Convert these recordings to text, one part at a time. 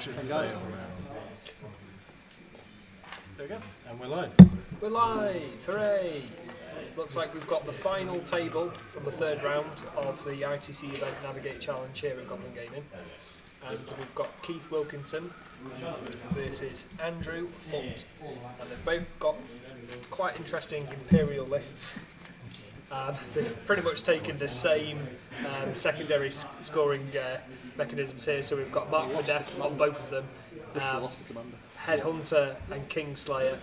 Watch it fail now. There we go. And we're live. We're live! Hooray! Looks like we've got the final table from the third round of the ITC event Navigator Challenge here at Goblin Gaming. And we've got Keith Wilkinson versus Andrew Fult. And they've both got quite interesting Imperial lists. They've pretty much taken the same secondary scoring mechanisms here. So we've got Mark for Death on both of them, Headhunter and Kingslayer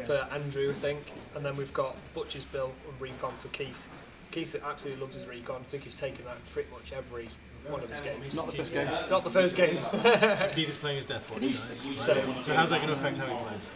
for Andrew, I think, and then we've got Butcher's Bill and Recon for Keith. Keith absolutely loves his Recon. I think he's taken that in pretty much every one of his games. Not the first game. Not the first game. So Keith is playing his Deathwatch. Nice. So how's that going to affect how he plays?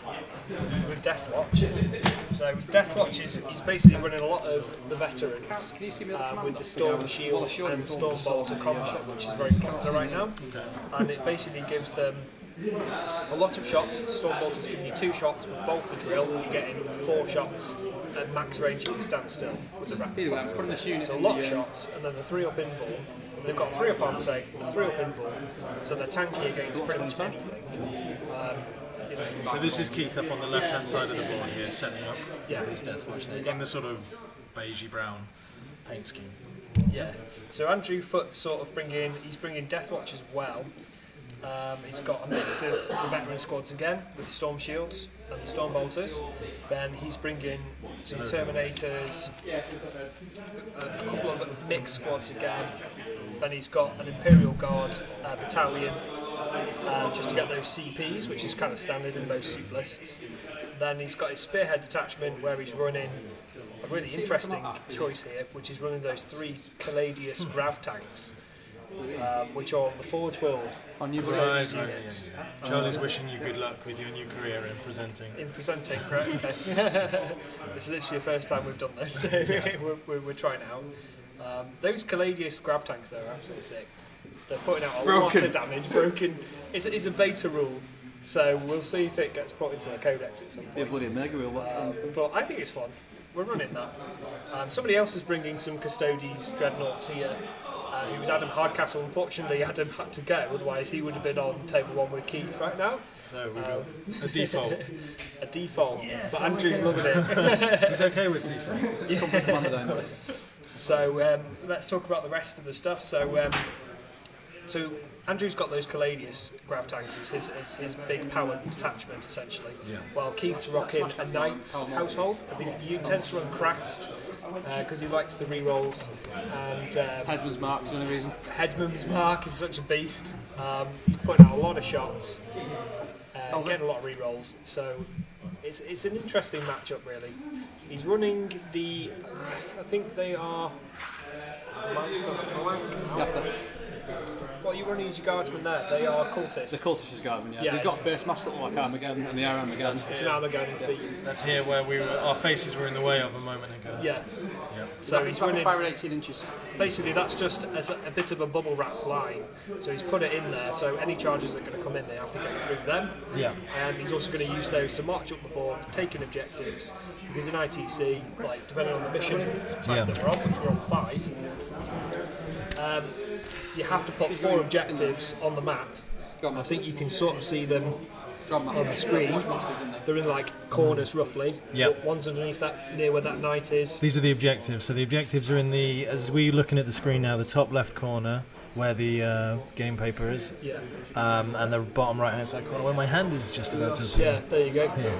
With Deathwatch. So Deathwatch is he's basically running a lot of the veterans with the Storm Shield and Storm Bolter combat, which is very popular right now. Okay. And it basically gives them a lot of shots. Storm Bolter's giving you 2 shots with Bolter Drill. You're getting 4 shots at max range if you stand still with a rapid fire. So a lot of shots, and then the 3-up invuln. So they've got 3-up arm save and a 3-up invuln. So they're tanky against pretty much anything. So this is Keith up on the left-hand side of the board here, setting up Yeah. his Deathwatch there, in the sort of beigey brown paint scheme. Yeah. So Andrew Foot's sort of bringing Deathwatch as well. He's got a mix of the veteran squads again with the Storm Shields and the Storm Bolters. Then he's bringing some Terminators, a couple of mixed squads again. Then he's got an Imperial Guard battalion just to get those CPs, which is kind of standard in most soup lists. Then he's got his Spearhead detachment where he's running a really interesting choice here, which is running those 3 Caladius Grav tanks. Which are on the Forge World units. Yeah. Charlie's wishing you good luck with your new career in presenting. Right? Okay. This is literally the first time we've done this. we're trying it out. Those Caladius Grav tanks, though, are absolutely sick. They're putting out a lot of damage. Broken. It's a beta rule, so we'll see if it gets put into a codex at some point. Be a bloody mega rule. But I think it's fun. We're running that. Somebody else is bringing some Custodes Dreadnoughts here. Who was Adam Hardcastle. Unfortunately, Adam had to go, otherwise he would have been on table 1 with Keith right now. So we've got a default. A default. Yes, but Andrew's loving it. He's okay with default. Yeah. So let's talk about the rest of the stuff. So Andrew's got those Caladius Grav tanks as his big power detachment, essentially. Yeah. While Keith's rocking a Knight's household. I think he tends to run Crast because he likes the rerolls. And Headsman's Mark's the only reason. Headsman's Mark is such a beast. He's putting out a lot of shots, getting a lot of rerolls. So it's an interesting matchup, really. He's running the, I think they are. What are you running as your guardsmen there? They are cultists. The cultists' guardsmen, yeah. They've got face masks that look like Armageddon, and they are Armageddon. It's an Armageddon theme. That's here where our faces were in the way of a moment ago. Yeah. Yep. So he's running. Fire at 18 inches. Basically, that's just as a bit of a bubble wrap line. So he's put it in there. So any charges that are going to come in, they have to go through them. Yeah. And he's also going to use those to march up the board, taking objectives. Because in ITC, like depending on the mission type that we're on, which we're on 5. You have to put 4 objectives on the map. I think you can sort of see them on the screen. They're in like corners roughly. Yep. One's underneath that, near where that knight is. These are the objectives. So the objectives are in the, as we're looking at the screen now, the top left corner where the game paper is. Yeah. And the bottom right hand side corner where my hand is just about to appear. Yeah, there you go. Yeah.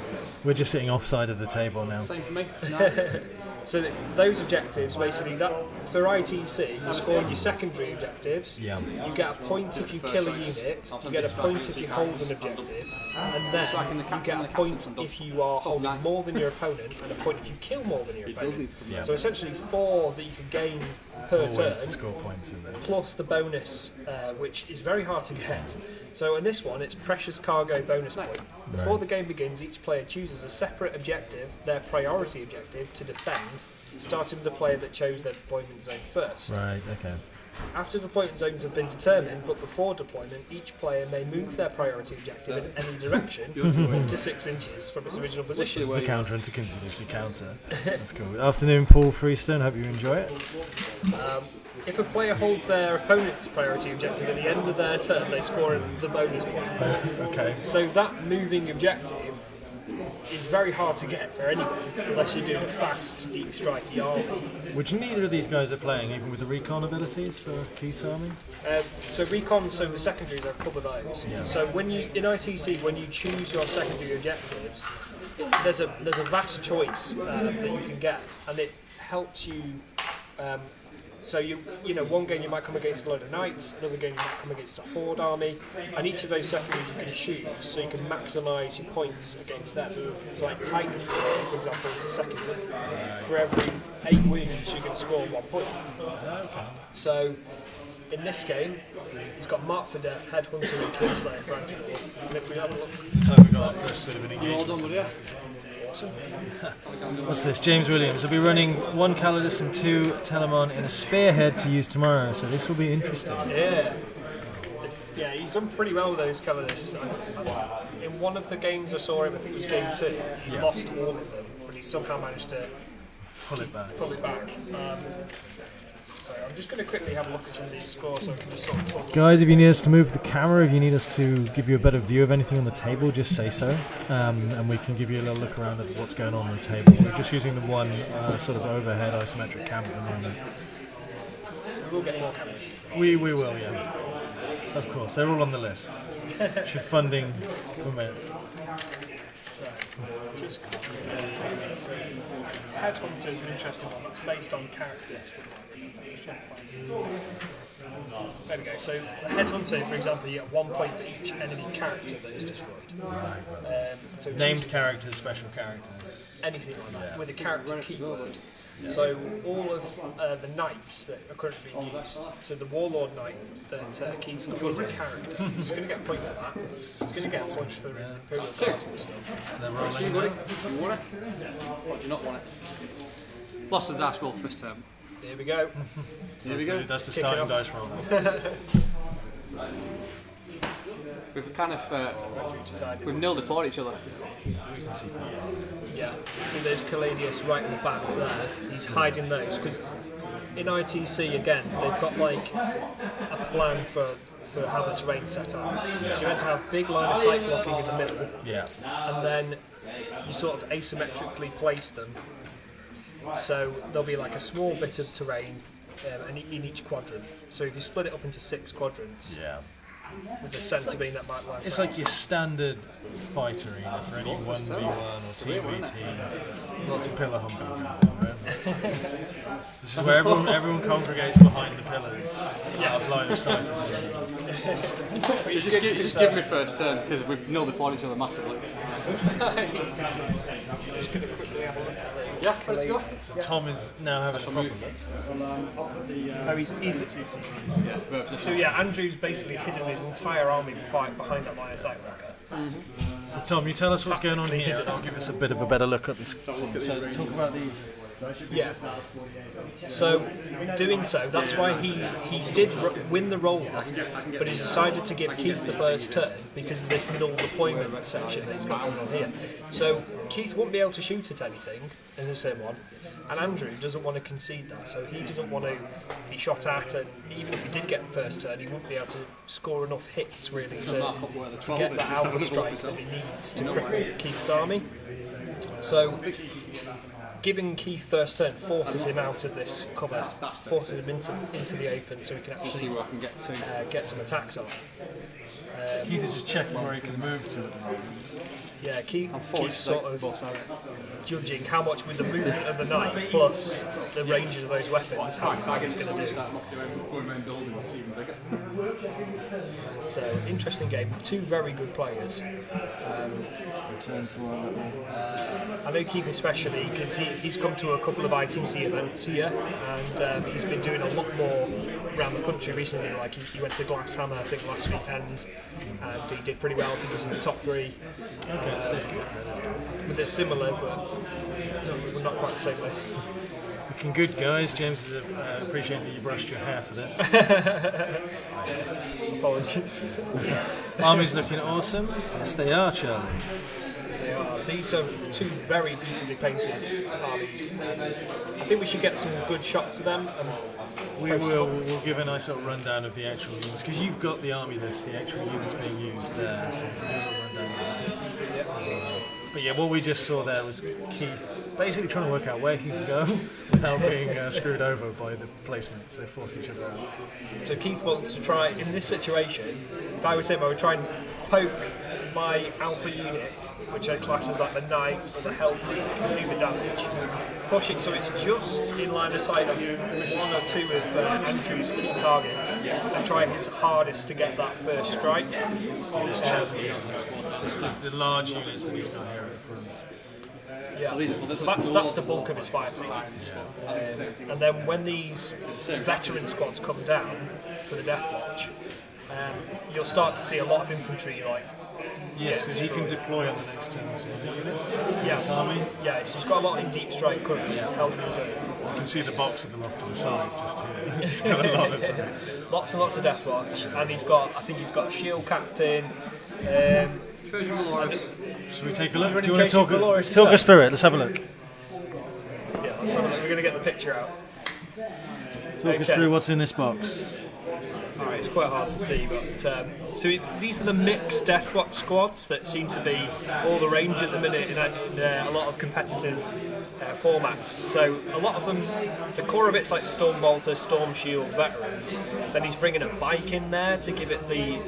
We're just sitting offside of the table now. Same for me. No. So those objectives, basically, that for ITC, you're scoring your secondary objectives. Yeah. You get a point if you kill a unit. You get a point if you hold an objective, and then you get a point if you are holding more than your opponent, and a point if you kill more than your opponent. Yeah. So essentially 4 that you can gain per 4 turn, ways to score points in there. plus the bonus, which is very hard to get. So in this one, it's Precious Cargo bonus point. Before the game begins, each player chooses a separate objective, their priority objective, to defend, starting with the player that chose their deployment zone first. Right, okay. After deployment zones have been determined, but before deployment, each player may move their priority objective in any direction up to 6 inches from its original position. To counter and to continuously counter. That's cool. Afternoon, Paul Freestone. Hope you enjoy it. If a player holds their opponent's priority objective at the end of their turn, they score the bonus point. Okay. So that moving objective is very hard to get for anyone unless you're doing a fast, deep strike the army. Which neither of these guys are playing, even with the recon abilities for Keith's army. So recon, so the secondaries, I'll cover those. Yeah. So when you in ITC, when you choose your secondary objectives, there's a vast choice that you can get, and it helps you. So you know, one game you might come against a load of knights, another game you might come against a horde army, and each of those secondaries you can choose, so you can maximise your points against them. So like Titans, for example, is a secondary. For every 8 wounds, you can score 1 point. Okay. So in this game, he's got Mark for Death, Headhunter, and Kingslayer for Andrew. And if we have a look, So we've got our first bit of an Well engagement. done, buddy. awesome. What's this? James Williams will be running 1 Calidus and 2 Telemon in a spearhead to use tomorrow, so this will be interesting. Yeah, he's done pretty well with those colours. In one of the games I saw him, I think it was game 2, he lost all of them, but he somehow managed to Pull it back. So I'm just going to quickly have a look at some of these scores so I can just sort of talk. Guys, if you need us to move the camera, if you need us to give you a better view of anything on the table, just say so, and we can give you a little look around at what's going on the table. We're just using the one sort of overhead isometric cam at the moment. We will get more cameras. We will, yeah. Of course, they're all on the list. Should funding permit. So, just so Headhunter is an interesting one. That's based on characters. Just trying to find it. There we go. So Headhunter, for example, you get 1 point for each enemy character that is destroyed. Right. So Named characters, special characters. anything like that with a character keyword. Yeah. So all of the knights that are currently being used, so the Warlord Knight that Keith's got is a character. He's going to get a point for that. He's going to get a point for his Imperial Guardsman stuff. So they're rolling You want now. it? You want it? Or do you not want it? Lost the dice roll first term. Here we go. So Here we that's go. the- That's the Kick it starting off. dice roll. We've kind of Decided. we've nil deployed each other. Yeah. So there's Caladius right in the back there. He's hiding those because in ITC again they've got like a plan for how the terrain's set up. So you have to have big line of sight blocking in the middle, Yeah. and then you sort of asymmetrically place them. So there'll be like a small bit of terrain in each quadrant. So if you split it up into 6 quadrants, Yeah. with the centre being that line. It's like your standard fight arena for any 1v1 or 2v2. Lots of pillar humping. Right? This is where everyone congregates behind the pillars. Out of line of sight. You just give me first turn because we've nil deployed each other massively. Yeah, let's go. So Tom is now having a problem. So he's Yeah, but just so yeah, Andrew's basically hidden his entire army behind that line of sight blocker. So Tom, you tell us what's going on here, and I'll give us a bit of a better look at this. So talk about these. Yeah. So, doing so, that's why he did win the roll-off, but he decided to give Keith the first turn because of this middle deployment section that he's got going on here. So, Keith won't be able to shoot at anything in his turn 1, and Andrew doesn't want to concede that, so he doesn't want to be shot at, and even if he did get the first turn, he wouldn't be able to score enough hits really to get that alpha strike that he needs to cripple Keith's army. So, giving Keith first turn forces him out of this cover, forces him into the open so he can see actually where I can get to. get some attacks on. Keith is just checking where he can move to at the moment. Yeah, Keith's Forward sort both of sides. judging how much with the movement of the knight plus the range of those weapons, how bad it's going to do. Start going around buildings, it's even bigger. So, interesting game. 2 very good players. Return to our little. I know Keith especially because he's come to a couple of ITC events here and he's been doing a lot more around the country recently. Like he went to Glasshammer I think last weekend and he did pretty well. I think he was in the top 3. Okay, that is good. That is good. But they're similar, but we're not quite the same list. Looking good, guys. James, appreciate that you brushed your hair for this. Apologies. Army's looking awesome. Yes, they are, Charlie. They are. These are two very beautifully painted armies. I think we should get some good shots of them. We'll give a nice little rundown of the actual units, because you've got the army list, the actual units being used there, so we'll do a little rundown of it as well. But yeah, what we just saw there was Keith basically trying to work out where he can go without being screwed over by the placements. They forced each other out. So Keith wants to try, in this situation, if I was him, I would try and poke my alpha unit, which I class as like the knight or the health unit that can do the damage, push it so it's just in line of sight of one or two of Andrew's key targets, and try his hardest to get that first strike. It's the large units that he's got here at the front. Yeah, so that's the bulk of his firepower. And then when these veteran squads come down for the Death Watch, you'll start to see a lot of infantry Yes, because he can deploy on the next turn with some of the units. Yes. Army. Yeah, so he's got a lot in deep strike currently, helping reserve. You can see the box of them off to the side just here. He's got a lot of them. Lots and lots of Death Watch, and I think he's got a shield captain. Should we take a look? Running Do you want to Valorous talk us through it? Let's have a look. Yeah, let's have a look. We're going to get the picture out. Talk us through what's in this box. Alright, it's quite hard to see, but these are the mixed Death Watch squads that seem to be all the range at the minute in a lot of competitive formats. So a lot of them, the core of it's like Storm Bolter, Storm Shield veterans. Then he's bringing a bike in there to give it the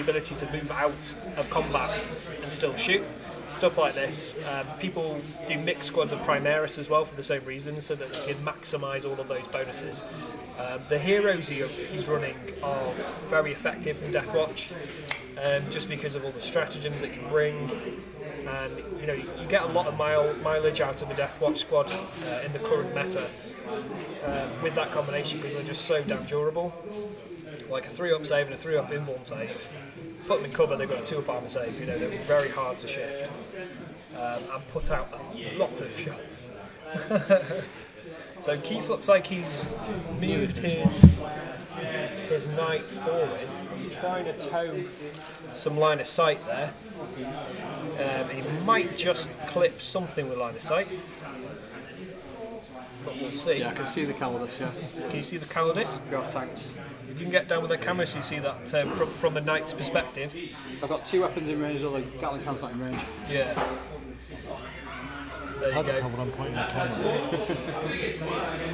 ability to move out of combat and still shoot. Stuff like this. People do mixed squads of Primaris as well for the same reason, so that they can maximise all of those bonuses. The heroes he's running are very effective from Death Watch, just because of all the stratagems it can bring, and you get a lot of mileage out of a Death Watch squad in the current meta with that combination, because they're just so damn durable. Like a 3-up save and a 3-up invuln save. Put them in cover, they've got a 2-up armor save. They're very hard to shift and put out a lot of shots. So Keith looks like he's moved his knight forward. He's trying to tow some line of sight there. He might just clip something with line of sight, but we'll see. Yeah, I can see the Calidus, yeah. Can you see the Calidus? Go off tanks. You can get down with the camera so you see that from the knight's perspective. I've got 2 weapons in range, although Gatling can's not in range. Yeah. There you go. What I'm pointing at camera.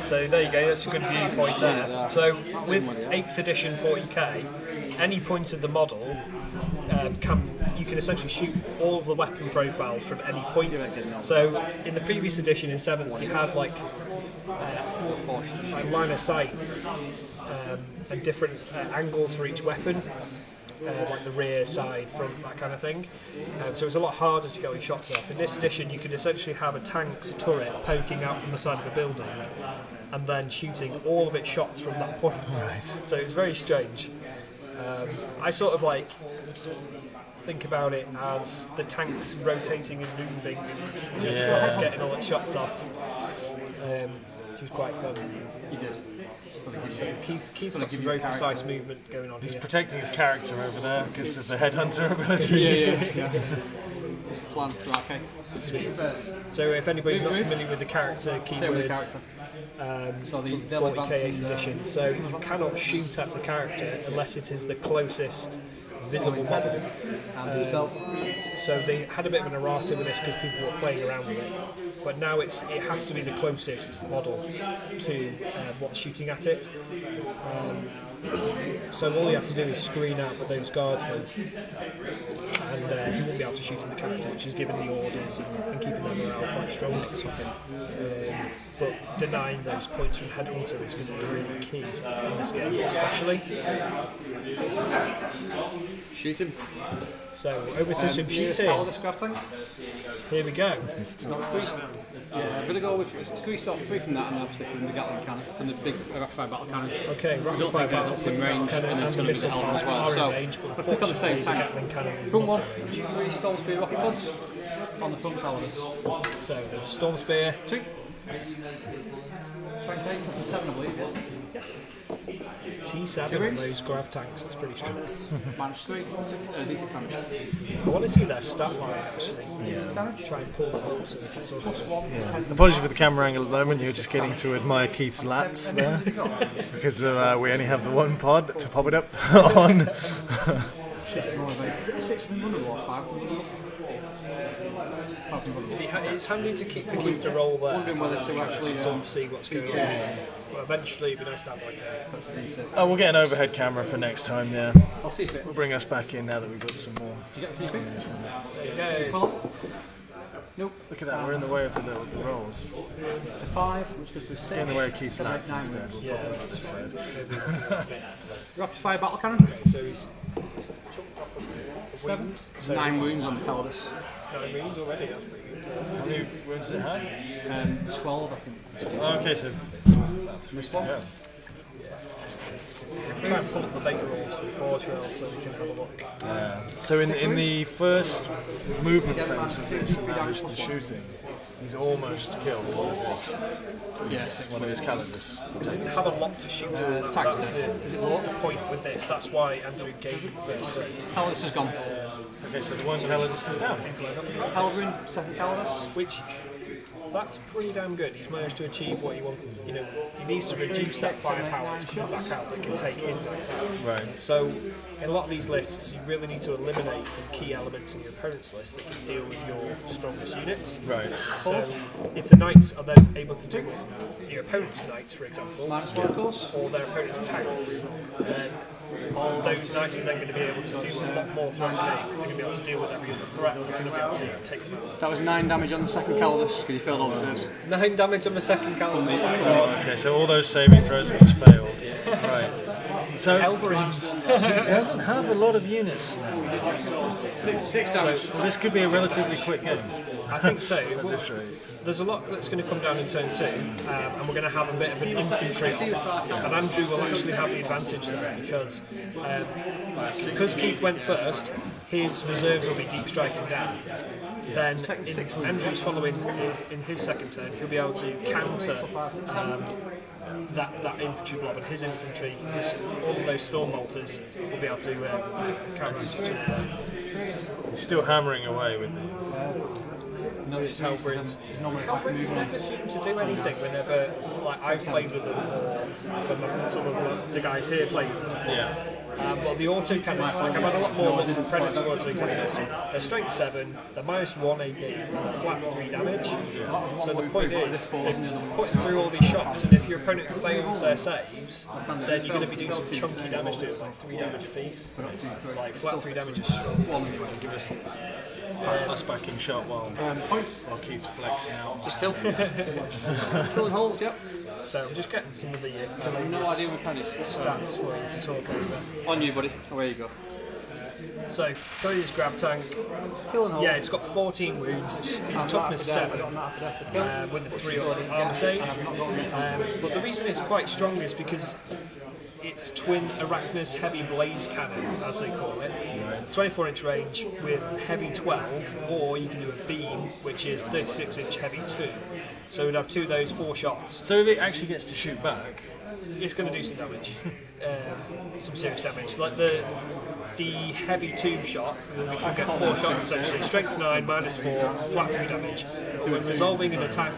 So there you go, that's a good viewpoint there. So with 8th edition 40k, any point of the model, you can essentially shoot all of the weapon profiles from any point. So in the previous edition in 7th you had like line of sights and different angles for each weapon. Like the rear, side, front, that kind of thing. So it's a lot harder to get your shots off. In this edition, you can essentially have a tank's turret poking out from the side of the building and then shooting all of its shots from that point. Right. So it's very strange. I sort of like think about it as the tank's rotating and moving and just getting all its shots off. It was quite fun. You did. So Keith's got some very precise movement going on He's here. protecting his character over there because there's the headhunter ability. Yeah. What's the plan? Okay. Sweet. So if anybody's not familiar with the character keywords, So the from 40k 8th edition, so you cannot shoot at a character unless it is the closest visible model. And himself. So they had a bit of an errata with this because people were playing around with it. But now it has to be the closest model to what's shooting at it. So all you have to do is screen out with those guardsmen, and you won't be able to shoot in the character, which is giving the orders and keeping their morale quite strong. But denying those points from Headhunter is going to be really key in this game, especially. Shoot him. So over to some shooting. Here we go. Got 3. Yeah, I'm going to go with 3 from that, and obviously from the Gatling cannon, from the big rapid fire battle cannon. Okay, I don't think that's in range, and then it's going to be the helmet as well. So we'll pick on the same tank. Front one, 3 Storm Spear rocket buds. on the front colours. So the Storm Spear. 2. Strength 8, toughness 7, I believe. T7 on those grav tanks, that's pretty strong. Minus 3, D6 damage. I want to see their stat line actually. Damage. Try and pull that up so we can talk. Plus 1. Yeah. Apologies for the camera angle at the moment. You're just getting to admire Keith's lats there because we only have the one pod to pop it up on. 6 vulnerable or 5 vulnerable? It's handy to keep for Keith to roll there. Wondering whether to actually See what's going on. But eventually it'd be nice to have like a... Oh, we'll get an overhead camera for next time. Yeah, I'll see if it. will bring us back in now that we've got some more. Did you get the CP? There you go. Well, nope. Look at that. We're in the way of the rolls. It's a 5, which goes to a 6. Get in the way of Keith's 7, 8, lats 9 instead. wounds. We'll pop it on this side. Rapid fire battle cannon. So he's chucked off the 7. wounds. So 9 wounds on the Calidus. 9 wounds already. How many wounds does it have? 12, I think. Oh, okay, so Missed one. yeah. Try and pull up the beta rolls for the Forge Rail so we can have a look. So in the first movement phase of this, and now the shooting, he's almost killed one of his Calidus. He didn't have a lot to shoot. That's the point with this. That's why Andrew gave him the first turn. Calidus is gone. Okay, so the one Calidus is down. Helverin, second Calidus. Which, that's pretty damn good. He's managed to achieve what he wanted. You know, he needs to reduce that firepower that's coming back out that can take his knight out. Right. So, in a lot of these lists, you really need to eliminate the key elements in your opponent's list that can deal with your strongest units. Right. So, if the knights are then able to deal with your opponent's knights, for example, Minus 1, of course. or their opponent's tanks, then all those knights are then going to be able to do a lot more throughout the game. They're going to be able to deal with every other threat. They're going to be able to take them out. That was 9 damage on the second Calidus because he failed all the saves. 9 damage on the second calendar. Okay, so all those saving throws have just failed. Right. So Elverins. he doesn't have a lot of units now. 6 damage. So this could be a relatively quick game I think so. at this rate. There's a lot that's going to come down in turn 2, and we're going to have a bit of an infantry off. And Andrew will actually have the advantage there because Keith went first, his reserves will be deep striking down. Then Andrew's following in his second turn, he'll be able to counter that infantry blob, and his infantry, all of those storm bolters, will be able to counter. He's still hammering away with these. Helverins never seem to do anything whenever I've played with them, or when sort of the guys here play with them. Yeah. Well, the auto cannons, I've had a lot more than Predator auto cannons. They're strength 7, they're minus 1 AP, and they're flat 3 damage. So the point is, they're putting through all these shots, and if your opponent fails their saves, then you're going to be doing some chunky damage to it, like 3 damage apiece. Like flat 3 damage is strong. Give us us back in shot while Keith's flexing out. Just kill. Kill and hold, yep. So I'm just getting some of the No idea with pennies. stats for you to talk over. On you, buddy. Away you go. So, Cody's grav tank. Kill and hold. Yeah, it's got 14 wounds. It's toughness 7 with a 3 armor save. But the reason it's quite strong is because it's twin Arachnus heavy blaze cannon, as they call it. It's 24-inch range with heavy 12, or you can do a beam, which is 36-inch heavy 2. So we'd have 2 of those, 4 shots. So if it actually gets to shoot back, It's going to do some damage, some serious damage. Like the heavy 2 shot, you'll get 4 shots essentially. Strength 9, minus 4, flat 3 damage. When resolving an attack,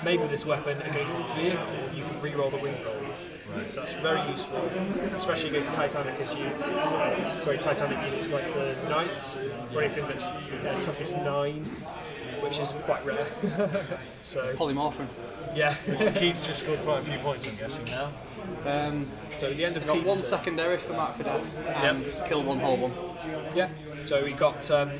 maybe this weapon against a vehicle, you can re-roll the wing roll. So that's very useful, especially against Titanic units. Titanic units like the Knights, or anything that's toughest 9, which is quite rare. So Polymorphin. yeah. Keith's just scored quite a few points, I'm guessing now. So at the end of Got Keith's 1 turn- secondary for Mark for death and kill 1, hold 1. Yeah. So he got a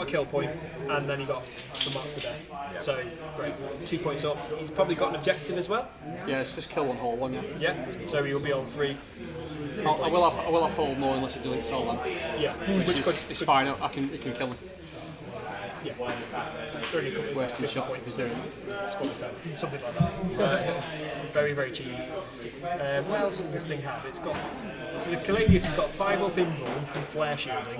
kill point, and then he got the mark for death. So great, 2 points up. He's probably got an objective as well. Yeah, it's just kill 1, hold 1. Yeah. Yeah. So he will be on 3. I will have hold more unless it deletes all then. Yeah. Which is fine. It can kill him. Yeah. Only a couple of Wasting 50 shots if points. he's doing it. Squad attack, something like that. Very, very cheap. What else does this thing have? It's got. So the Caladius has got 5 up invuln from flare shielding,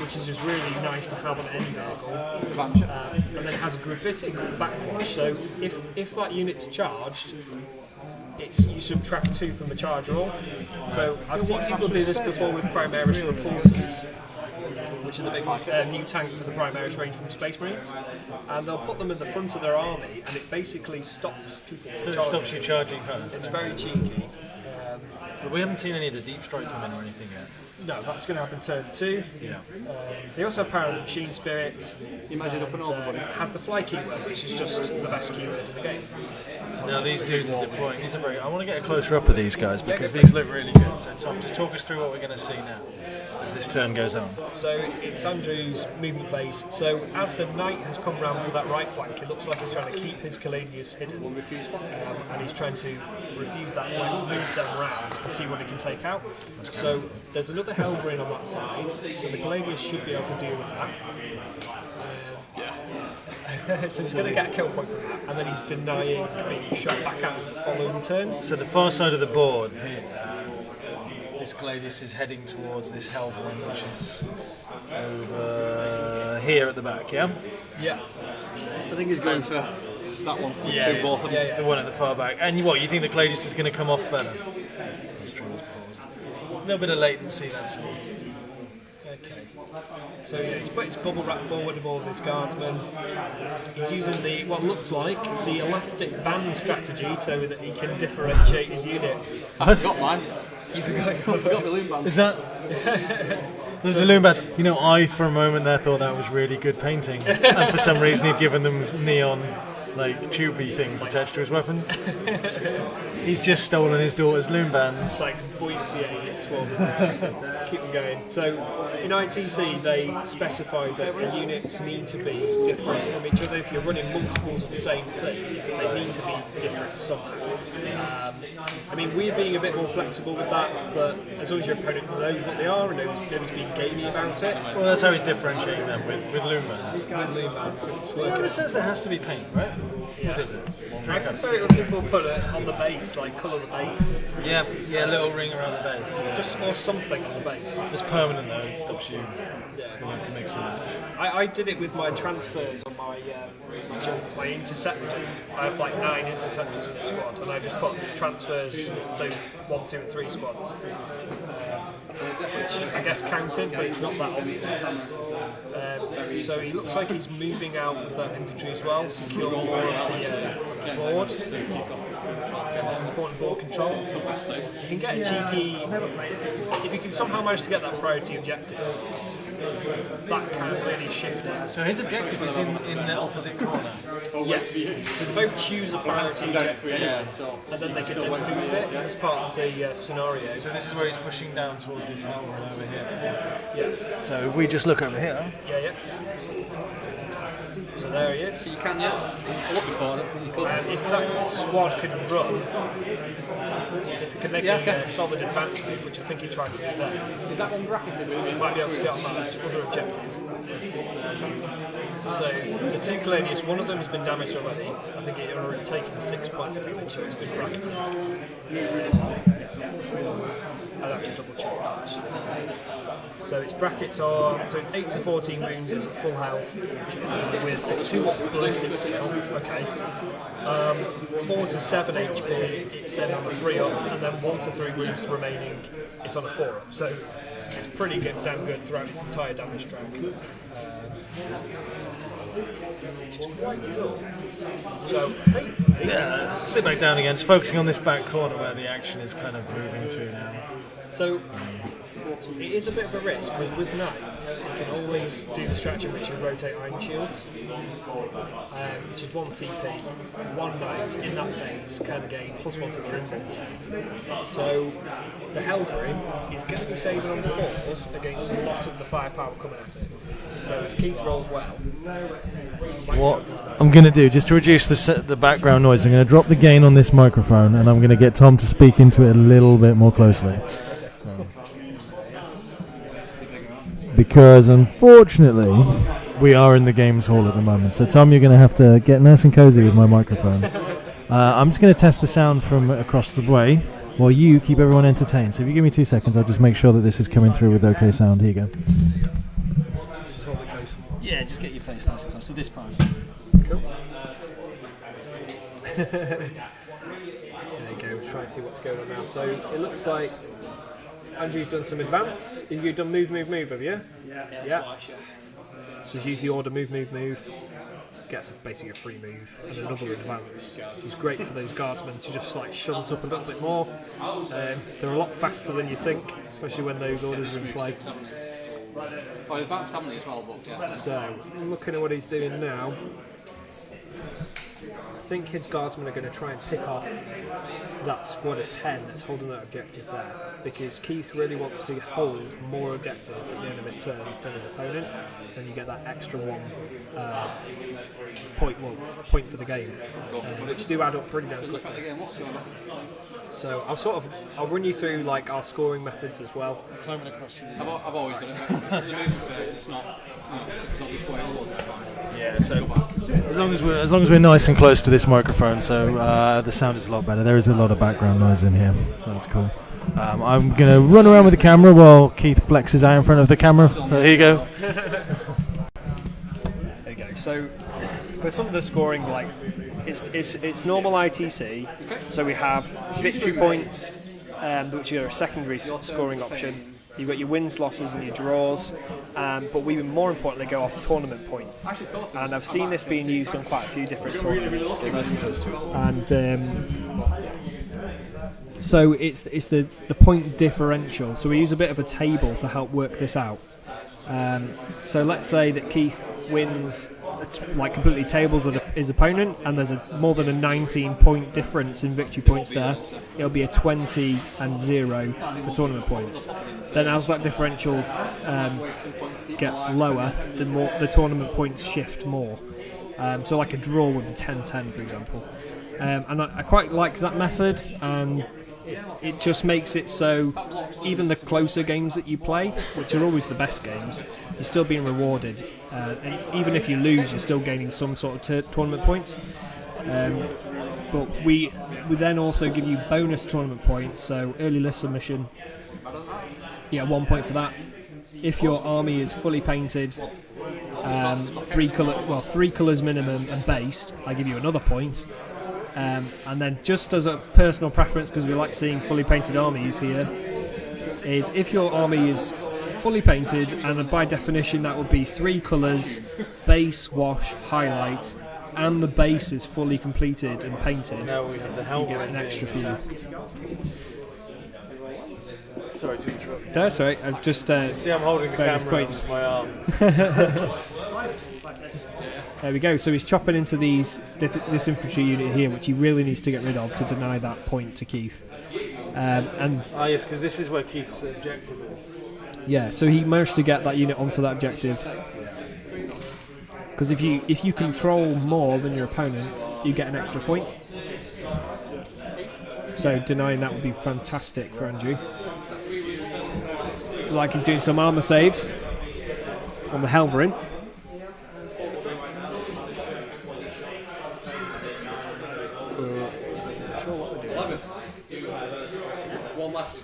which is just really nice to have on any vehicle. And then it has a gravitic backwash. So if that unit's charged, you subtract 2 from the charge roll. So I've seen people do this before with Primaris Repulsors, which are the big new tank for the Primaris range from Space Marines, and they'll put them in the front of their army, and it basically stops people from So it charging. stops you charging first. It's very cheeky. But we haven't seen any of the deep strike come in or anything yet. No, that's going to happen turn 2. Yeah. They also have Parallel Machine Spirit. You imagine up and over, buddy. Has the fly keyword, which is just the best keyword in the game. So now these dudes are deploying. These are very. I want to get a closer up of these guys because these look really good. So Tom, just talk us through what we're going to see now as this turn goes on. So it's Andrew's movement phase. So as the knight has come round to that right flank, it looks like he's trying to keep his Caladius hidden. And he's trying to refuse that flank, move them round and see what he can take out. So there's another Helverin on that side, so the Caladius should be able to deal with that. So he's going to get a kill point from that, and then he's denying being shot back out in the following turn. So the far side of the board, this Caladius is heading towards this Helverin, which is over here at the back, yeah? Yeah. I think he's going for that one. Yeah, Both of them. the one at the far back. And what, you think the Caladius is going to come off better? The string was paused. A little bit of latency, that's all. Okay. So yeah, he's put his bubble wrap forward of all of his guardsmen. He's using what looks like the elastic band strategy so that he can differentiate his units. I forgot mine. You forgot I forgot the loom band. Is that... There's a loom band. You know, I for a moment there thought that was really good painting. And for some reason he'd given them neon, like, tubey things attached to his weapons. He's just stolen his daughter's loom bands. It's like buoyancy aid squad. Keep them going. So in ITC they specify that the units need to be different from each other. If you're running multiples of the same thing, they need to be different somehow. I mean, we're being a bit more flexible with that, but as long as your opponent knows what they are and knows being gamey about it. Well, that's how he's differentiating them with loom bands. With loom bands, it's Well, working. it says there has to be paint, right? Yeah. What is it? I prefer it when people put it on the base, like colour the base. Yeah, a little ring around the base. Yeah. Just or something on the base. It's permanent though, it stops you Yeah. having to mix and match. I did it with my transfers on my interceptors. I have like 9 interceptors in the squad, and I just put transfers, so 1, 2, and 3 squads. Which I guess counted, but it's not that obvious. So he looks like he's moving out with that infantry as well, secure all of the board. Important board control. You can get a cheeky. If you can somehow manage to get that priority objective, that can really shift it. So his objective is in the opposite corner. Yeah. So they both choose a priority objective, and then they can then move it as part of the scenario. So this is where he's pushing down towards this Helverin over here. Yeah. So if we just look over here, Yeah. So there he is. You can, yeah. I looked before, I don't think you could. And if that squad can run, if it can make a solid advance move, which I think he tried to do there, Is that one bracketed? he might be able to get on that other objective. So the 2 Caladius, one of them has been damaged already. I think it had already taken 6 points of damage, so it's been bracketed. I'd have to double check that actually. So its brackets are, so it's 8 to 14 wounds, it's at full health, with a 2-up ballistic skill, okay. 4 to 7 HP, it's then on a 3-up, and then 1 to 3 wounds remaining, it's on a 4-up. So it's pretty good, damn good throughout its entire damage track. Which is quite cool. So hopefully... sit back down again, just focusing on this back corner where the action is kind of moving to now. So it is a bit of a risk because with knights you can always do the strategy which is rotate iron shields, which is 1 CP. One knight in that phase can gain +1 to their invuln save. So the Helverin is going to be saving on 4s against a lot of the firepower coming at it. So if Keith rolls well, What I'm going to do, just to reduce the background noise, I'm going to drop the gain on this microphone and I'm going to get Tom to speak into it a little bit more closely. So, because unfortunately we are in the games hall at the moment. So Tom, you're going to have to get nice and cozy with my microphone. I'm just going to test the sound from across the way while you keep everyone entertained. So if you give me 2 seconds, I'll just make sure that this is coming through with okay sound. Here you go. Yeah, just get your face nice and close to this part. Cool. There you go, try and see what's going on now. So it looks like Andrew's done some advance. You've done move, have you? Yeah. Twice, yeah. So he's used the order move. Gets basically a free move and another advance. He's great for those guardsmen to just like shunt up a little bit more. They're a lot faster than you think, especially when those orders are in play. Oh, advanced family as well, but yeah. So, looking at what he's doing now, I think his guardsmen are going to try and pick off that squad of 10 that's holding that objective there, because Keith really wants to hold more objectives at the end of his turn than his opponent, and you get that extra one point for the game, which do add up pretty damn quickly. So I'll run you through like our scoring methods as well. Climbing across. I've always done it. It's amazing first. It's not this way all the time. Yeah. So as long as we're nice and close to this microphone, so the sound is a lot better. There is a lot of background noise in here, so that's cool. I'm gonna run around with the camera while Keith flexes out in front of the camera. So here you go. There you go. So for some of the scoring, like it's normal ITC. So we have victory points, which are a secondary scoring option. You've got your wins, losses, and your draws, but we more importantly go off tournament points. And I've seen this being used on quite a few different tournaments. And so it's the point differential. So we use a bit of a table to help work this out. So let's say that Keith wins, like completely tables his opponent, and there's more than a 19-point difference in victory points there. It'll be a 20 and 0 for tournament points. Then as that differential gets lower, the tournament points shift more. So like a draw would be 10-10, for example. And I quite like that method, and it just makes it so even the closer games that you play, which are always the best games, you're still being rewarded. And even if you lose, you're still gaining some sort of tournament points. But we then also give you bonus tournament points. So early list submission, you get 1 point for that. If your army is fully painted, 3 colours minimum and based, I give you another point. And then just as a personal preference, because we like seeing fully painted armies here, is if your army is fully painted, and by definition that would be 3 colours, base, wash, highlight, and the base is fully completed and painted, So now we have the you get an extra few. Sorry to interrupt. That's right, I've just See, I'm holding the camera points. with my arm. There we go, so he's chopping into this infantry unit here, which he really needs to get rid of to deny that point to Keith. Yes, because this is where Keith's objective is. Yeah, so he managed to get that unit onto that objective. Because if you control more than your opponent, you get an extra point. So denying that would be fantastic for Andrew. So like he's doing some armour saves on the Helverin. One left.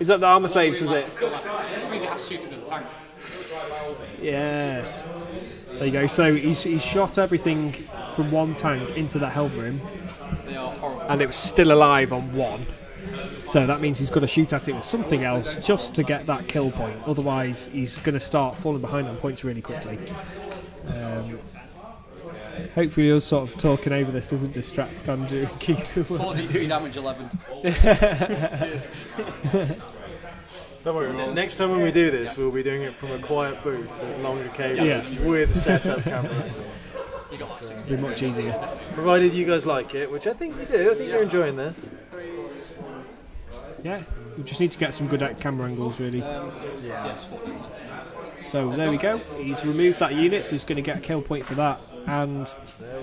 Is that the armour saves, is it? Which means it has to shoot it with the tank. Yes. There you go. So he's shot everything from one tank into that Helverin. They are horrible. And it was still alive on one. So that means he's got to shoot at it with something else just to get that kill point. Otherwise, he's going to start falling behind on points really quickly. Hopefully, us sort of talking over this doesn't distract Andrew and Keith. 43 damage, 11. Don't worry, next time when we do this, we'll be doing it from a quiet booth with longer cables with set-up camera angles. It'll be much easier. Provided you guys like it, which I think you do. I think you're enjoying this. Yeah, we just need to get some good camera angles, really. Yeah. So there we go. He's removed that unit, so he's going to get a kill point for that. and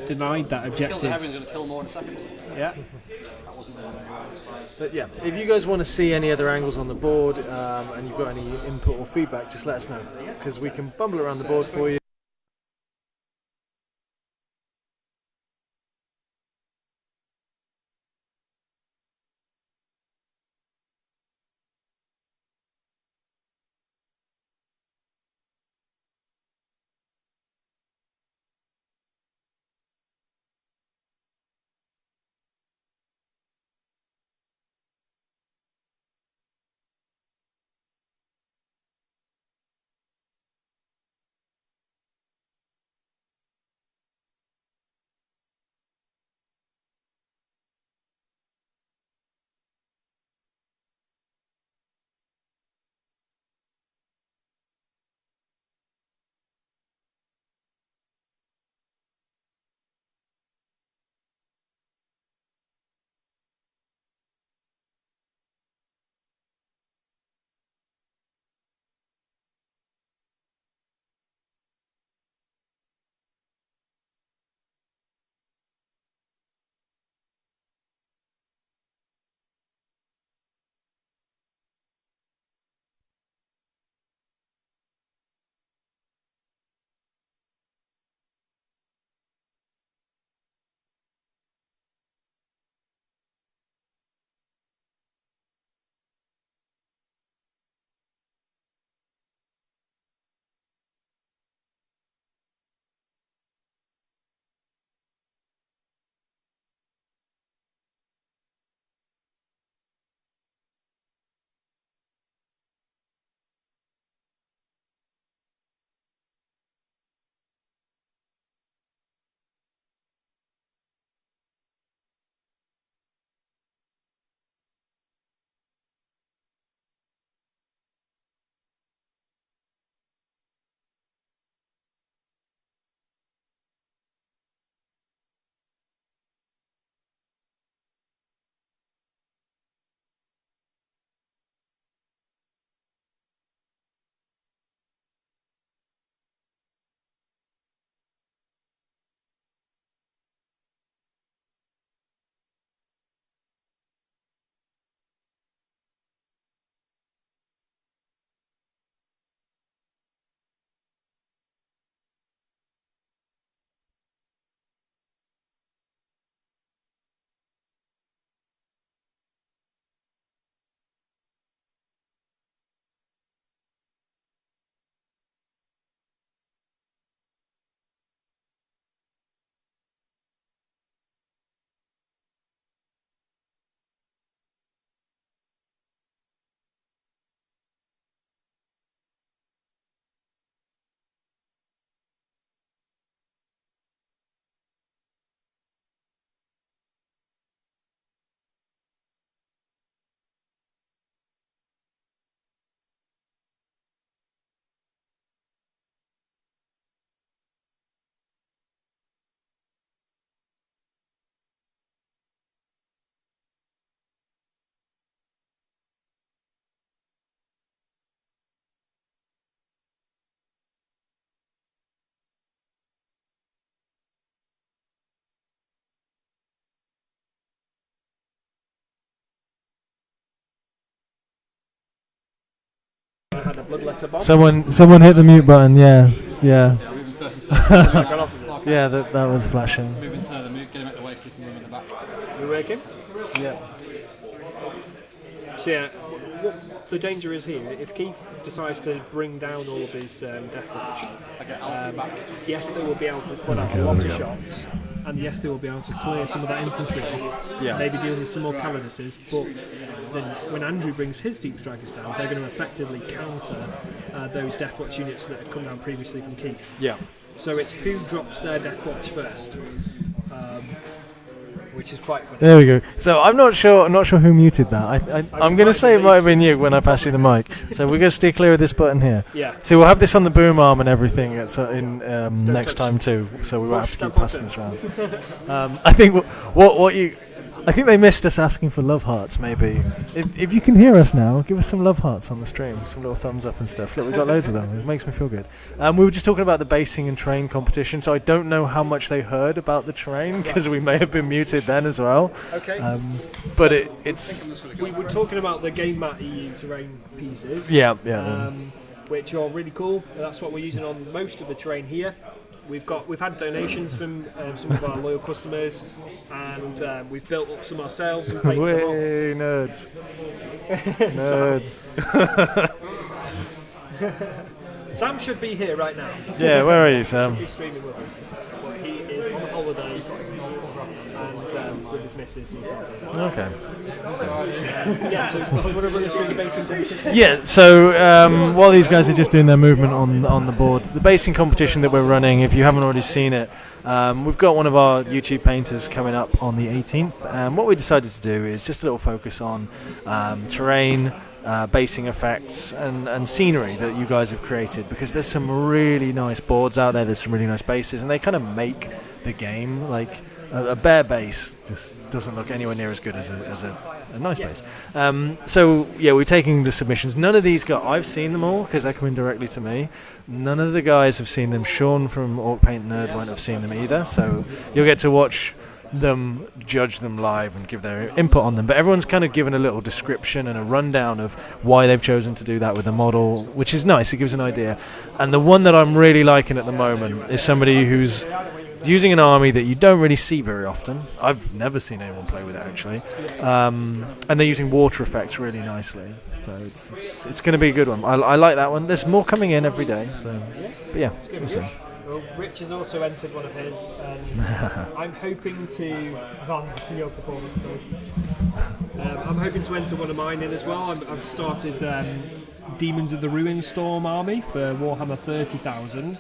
denied that Kills the objective. heavy's going to kill more in a second. Yeah. That wasn't the one anyway, it's fine. But yeah, if you guys want to see any other angles on the board and you've got any input or feedback, just let us know, because we can bumble around the board for you. I had a bloodletter bomb. Someone hit the mute button. Yeah. Moving first instead. Yeah, that was flashing. Moving to the move, get him out the way so he can move in the back. We're working. Yeah. So yeah, what the danger is here, if Keith decides to bring down all of his death watch, I get Alfie back. yes, they will be able to put out a lot of shots, and yes, they will be able to clear some of that infantry off, maybe deal with some more Calidus's, but then when Andrew brings his deep strikers down, they're going to effectively counter those death watch units that had come down previously from Keith. Yeah. So it's who drops their death watch first, which is quite funny. There we go. So I'm not sure who muted that. I'm going to say it might have been you when I pass you the mic. So we're going to steer clear of this button here. Yeah. So we'll have this on the boom arm and everything in next touch time too. So we won't have to keep passing this around. I think I think they missed us asking for love hearts, maybe. If you can hear us now, give us some love hearts on the stream, some little thumbs up and stuff. Look, we've got loads of them. It makes me feel good. We were just talking about the basing and terrain competition, so I don't know how much they heard about the terrain, because we may have been muted then as well. Okay. But it's... We were talking about the Game Mat EU terrain pieces. Yeah. Which are really cool. That's what we're using on most of the terrain here. We've had donations from some of our loyal customers, and we've built up some ourselves. And played Way nerds. Nerds. Sam should be here right now. Yeah, where are you, Sam? He's streaming with us. But he is on holiday and with his missus. Okay. Yeah, so do you want to run us through the basing competition? Yeah, so while these guys are just doing their movement on the board, the basing competition that we're running, if you haven't already seen it, we've got one of our YouTube painters coming up on the 18th, and what we decided to do is just a little focus on terrain, basing effects and scenery that you guys have created, because there's some really nice boards out there, there's some really nice bases, and they kind of make the game. Like a bare base just doesn't look anywhere near as good as a nice base. So yeah, we're taking the submissions. None of these guys, I've seen them all because they're coming directly to me. None of the guys have seen them. Sean from Orc Paint Nerd won't have seen them either, so you'll get to watch them, judge them live and give their input on them. But everyone's kind of given a little description and a rundown of why they've chosen to do that with the model, which is nice. It gives an idea. And the one that I'm really liking at the moment is somebody who's using an army that you don't really see very often. I've never seen anyone play with it, actually. And they're using water effects really nicely. So it's going to be a good one. I like that one. There's more coming in every day. So, but yeah, we'll see. Well, Rich has also entered one of his. I'm hoping to... to your performance, those. I'm hoping to enter one of mine in as well. I've started Demons of the Ruinstorm army for Warhammer 30,000.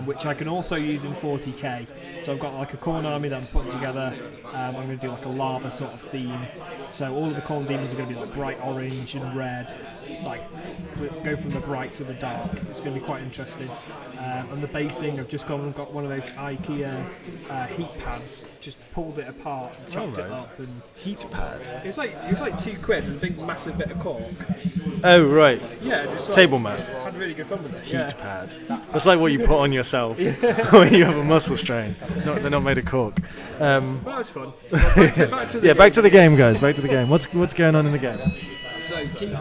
Which I can also use in 40k. So I've got like a Khorne army that I'm putting together. I'm going to do like a lava sort of theme. So all of the Khorne demons are going to be like bright orange and red, like go from the bright to the dark. It's going to be quite interesting. And the basing, I've just gone and got one of those IKEA heat pads. Just pulled it apart, and chopped it up, and Heat pad. it was like £2 and a big massive bit of cork. Oh right. Yeah, just like, Table mat. had really good fun with it. Heat pad. That's like what you put on yourself when you have a muscle strain. They're not made of cork. Well, that was fun. Well, Back to the game, guys. Back to the game. What's going on in the game? So Keith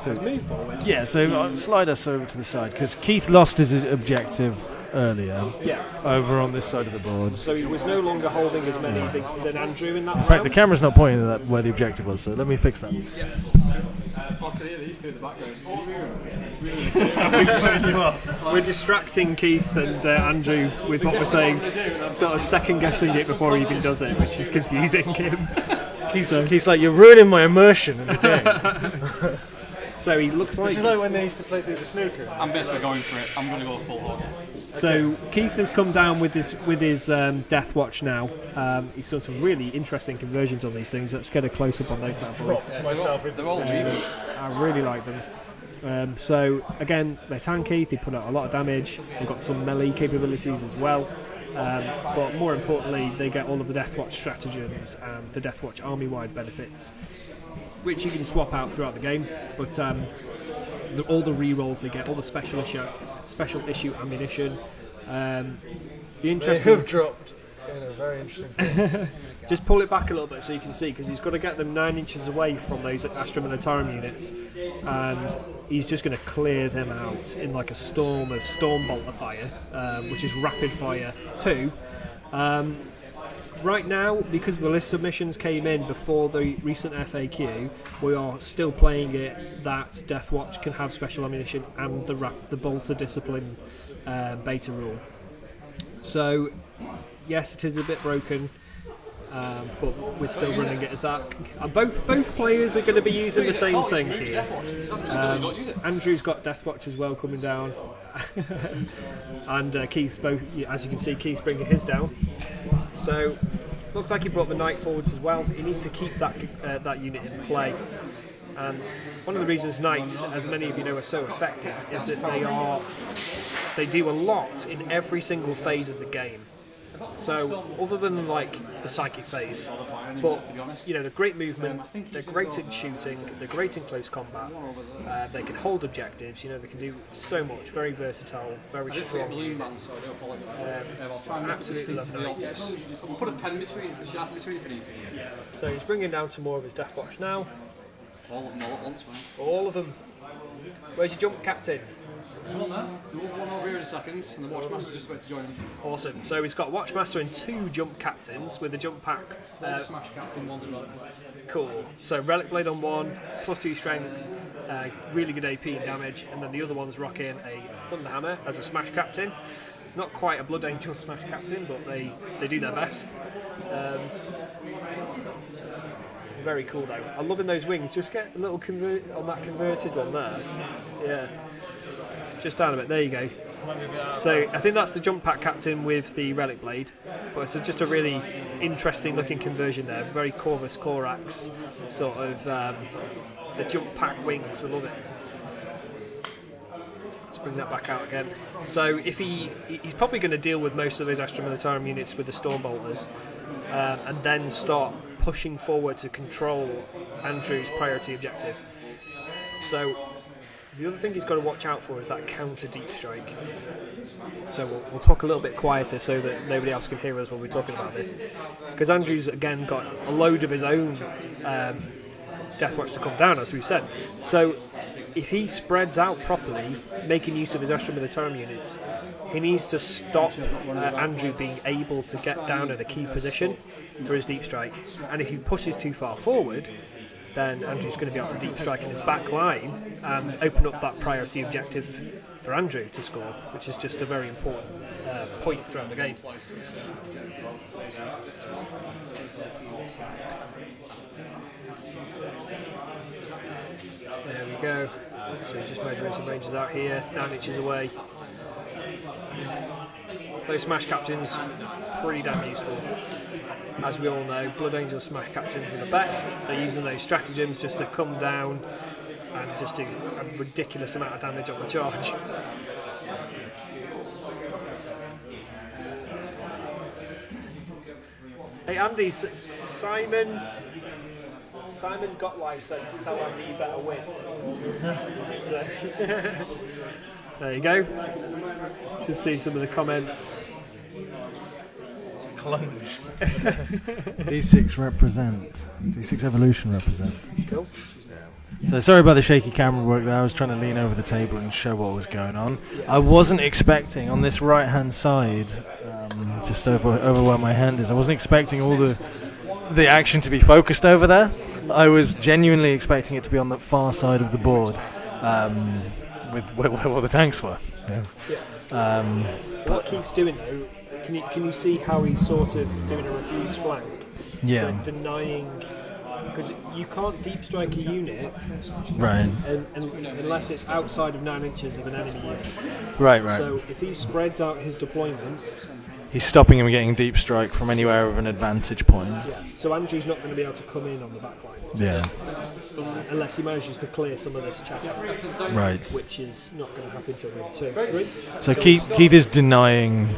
has moved forward. Yeah, so slide us over to the side, because Keith lost his objective earlier. Yeah. Over on this side of the board. So he was no longer holding as many than Andrew in that In fact, the camera's not pointing at where the objective was, so let me fix that. I can hear these two in the background. We're distracting Keith and Andrew with what we're saying, sort of second guessing it before he even does it, which is confusing him. Keith's like, you're ruining my immersion in the game. So he looks like... This is like when they used to play the snooker. I'm basically going for it. I'm going to go full hog. So Keith has come down with his Death Watch now. He's done some really interesting conversions on these things. Let's get a close up on those bad boys. They're all dreamers. I really like them. So again, they're tanky. They put out a lot of damage. They've got some melee capabilities as well. But more importantly, they get all of the Death Watch stratagems and the Death Watch army-wide benefits, which you can swap out throughout the game. But all the re-rolls they get, all the special issue ammunition. The interesting... They have dropped in a very interesting Just pull it back a little bit so you can see, because he's got to get them 9 inches away from those Astra Militarum units, and he's just going to clear them out in like a storm of Storm Bolter fire, which is rapid fire 2. Right now, because the list submissions came in before the recent FAQ, we are still playing it that Death Watch can have special ammunition and the Bolter Discipline beta rule. So, yes, it is a bit broken, but we're still running it as that. Both players are going to be using the same thing here. Andrew's got Death Watch as well coming down, and Keith's both. As you can see, Keith's bringing his down. So, looks like he brought the Knight forwards as well. He needs to keep that unit in play. And one of the reasons Knights, as many of you know, are so effective is that they do a lot in every single phase of the game. So other than like the psychic phase, but you know, they're great movement, they're great at shooting, they're great in close combat. They can hold objectives. You know, they can do so much. Very versatile, very strong. Absolutely love knights. Put a pen between the shaft between for these. So he's bringing down some more of his Death Watch now. All of them all at once, man. All of them. Where's your jump captain? There's one there. There's one over here in a second, and the Watchmaster's just about to join him. Awesome. So he's got Watchmaster and 2 jump captains with the jump pack. One's Smash Captain, one's a Relic Blade. Cool. So Relic Blade on one, +2 strength, really good AP and damage, and then the other one's rocking a Thunder Hammer as a Smash Captain. Not quite a Blood Angel Smash Captain, but they do their best. Very cool though. I'm loving those wings. Just get a little on that converted one there. Yeah. Just down a bit. There you go. So I think that's the jump pack captain with the Relic Blade, but it's just a really interesting looking conversion there. Very Corvus Corax sort of the jump pack wings. I love it. Let's bring that back out again. So if he's probably going to deal with most of those Astra Militarum units with the Storm Bolters, and then start pushing forward to control Andrew's priority objective. So the other thing he's got to watch out for is that counter deep strike. So we'll talk a little bit quieter so that nobody else can hear us when we're talking about this. Because Andrew's again got a load of his own Death Watch to come down, as we've said. So if he spreads out properly, making use of his Astra Militarum units, he needs to stop Andrew being able to get down at a key position for his deep strike. And if he pushes too far forward, then Andrew's going to be able to deep strike in his back line and open up that priority objective for Andrew to score, which is just a very important point throughout the game. There we go. So he's just measuring some ranges out here, 9 inches away. Those Smash Captains, pretty damn useful. As we all know, Blood Angel Smash Captains are the best. They're using those stratagems just to come down and just do a ridiculous amount of damage on the charge. Hey Andy, Simon Gottlieb said, tell Andy you better win. There you go. Just see some of the comments. Clunge. D6 represent. D6 evolution represent. Cool. So sorry about the shaky camera work there. I was trying to lean over the table and show what was going on. I wasn't expecting on this right hand side, just over where my hand is, I wasn't expecting all the action to be focused over there. I was genuinely expecting it to be on the far side of the board, with where all the tanks were. Yeah. What Keith's doing though, can you see how he's sort of doing a refuse flank? Yeah. Like denying, because you can't deep strike a unit, Right. and unless it's outside of 9 inches of an enemy unit. Right. So if he spreads out his deployment, He's stopping him getting deep strike from anywhere of an advantage point. yeah. So Andrew's not going to be able to come in on the back line. Yeah. Unless he manages to clear some of this chaff, Right. which is not going to happen till round 2 or 3. So Keith is denying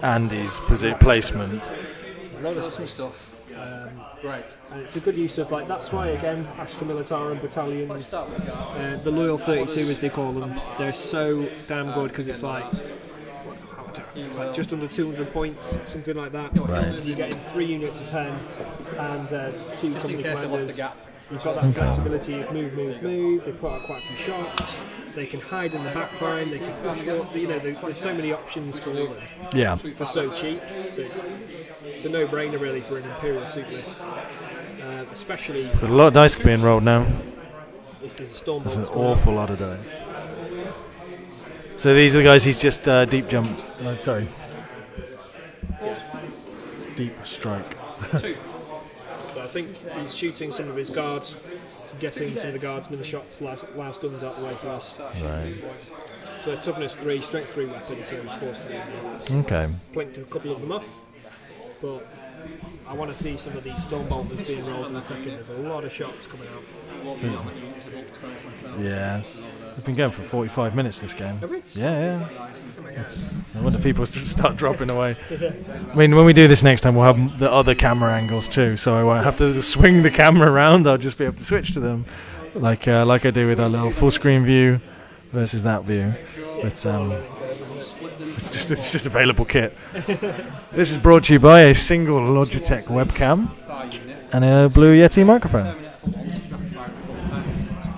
Andy's placement. A lot of Some stuff. Right. And it's a good use of, like, that's why again Astra Militarum battalions, the Loyal 32 as they call them, they're so damn good because it's like just under 200 points, something like that. Right. You're getting 3 units of 10 and 2 Just in company case I left the commanders. gap. You've got that flexibility of move. They put out quite a few shots. They can hide in the back line. They can push up. You know, there's so many options for all of them. Yeah. For so cheap, so it's a no-brainer really for an Imperial suit list. Especially But a lot of dice being rolled now. there's a storm. There's an awful lot of dice. So these are the guys he's just deep jumped. Oh, sorry. Deep strike. So I think he's shooting some of his guards, getting some of the guardsmen shots, last guns out the way first. Right. So toughness 3, strength 3 weapon, so he's forced to do that. Okay. Plinked a couple of them off, but I want to see some of these storm bolters being rolled in a second. There's a lot of shots coming out. Yeah, it's been going for 45 minutes, this game. Have we? Yeah. No wonder people start dropping away. I mean, when we do this next time, we'll have the other camera angles too, so I won't have to swing the camera around. I'll just be able to switch to them, like I do with our little full screen view versus that view. But it's just available kit. This is brought to you by a single Logitech webcam and a Blue Yeti microphone.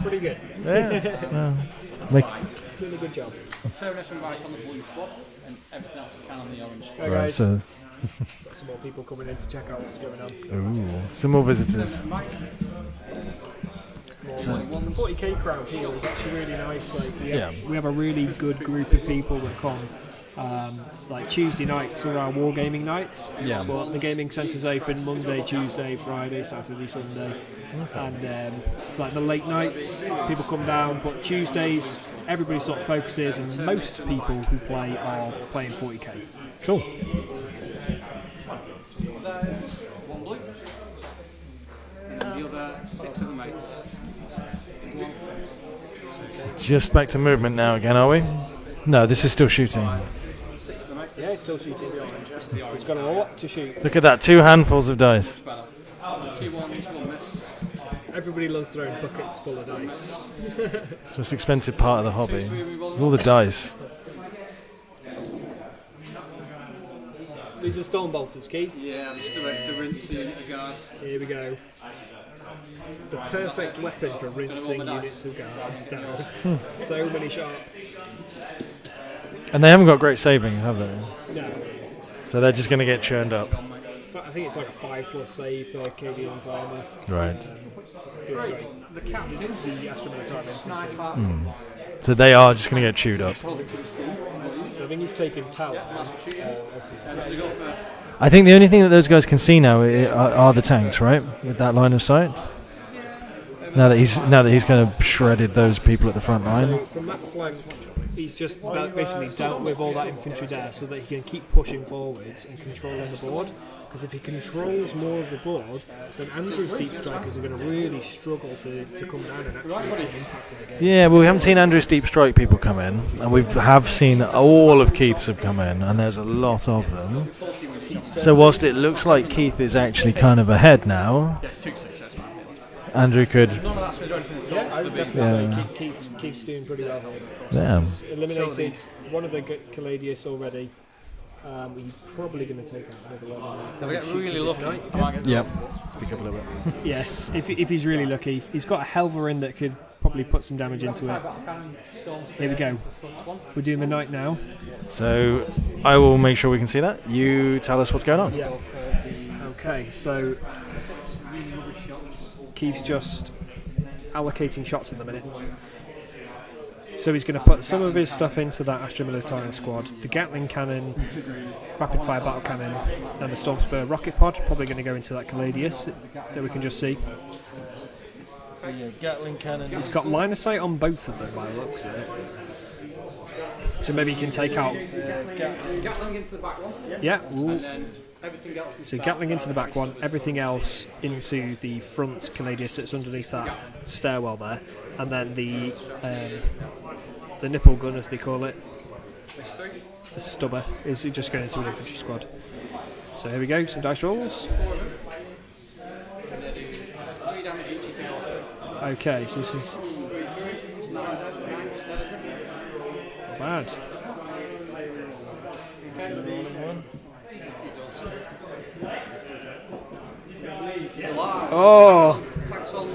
Pretty good. Yeah. Doing a good job. Termination right on the blue squad, and everything else can on the orange squad. Right, Right, guys. so Got some more people coming in to check out what's going on. some more visitors. The 40k crowd here is actually really nice. Like Yeah. we have a really good group of people that come. Like Tuesday nights are our wargaming nights. Yeah. But the gaming centre's open Monday, Tuesday, Friday, Saturday, Sunday, and like the late nights, people come down. But Tuesdays, everybody sort of focuses, and most people who play are playing 40k. Cool. There's one blue, and the other 6 of the mates. So just back to movement now again, are we? No, this is still shooting. 6 of the mates. Yeah, it's still shooting the orange. It's got a lot to shoot. Look at that, 2 handfuls of dice. 2 ones, 1 miss. Everybody loves throwing buckets full of dice. It's the most expensive part of the hobby. It's all the dice. These are storm bolters, Keith. Yeah, I'm just ready to rinse unit of guard. Here we go. The perfect weapon for rinsing units of guards down. So many shots. And they haven't got great saving, have they? No. So they're just going to get churned up. I think it's like a 5+ save for Cadian's armour. Right. Sorry, The captain, the Astra Military infantry. sniper, So they are just going to get chewed up. So I think he's taken Tower. I think the only thing that those guys can see now are the tanks, right? With that line of sight. Now that he's kind of shredded those people at the front line. From that flank, he's just basically dealt with all that infantry there so that he can keep pushing forwards and controlling the board. Because if he controls more of the board, then Andrew's deep strikers are going to really struggle to come down and actually have an impact in the game. Yeah, well, we haven't seen Andrew's deep strike people come in, and we have seen all of Keith's have come in, and there's a lot of them. So whilst it looks like Keith is actually kind of ahead now, Andrew could. Yeah, I would definitely say Keith's doing pretty well here. Yeah. He's eliminated one of the Caladius already. He's probably going to take out another one. I get really lucky. I might get Yep. Speak up a little bit. Yeah, if he's really lucky. He's got a Helverin that could probably put some damage into it. Here we go. We're doing the night now. So I will make sure we can see that. You tell us what's going on. Yeah. Okay, so Keith's just allocating shots at the minute. So he's going to put some of his stuff into that Astra Militarian squad. The Gatling cannon, rapid fire battle cannon, and the Stormspur rocket pod. Probably going to go into that Caladius that we can just see. Gatling cannon. He's got line of sight on both of them by the looks of it. So maybe he can take out. Gatling into the back one. Yeah. Ooh. And then everything else is So Gatling into the back one, everything else into the front Caladius that's underneath that stairwell there, and then the nipple gun, as they call it, the stubber, is just going into an infantry squad. So here we go, some dice rolls. Okay, so this is not bad. Oh! Attacks on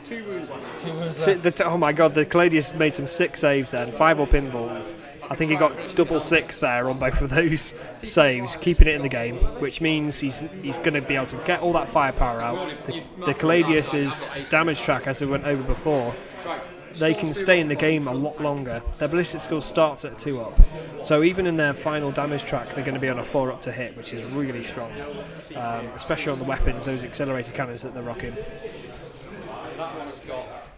2 wounds left. Oh my god, the Caladius made some 6 saves then, 5 up invulns. I think he got double 6 there on both of those saves, keeping it in the game, which means he's going to be able to get all that firepower out. The Caladius's damage track, as we went over before, they can stay in the game a lot longer. Their ballistic skill starts at 2 up, so even in their final damage track, they're going to be on a 4 up to hit, which is really strong, especially on the weapons, those accelerated cannons that they're rocking. That one has got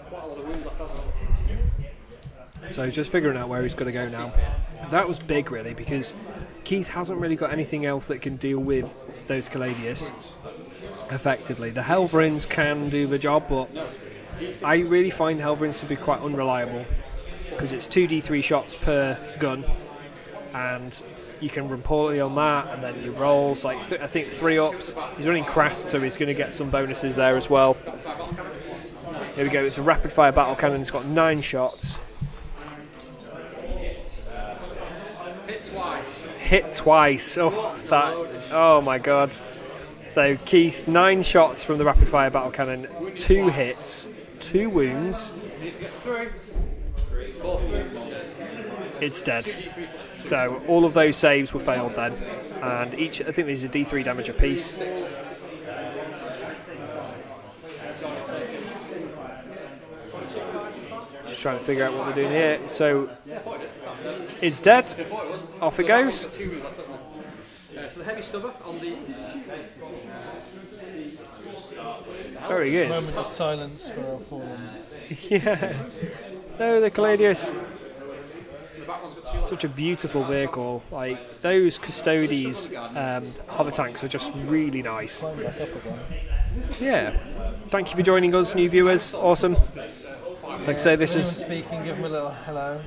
quite a lot of wounds left, hasn't it? So just figuring out where he's going to go now. That was big, really, because Keith hasn't really got anything else that can deal with those Caladius effectively. The Helverins can do the job, but I really find Helverins to be quite unreliable because it's 2d3 shots per gun, and you can run poorly on that, and then he rolls like I think 3 ups. He's running Crest, so he's going to get some bonuses there as well. Here we go. It's a rapid fire battle cannon. It's got 9 shots. Hit twice. Oh my god. So Keith, 9 shots from the rapid fire battle cannon, 2 hits, 2 wounds. It's dead. So all of those saves were failed then, and each, I think these are D3 damage apiece. Just trying to figure out what they're doing here. So it's dead. Off it goes. So the heavy stubber on the. Very good. Moment of silence for our fallen. Yeah. No, the Caladius. Such a beautiful vehicle. Like those Custodes hover tanks are just really nice. Yeah. Thank you for joining us, new viewers. Awesome. Like I say, this is speaking. Give them a little hello.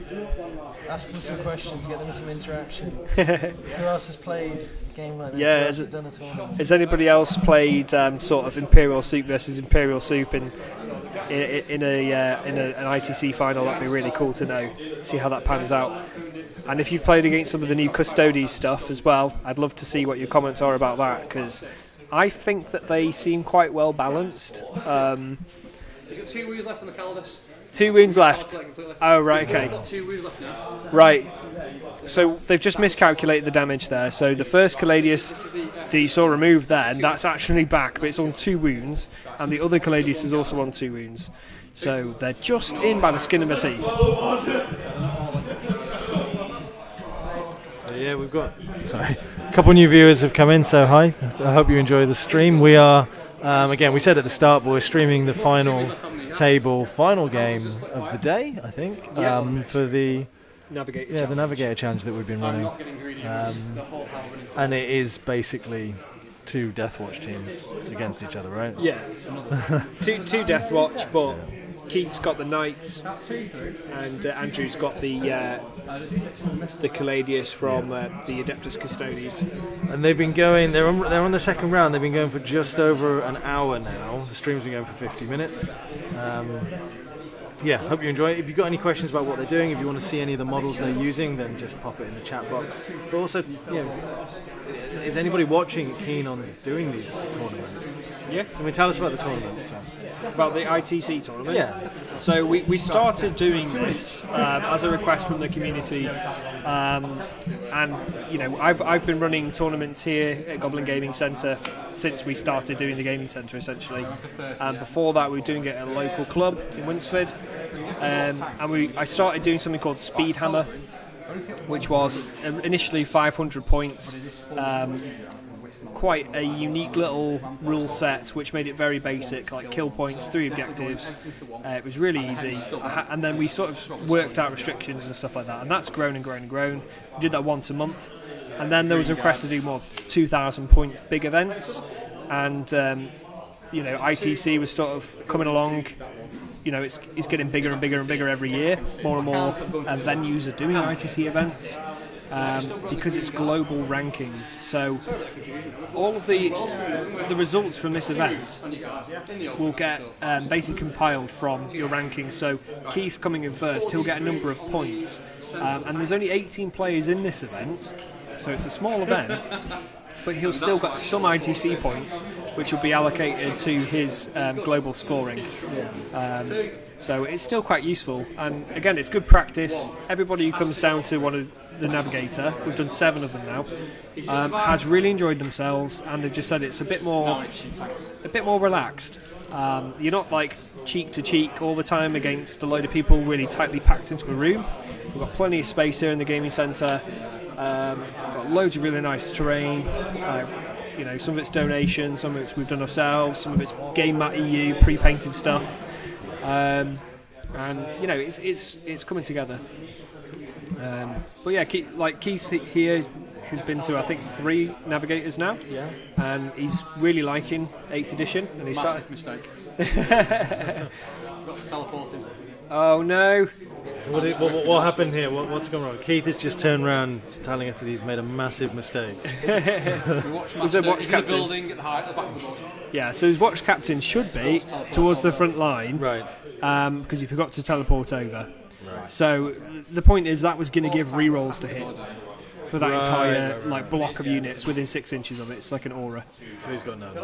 Ask them some questions. Get them some interaction. Who else has played a game like this? Yeah. Who else has done a tournament? Has anybody else played sort of Imperial Soup versus Imperial Soup in an ITC final? That'd be really cool to know. See how that pans out. And if you've played against some of the new Custodes stuff as well, I'd love to see what your comments are about that, because I think that they seem quite well balanced. He's got 2 wounds left on the Caldas. 2 wounds left. Oh, right, okay. He's got 2 wounds left now. Right. So they've just miscalculated the damage there. So the first Caladius that you saw removed then, that's actually back, but it's on 2 wounds, and the other Caladius is also on 2 wounds. So they're just in by the skin of their teeth. So yeah, we've got a couple new viewers have come in, so hi. I hope you enjoy the stream. We are, again, we said at the start, but we're streaming the final game of the day, I think, for the Navigator the Navigator challenge that we've been running. And it is basically 2 Deathwatch teams against each other, right? Yeah. two Deathwatch, but Keith's got the Knights, and Andrew's got the Caladius from the Adeptus Custodes. And they've been going. They're on the second round. They've been going for just over an hour now. The stream's been going for 50 minutes. Yeah, hope you enjoy it. If you've got any questions about what they're doing, if you want to see any of the models they're using, then just pop it in the chat box. But also, is anybody watching keen on doing these tournaments? Yeah. Can we tell us about the tournament, Tom? About the ITC tournament? Yeah. So we started doing this as a request from the community, and I've been running tournaments here at Goblin Gaming Centre since we started doing the gaming centre essentially. And before that we were doing it at a local club in Winsford, and I started doing something called Speed Hammer, which was initially 500 points. Quite a unique little rule set which made it very basic, like kill points, 3 objectives. It was really easy, and then we sort of worked out restrictions and stuff like that, and that's grown and grown and grown. We did that once a month, and then there was a request to do more 2,000 point big events, and ITC was sort of coming along. It's getting bigger and bigger and bigger every year. More and more venues are doing ITC events. Because it's global rankings, so all of the results from this event will get basically compiled from your rankings. So Keith coming in first, he'll get a number of points, and there's only 18 players in this event, so it's a small event, but he'll still get some ITC points which will be allocated to his global scoring. So it's still quite useful, and again, it's good practice. Everybody who comes down to one of the Navigator, we've done 7 of them now, has really enjoyed themselves, and they've just said it's a bit more relaxed. You're not like cheek to cheek all the time against a load of people really tightly packed into a room. We've got plenty of space here in the gaming centre. Got loads of really nice terrain. Some of it's donation, some of it's we've done ourselves, some of it's Game Mat EU pre-painted stuff, and it's coming together. But yeah, Keith here has been to I think 3 Navigators now, Yeah. and he's really liking 8th edition. And he started. Massive mistake. Got to teleport him. Oh no! So what happened here? What's gone wrong? Keith has just turned around telling us that he's made a massive mistake. We watch Was it Master. watch He's in the captain? building at the back of the board. Yeah, so his watch captain should be towards the front line, Right. because he forgot to teleport over. Right. So the point is that was going to give rerolls to hit for that entire right. block of units within 6 inches of it. It's like an aura. So he's got none.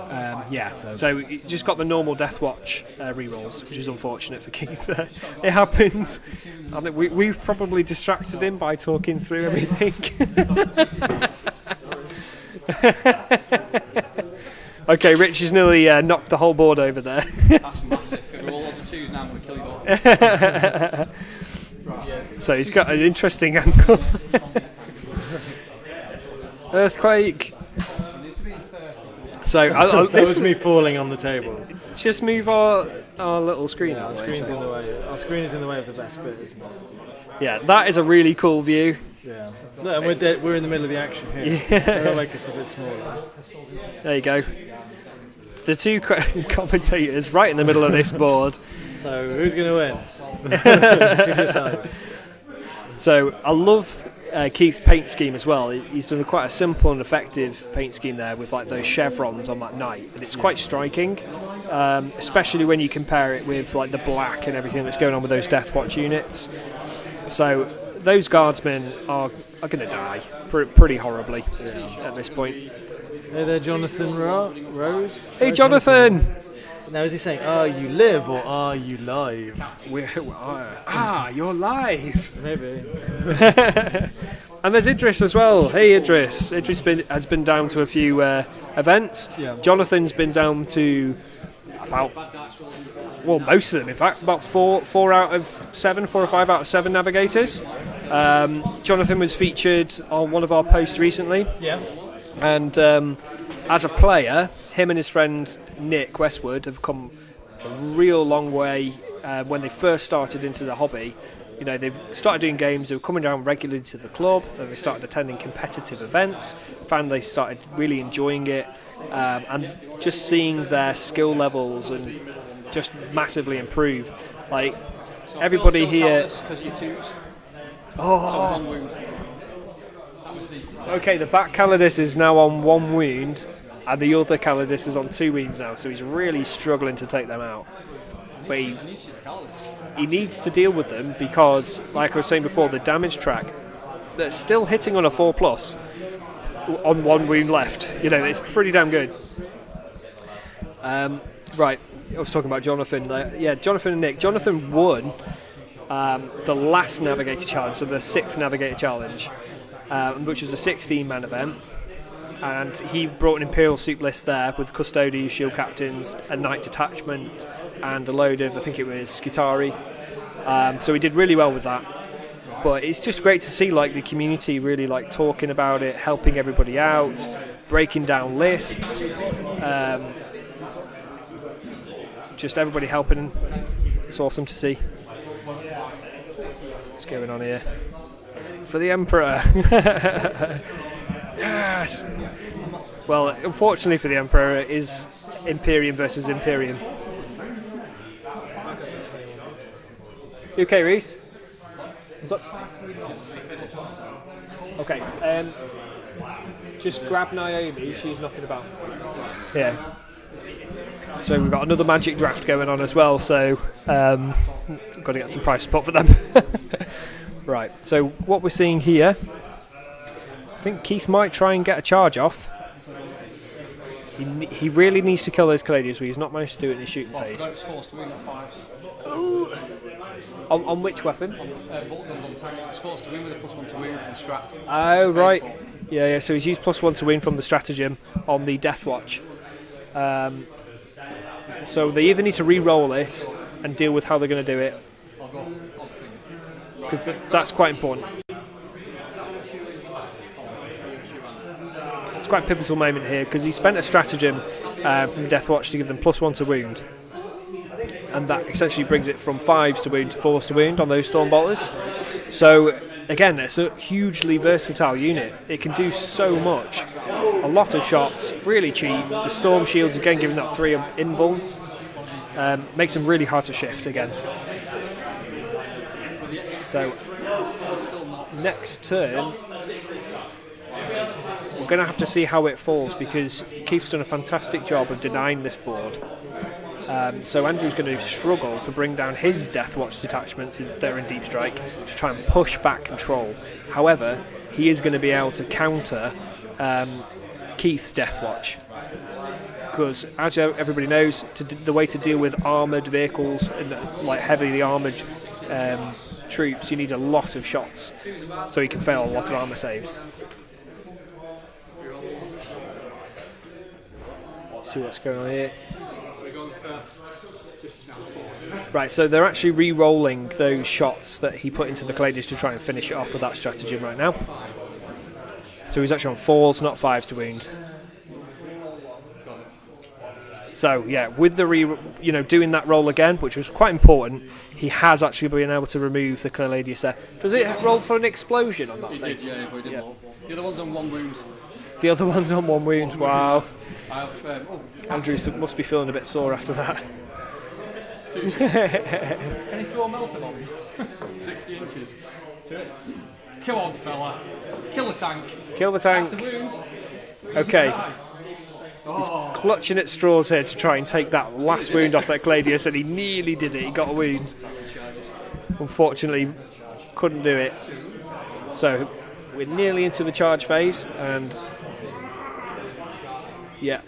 Yeah, so he just got the normal Death Watch rerolls, which is unfortunate for Keith. It happens. I think we've probably distracted him by talking through everything. Okay, Rich has nearly knocked the whole board over there. That's massive. If we're all on the 2s now, I'm going to kill you all. So he's got an interesting angle. Earthquake. So That was me falling on the table. just move our little screen Yeah, out our of the way. screen's in the way. Our screen is in the way of the best bit, isn't it? Yeah, that is a really cool view. Yeah. Look, and we're in the middle of the action here. That'll make us a bit smaller. There you go. The 2 commentators right in the middle of this board. So who's going to win? Choose your sides. So I love Keith's paint scheme as well. He's done quite a simple and effective paint scheme there with like those chevrons on that knight, and it's quite striking, especially when you compare it with like the black and everything that's going on with those Death Watch units. So those guardsmen are going to die pretty horribly at this point. Hey there, Jonathan Rose. Hey Sorry, Jonathan! Now is he saying, are you live or are you live? You're live! Maybe. And there's Idris as well. Hey Idris. Idris has been down to a few events. Yeah. Jonathan's been down to about, well, most of them in fact, about 4 out of 7, 4 or 5 out of 7 Navigators. Jonathan was featured on one of our posts recently. Yeah. And as a player, him and his friend Nick Westwood have come a real long way when they first started into the hobby. You know, they've started doing games, they were coming down regularly to the club, they started attending competitive events, found they started really enjoying it, and just seeing their skill levels and just massively improve. Like, So everybody here... Because you're 2s. Oh. So 1 wound. That was the... Okay, the back Calidus is now on 1 wound, and the other Calidus is on 2 wounds now, so he's really struggling to take them out. But he needs to deal with them because, like I was saying before, the damage track, they're still hitting on a 4+ on 1 wound left. You know, it's pretty damn good. Right, I was talking about Jonathan. Jonathan and Nick. Jonathan won the last Navigator Challenge, so the 6th Navigator Challenge, which was a 16-man event. And he brought an Imperial Soup list there with Custodians, Shield Captains, a Knight Detachment, and a load of, I think it was, Skitari. So he did really well with that. But it's just great to see like the community really like talking about it, helping everybody out, breaking down lists, just everybody helping. It's awesome to see. What's going on here? For the Emperor. Yes. Well, unfortunately for the Emperor, it is Imperium versus Imperium. You okay, Reese? What's up? Okay, just grab Naomi, she's knocking about. Yeah. So we've got another magic draft going on as well, so got to get some price spot for them. Right, so what we're seeing here, I think Keith might try and get a charge off. He really needs to kill those Caladians, but he's not managed to do it in his shooting phase. It's forced to win at 5s. Ooh. On which weapon? Bolt guns on tanks. It's forced to win with a +1 to win from strat. Oh, right. Yeah, so he's used +1 to win from the stratagem on the Death Watch. So they either need to re-roll it and deal with how they're going to do it, because that's quite important. It's quite a pivotal moment here because he spent a stratagem from Death Watch to give them +1 to wound, and that essentially brings it from 5s to wound to 4s to wound on those Stormbolters. So again, it's a hugely versatile unit. It can do so much. A lot of shots, really cheap. The storm shields, again, giving that 3 invuln. Makes them really hard to shift again. So, next turn, we're going to have to see how it falls because Keith's done a fantastic job of denying this board. So Andrew's going to struggle to bring down his Deathwatch detachments that are in Deep Strike to try and push back control. However, he is going to be able to counter Keith's Deathwatch. Because, as everybody knows, the way to deal with armoured vehicles and like heavily armoured troops, you need a lot of shots, so he can fail a lot of armour saves. See what's going on here. Right, so they're actually re-rolling those shots that he put into the Caladius to try and finish it off with that stratagem right now. So he's actually on 4s, not 5s to wound. So yeah, with the doing that roll again, which was quite important, he has actually been able to remove the Caladius there. Does it roll for an explosion on that thing? Did, yeah, but it didn't roll. The other one's on 1 wound. The other one's on 1 wound. Wow. I have. Andrew must be feeling a bit sore after that. Can you throw a melter on me? 60 inches. 2 hits. Come on, fella. Kill the tank. Kill the tank. That's a wound. Okay. He's clutching at straws here to try and take that last wound off that Caladius, and he nearly did it. He got a wound. Unfortunately, couldn't do it. So we're nearly into the charge phase, and yeah,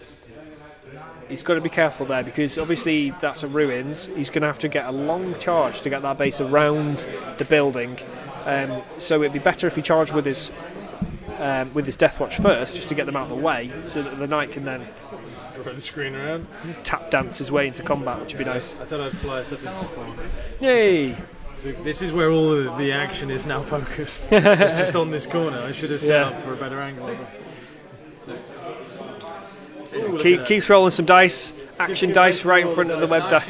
he's got to be careful there because obviously that's a ruins. He's going to have to get a long charge to get that base around the building. So it'd be better if he charged with his Deathwatch first, just to get them out of the way, so that the knight can then Throw the screen around. tap dance his way into combat, which would be nice. I thought I'd fly us up into the corner. Yay! So this is where all of the action is now focused. It's just on this corner. I should have set Yeah. up for a better angle. Ooh, look at that. Keeps rolling some dice, action dice right in front of the web die.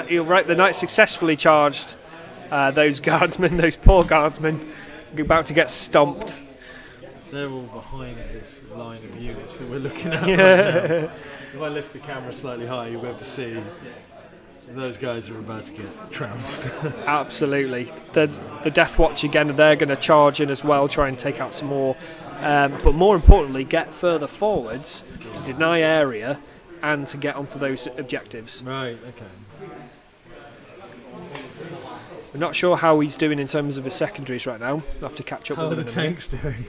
You're right, the knight successfully charged those guardsmen, those poor guardsmen, about to get stomped. They're all behind this line of units that we're looking at right now. If I lift the camera slightly higher, you'll be able to see those guys are about to get trounced. Absolutely. The Deathwatch again, they're going to charge in as well, try and take out some more. But more importantly, get further forwards to deny area and to get onto those objectives. Right, okay. We're not sure how he's doing in terms of his secondaries right now. We'll have to catch up How are with the him in a minute. tanks doing?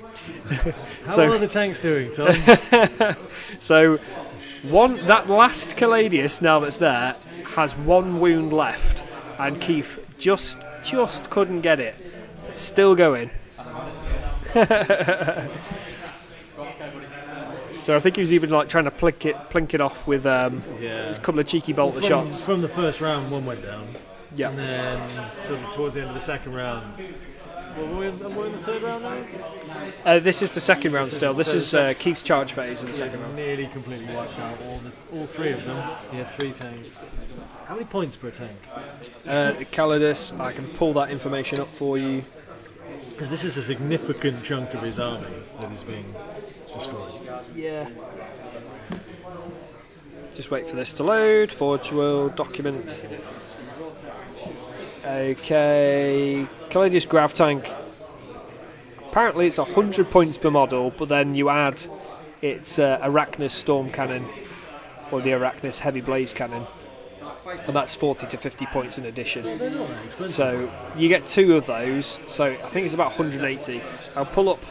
How So- are the tanks doing, Tom? So, that last Caladius now that's there has 1 wound left, and Keith just couldn't get it. It's still going. So I think he was even like trying to plink it off with a couple of cheeky bolter shots. From the first round, one went down. Yeah. And then, sort of towards the end of the second round. Well, we're in the third round now? This is the second round still. This is Keith's charge phase in the second round. Nearly completely wiped out all 3 of them. Yeah, 3 tanks. How many points per tank? Calidus, I can pull that information up for you. Because this is a significant chunk of his army that is being destroyed. Yeah. Just wait for this to load. Forge World document. Okay. Caladius Grav Tank. Apparently it's 100 points per model, but then you add its Arachnus Storm Cannon or the Arachnus Heavy Blaze Cannon. And that's 40 to 50 points in addition. They're not that expensive. So you get 2 of those. So I think it's about 180. I'll pull up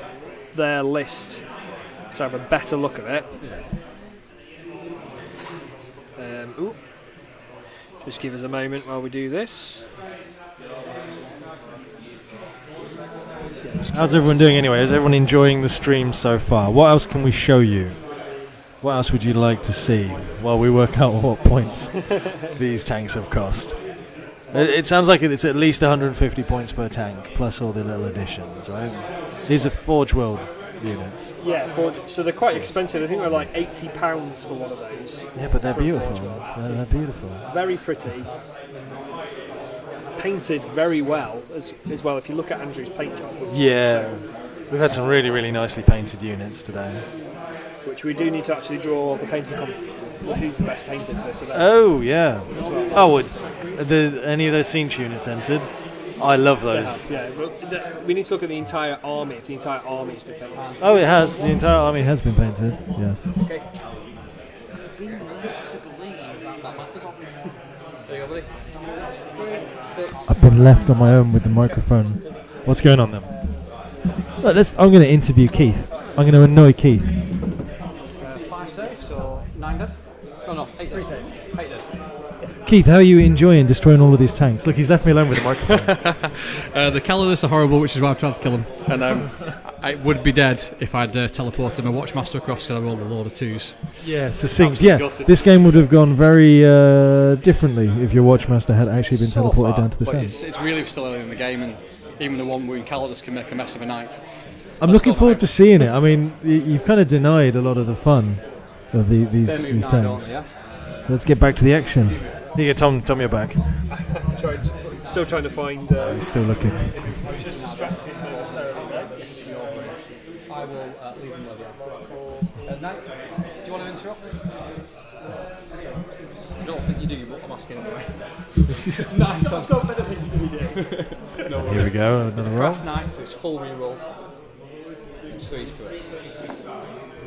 their list so I have a better look at it. Just give us a moment while we do this. How's everyone doing anyway? Is everyone enjoying the stream so far? What else can we show you? What else would you like to see while we work out what points these tanks have cost? It sounds like it's at least 150 points per tank, plus all the little additions, right? These are Forge World units. Yeah, so they're quite expensive. I think they're like £80 for one of those. Yeah, but they're For a beautiful. Forge World. They're beautiful. Very pretty. painted very well as well. If you look at Andrew's paint job, Yeah. We've had some really, really nicely painted units today. which we do need to actually draw the painting who's the best painted for this event. Oh, yeah. as well. Oh, any of those scene units entered? I love They those. have, yeah. But we need to look at the entire army. If the entire army's been painted. Oh, it has. The entire army has been painted. Yes. Okay. There you go, buddy. I've been left on my own with the microphone. What's going on then? Look, I'm going to interview Keith. I'm going to annoy Keith. 5 saves or 9 dead? Oh no, 8 dead. 8 dead. Keith, how are you enjoying destroying all of these tanks? Look, he's left me alone with the microphone. The Calidus are horrible, which is why I've tried to kill them. And I would be dead if I'd teleported my Watchmaster across because I rolled a load of 2s. Yeah, succinct. Yeah, this game would have gone very differently if your Watchmaster had actually been teleported down to the but sun. it's really still early in the game, and even the one wound Calidus can make a mess of a night. I'm looking forward to seeing it. I mean, you've kind of denied a lot of the fun of these tanks. Yeah? So let's get back to the action. Here you go, Tom, you're back. Still trying to find. He's still looking. Just distracted momentarily there. I will leave them where they are. At night, do you want to interrupt? I don't think you do, but I'm asking anyway. Here we go, another roll. Crash night, so it's full rerolls. So used to it.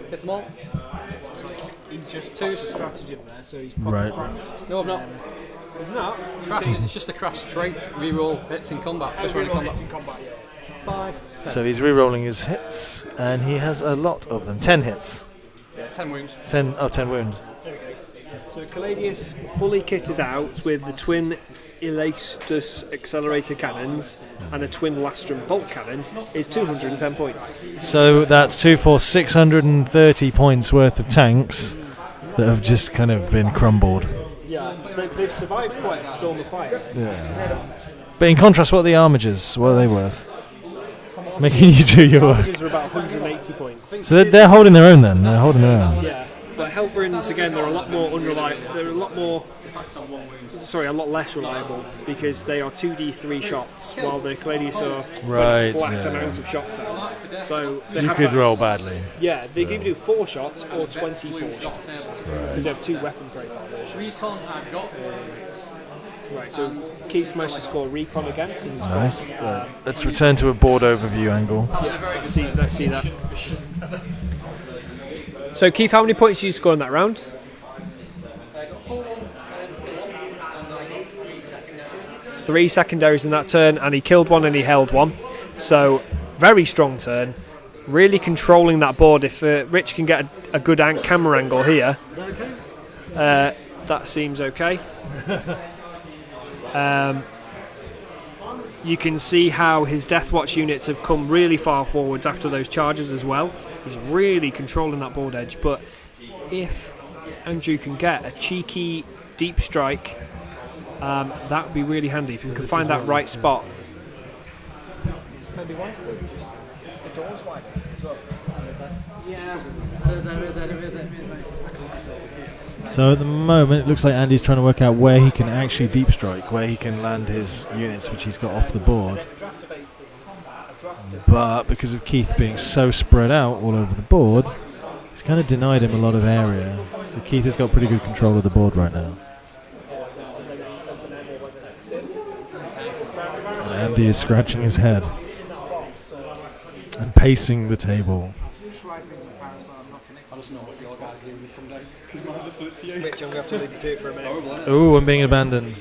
Hit them all. He's just Two. stratagem there, so he's Right. crossed. No, I've not. He's not. Crash, it's just a crash trait, reroll hits in combat. First round of combat. In combat, yeah. 5, 10. So he's re-rolling his hits, and he has a lot of them. 10 hits. Yeah, 10 wounds. 10 wounds. So Caladius fully kitted out with the twin Elastus accelerator cannons and a twin Lastrum bolt cannon is 210 points. So that's 2 for 630 points worth of tanks that have just kind of been crumbled. Yeah, they've survived quite a storm of fire. Yeah. But in contrast, what are the armigers? What are they worth? Making you do your work. Averages are about 180 points. So they're holding their own then. They're holding their own. Yeah, but Helverins again, they're a lot more unreliable. They're a lot less reliable because they are 2d3 shots, while the Caladius are Right, flat yeah. amount of shots out. So they You have could that- roll badly. Yeah, they can either do 4 shots or 24 shots because they have 2 weapon profile versions. Recon, I've got. Right, so Keith's managed to score recon again because he's Nice. got. Let's return to a board overview angle. Let's see that. So Keith, how many points did you score in that round? 3 secondaries in that turn, and he killed one and he held one. So very strong turn. Really controlling that board. If Rich can get a good camera angle here, that seems okay. You can see how his Deathwatch units have come really far forwards after those charges as well. He's really controlling that board edge, but if Andrew can get a cheeky deep strike, that would be really handy if you can find that right spot. Maybe why is the doors wide as well? So at the moment, it looks like Andy's trying to work out where he can actually deep strike, where he can land his units, which he's got off the board. But because of Keith being so spread out all over the board, it's kind of denied him a lot of area. So Keith has got pretty good control of the board right now. And Andy is scratching his head and pacing the table. I just know what your guys do when you come down. Because mine just did it to you. Rich, I'm going to have to leave you to it for a minute. Oh, I'm being abandoned.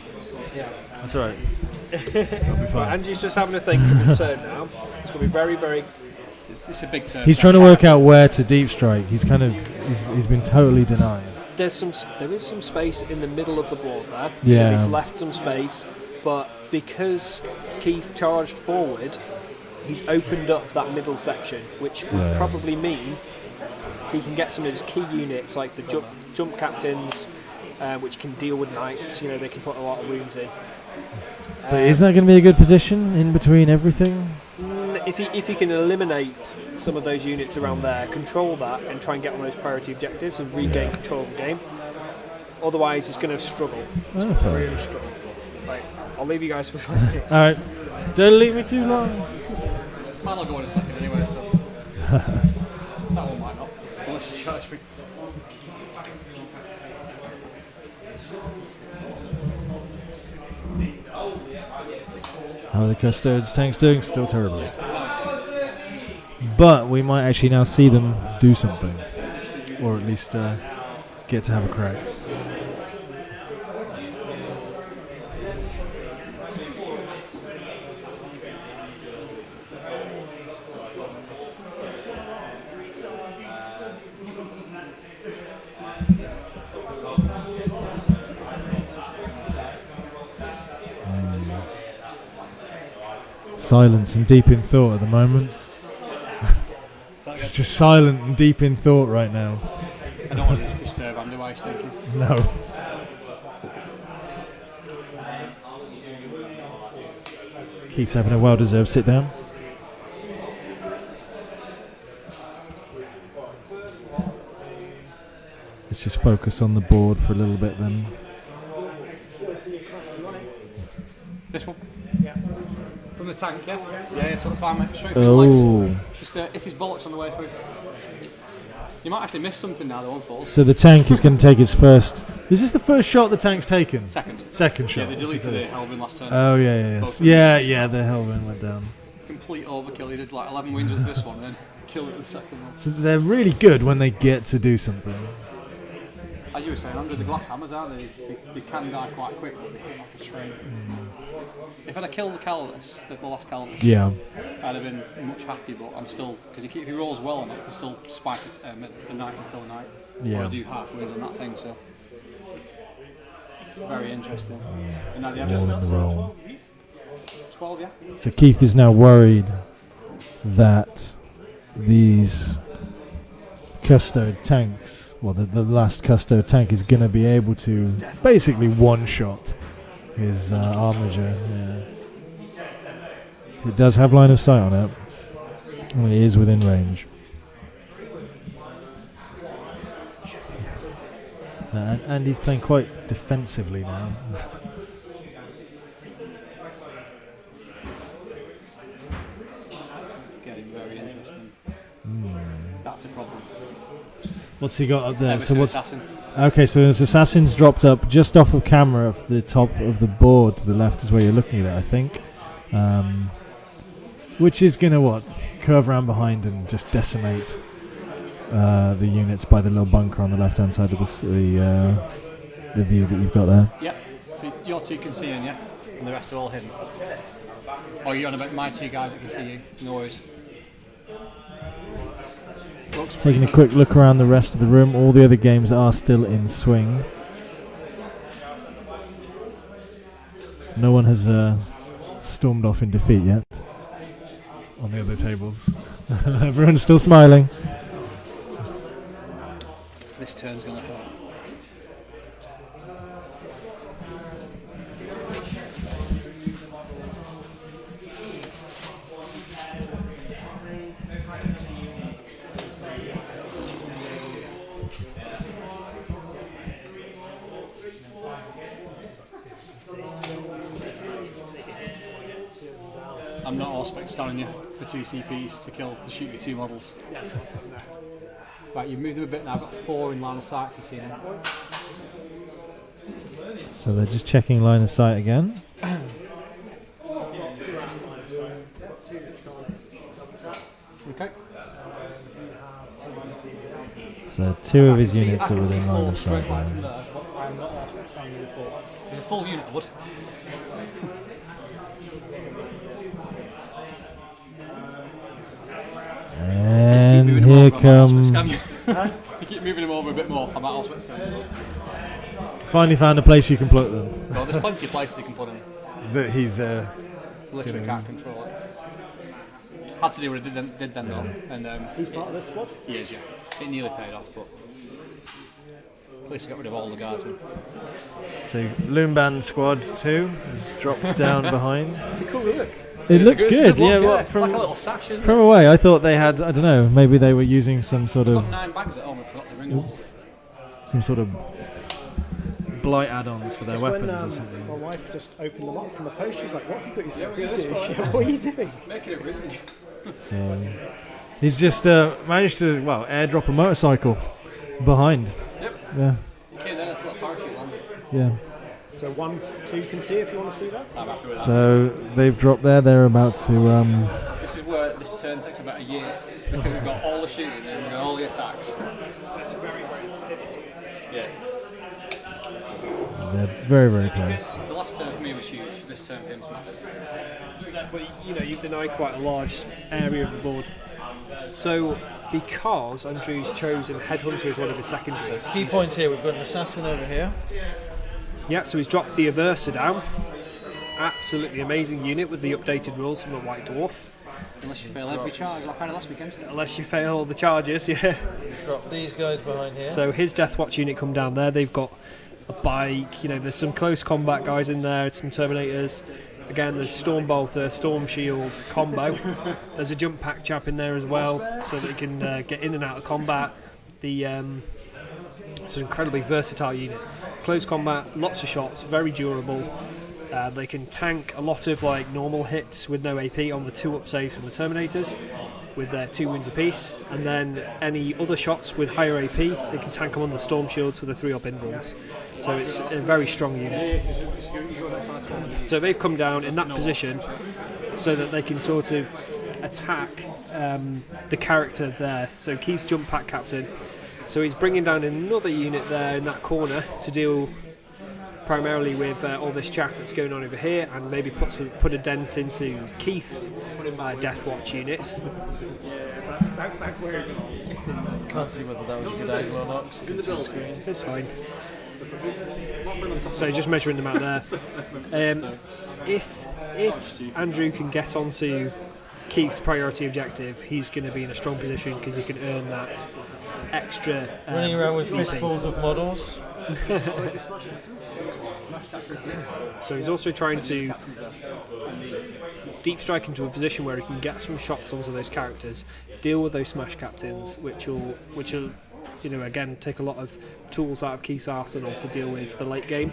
Yeah. That's alright. That'll be fine. Andrew's just having a think of his turn now. It's going to be very, very. It's a big turn. He's trying to work out where to deep strike. He's been totally denied. There is some space in the middle of the board there. Yeah. He's left some space, but because Keith charged forward, he's opened up that middle section, which would probably mean he can get some of his key units like the jump captains, which can deal with knights. They can put a lot of wounds in. But isn't that going to be a good position in between everything? If he can eliminate some of those units around there, control that, and try and get on those priority objectives and regain control of the game. Otherwise, he's going to struggle. Oh, fair. Really struggle. Like I'll leave you guys for 5 minutes. Alright. Don't leave me too long. Might not go in a second anyway, so. That one might not. Unless you charge me. How are the Custodes tanks doing? Still terribly. But we might actually now see them do something. Or at least get to have a crack. Silence and deep in thought at the moment. It's just silent and deep in thought right now. I don't want to disturb Andy while he's thinking. No. Keith's having a well-deserved sit down. Let's just focus on the board for a little bit then. This one? Yeah. From the tank, yeah? Yeah, took the farm straight through the legs. Just hit his bollocks on the way through. You might actually miss something now, the one falls. So the tank is going to take its first... Is this the first shot the tank's taken? Second shot. Yeah, they deleted the Helvin last turn. Oh, yeah, the Helvin went down. Complete overkill. He did like 11 wins with this one and then killed it with the second one. So they're really good when they get to do something. As you were saying, under the glass hammers, aren't they? They can die quite quick, but they hit like a train. If I'd have killed the Calidus, the last Calidus, I'd have been much happier, but I'm still, because if he rolls well on it, he can still spike it a knight and kill a knight. Or do half wins on that thing, so it's very interesting. And now they have just 12, yeah? So Keith is now worried that these Custode tanks, well, the last Custode tank is going to be able to basically one-shot his Armiger. Yeah. It does have line of sight on it, and it is within range. And he's playing quite defensively now. It's getting very interesting. That's a problem. What's he got up there? So what's assassin? Okay, so his assassin's dropped up just off of camera off the top of the board to the left is where you're looking at it, I think. Which is going to curve around behind and just decimate the units by the little bunker on the left-hand side of the view that you've got there. Yep. So your two can see in, yeah? And the rest are all hidden. Or you're on about my two guys that can see you? No worries. Taking a quick look around the rest of the room, all the other games are still in swing. No one has stormed off in defeat yet on the other tables. Everyone's still smiling. This turn's going to hurt. I'm not all-spec scanning you for 2 CPs to shoot your 2 models. Right, you've moved them a bit now, I've got 4 in line of sight, I can see now. So they're just checking line of sight again. Okay. So 2 of his units are within line of sight. I'm not all-spec scanning you before. There's a full unit, I would. And here comes... You keep moving him over a bit more, I might also scan you. Finally found a place you can put them. Well, there's plenty of places you can put him. That he's... Literally can't control it. Had to do what it did then though. And, He's part of this squad? He is, yeah. It nearly paid off, but at least I got rid of all the guardsmen. So Loomban Squad 2 has dropped down behind. It's a cool look. It looks good, yeah. Well, It's like a little sash, isn't from it? away, I thought they had, I don't know, maybe they were using some sort I've of... got 9 bags at home, I forgot to bring them. Some sort of blight add-ons for their It's weapons when, or something. my wife just opened them up from the post. She's like, "What have you got yourself into? What are you doing?" Making it really. So he's just managed to airdrop a motorcycle behind. Yep. Yeah. You can't then a little parachute landed. Yeah. So 1, 2 can see if you want to see that. I'm happy with that. So they've dropped there. They're about to. This is where this turn takes about a year because we've got all the shooting and we've got all the attacks. That's very, very pivotal. Yeah. They're very, very close. The last turn for me was huge. This turn for him was massive. But you've denied quite a large area of the board. So because Andrew's chosen Headhunter as one of his secondaries. Key points here, we've got an assassin over here. Yeah, so he's dropped the Aversa down. Absolutely amazing unit with the updated rules from the White Dwarf. Unless you fail every charge like I had last weekend. Unless you fail all the charges, yeah. We've got these guys behind here. So his Deathwatch unit come down there. They've got a bike, there's some close combat guys in there, some Terminators. Again, there's Storm Bolter, Storm Shield combo. There's a jump pack chap in there as well, so that he can get in and out of combat. It's an incredibly versatile unit. Close combat, lots of shots, very durable. They can tank a lot of normal hits with no AP on the 2-up saves from the Terminators, with their 2 wounds apiece, and then any other shots with higher AP, they can tank them on the Storm Shields with the 3-up invulns. So it's a very strong unit. So they've come down in that position so that they can sort of attack the character there. So Keith's jump pack captain. So he's bringing down another unit there in that corner to deal primarily with all this chaff that's going on over here, and maybe put a dent into Keith's Deathwatch unit. Can't see whether that was a good angle or not. 'Cause it's on screen. It's fine. So just measuring them out there. If Andrew can get onto Keith's priority objective, he's going to be in a strong position because he can earn that extra. Running around with fistfuls of models. So he's also trying to deep strike into a position where he can get some shots onto those characters, deal with those smash captains, which will again take a lot of tools out of Keith's arsenal to deal with the late game.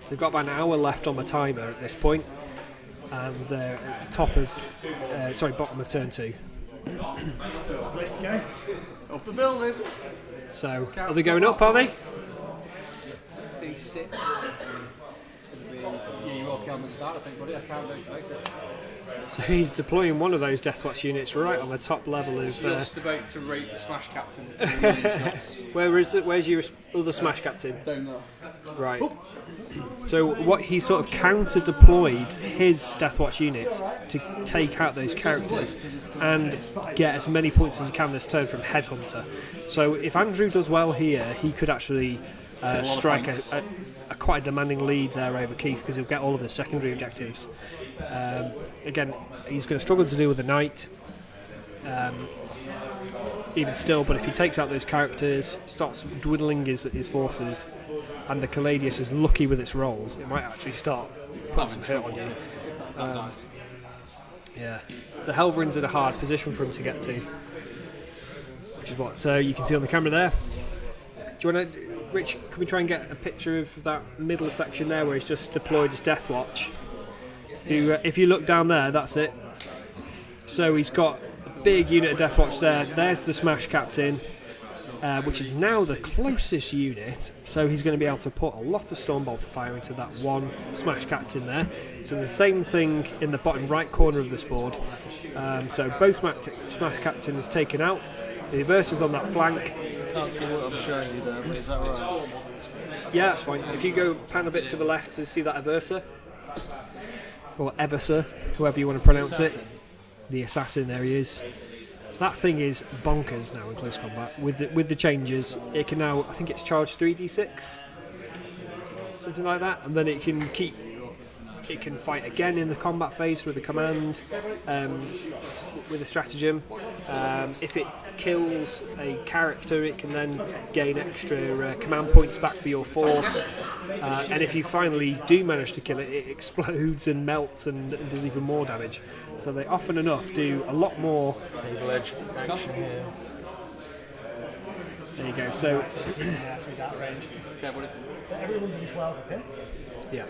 So we've got about an hour left on the timer at this point, and they're at the bottom of turn 2. Let's go. Up the building. So are they going up? Are they? D6. It's going to be. You're okay on the side, I think, buddy. I can't do it. So he's deploying one of those Deathwatch units right on the top level of. Just about to rate the Smash Captain. Where's your other Smash Captain? Down there. Right. So what he sort of counter-deployed his Deathwatch units to take out those characters and get as many points as he can this turn from Headhunter. So if Andrew does well here, he could actually strike a quite a demanding lead there over Keith, because he'll get all of his secondary objectives. Again, he's going to struggle to deal with the Knight, even still, but if he takes out those characters, starts dwindling his forces, and the Caladius is lucky with its rolls, it might actually start putting some hurt on you. Yeah, the Helverin's in a hard position for him to get to, which is what you can see on the camera there. Do you want to, Rich, can we try and get a picture of that middle section there where he's just deployed his Deathwatch? If you look down there, that's it. So he's got a big unit of Deathwatch there. There's the Smash Captain, which is now the closest unit. So he's going to be able to put a lot of Stormbolter fire into that one Smash Captain there. So the same thing in the bottom right corner of this board. So both Smash Captain is taken out. The reverse is on that flank. Can't see what I'm showing you there, but is that right? Yeah, that's fine. If you go pan a bit to the left to see that Aversa, or Eversa, however you want to pronounce it, the assassin, there he is. That thing is bonkers now in close combat. With the changes, it can now, I think it's charged 3d6, something like that, and then it can fight again in the combat phase with a command, with a stratagem. If it kills a character, it can then gain extra command points back for your force. And if you finally do manage to kill it, it explodes and melts and does even more damage. So they often enough do a lot more. Table edge action here. There you go. So, Okay, buddy. So everyone's in 12 of him. yeah.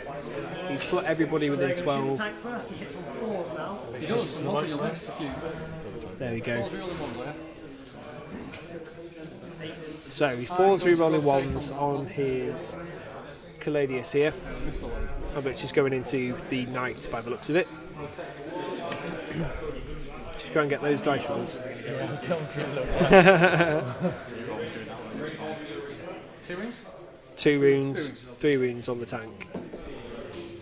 He's put everybody within 12. Attack first, he hits on 4s now. He does. I'm hoping you'll miss a few. There we go. 4's rolling ones there. So he falls through rolling ones on his Caladius here, which is going into the knight by the looks of it. Just try and get those dice rolls. Two rings? 2 wounds, 3 wounds on the tank.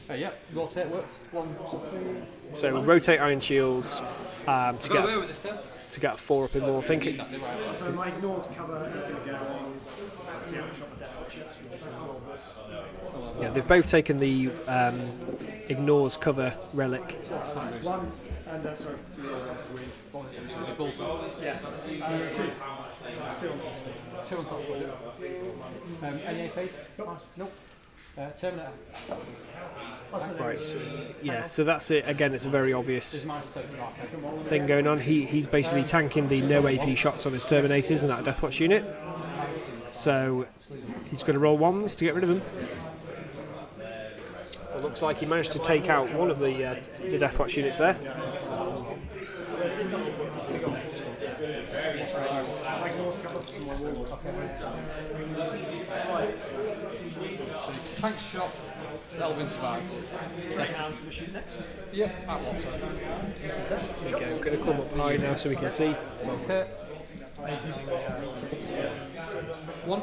Yeah, rotate works. 1, so 3. So rotate iron shields to Go away with get this turn. to get 4 up in more thinking. So my ignores cover is going to go on. See how much shot the death watch is. Just ignore this. Yeah, they've both taken the ignores cover relic. That's 1. And sorry, that's the wind. Yeah. 2. 2 on top. 2 on top. Any AP? Nope. Terminator. Right. So, yeah. So that's it. Again, it's a very obvious thing going on. He's basically tanking the no AP shots on his Terminators and that Deathwatch unit. So he's going to roll 1s to get rid of them. It looks like he managed to take out one of the Deathwatch units there. My ignores cover and my warlord. Tank shot. Elvin survives. Hound's going to shoot next. Yeah, at one side. There we go. Going to come up high now so we can see. Okay. 1.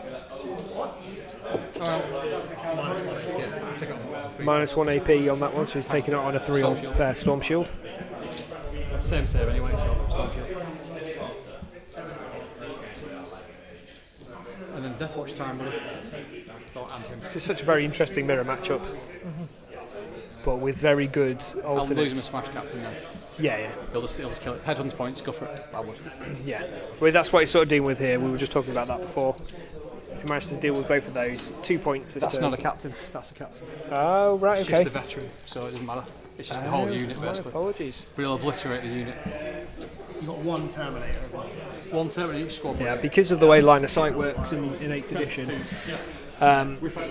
Yeah, take it on 3. Minus 1 AP on that one, so he's taking it on a 3 on Storm Shield. Same save anyway, so Storm Shield. And then Deathwatch time, buddy. It's such a very interesting mirror matchup, but with very good I'll lose him a alternates. smash captain then. Yeah, He'll just kill it. Headhunts points, go for it. I would. yeah. Well, that's what he's sort of dealing with here. We were just talking about that before. If he managed to deal with both of those, 2 points this That's turn. not a captain. That's a captain. Oh, right, It's okay. just the veteran, so it doesn't matter. It's just the whole unit My basically. apologies. But he'll obliterate the unit. You've got 1 Terminator. 1 turn in each squad. Yeah, because of the way line of sight works in 8th edition,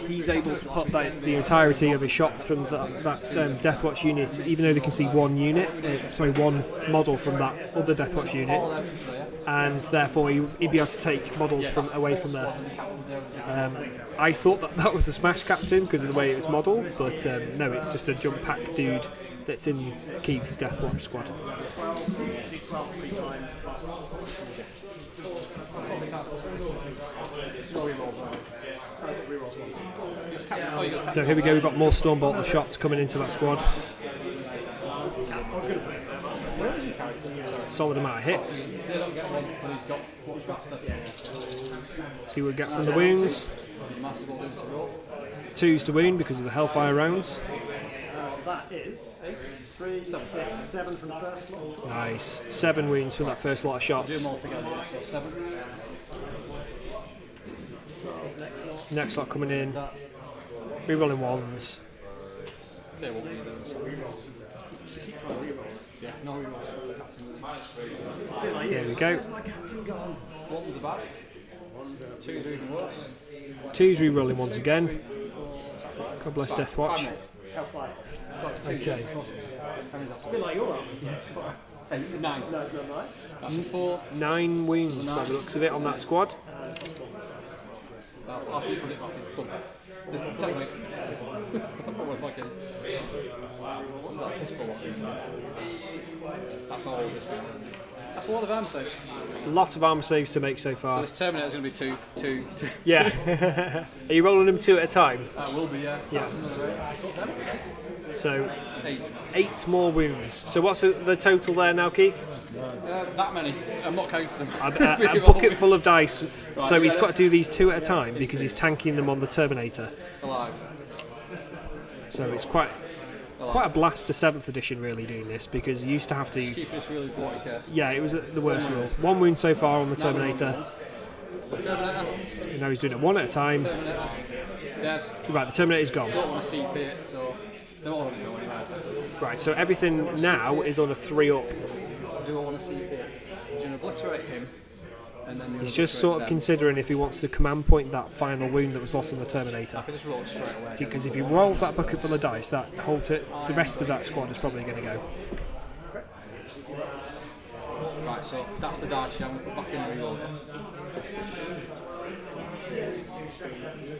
he's able to put the entirety of his shots from that Deathwatch unit, even though they can see one one model from that other Deathwatch unit, and therefore he'd be able to take models from away from there. I thought that was a Smash Captain because of the way it was modelled, but no, it's just a jump pack dude that's in Keith's Deathwatch squad. 12 3 times plus. So here we go, we've got more Stormbolter shots coming into that squad. Solid amount of hits. See what we get from the wounds. 2s to wound because of the Hellfire rounds. So that is 3, 6, 7 from the first lot. Nice. 7 wounds from that first lot of shots. Next lot coming in. Rerolling 1s. They won't need those. Yeah, no rerolls. There we go. 1's are bad. 2's are even worse. 2s rerolling 1s again. God bless Deathwatch. Okay. A bit like your arm. 9. No, it's not 9. That's a 4. 9 wounds by the looks of it on that squad. I'll keep putting it back in. Just tell me. What's that pistol on? That's all this thing, isn't it? That's a lot of arm saves. Lots of arm saves to make so So far. this Terminator's going to be 2. Yeah. Are you rolling them 2 at a time? Will be, yeah. Yeah. That's another 8. So 8. 8 more wounds. So what's the total there now, Keith? That many. I'm not counting them. A bucket full of dice. So he's got to do these 2 at a time because he's tanking them on the Terminator. Alive. So it's quite a blast to 7th edition really doing this because you used to have to. Keep this really 40k. Yeah, it was the worst rule. 1 wound so far on the Terminator. Terminator. And now he's doing it 1 at a time. Terminator. Dead. Right, the Terminator's gone. Don't want to CP it, so they're all going to go anyway. Right, so everything now is on a 3 up. Do I want to CP it? Do you want to obliterate him? and then the He's other just straight sort of down. considering if he wants to command point that final wound that was lost on the Terminator. I could just roll it straight away. Because if he rolls that bucket full of dice, that whole the rest of that squad is probably going to go. Right, so that's the dice. I'm going to put back in and reroll it.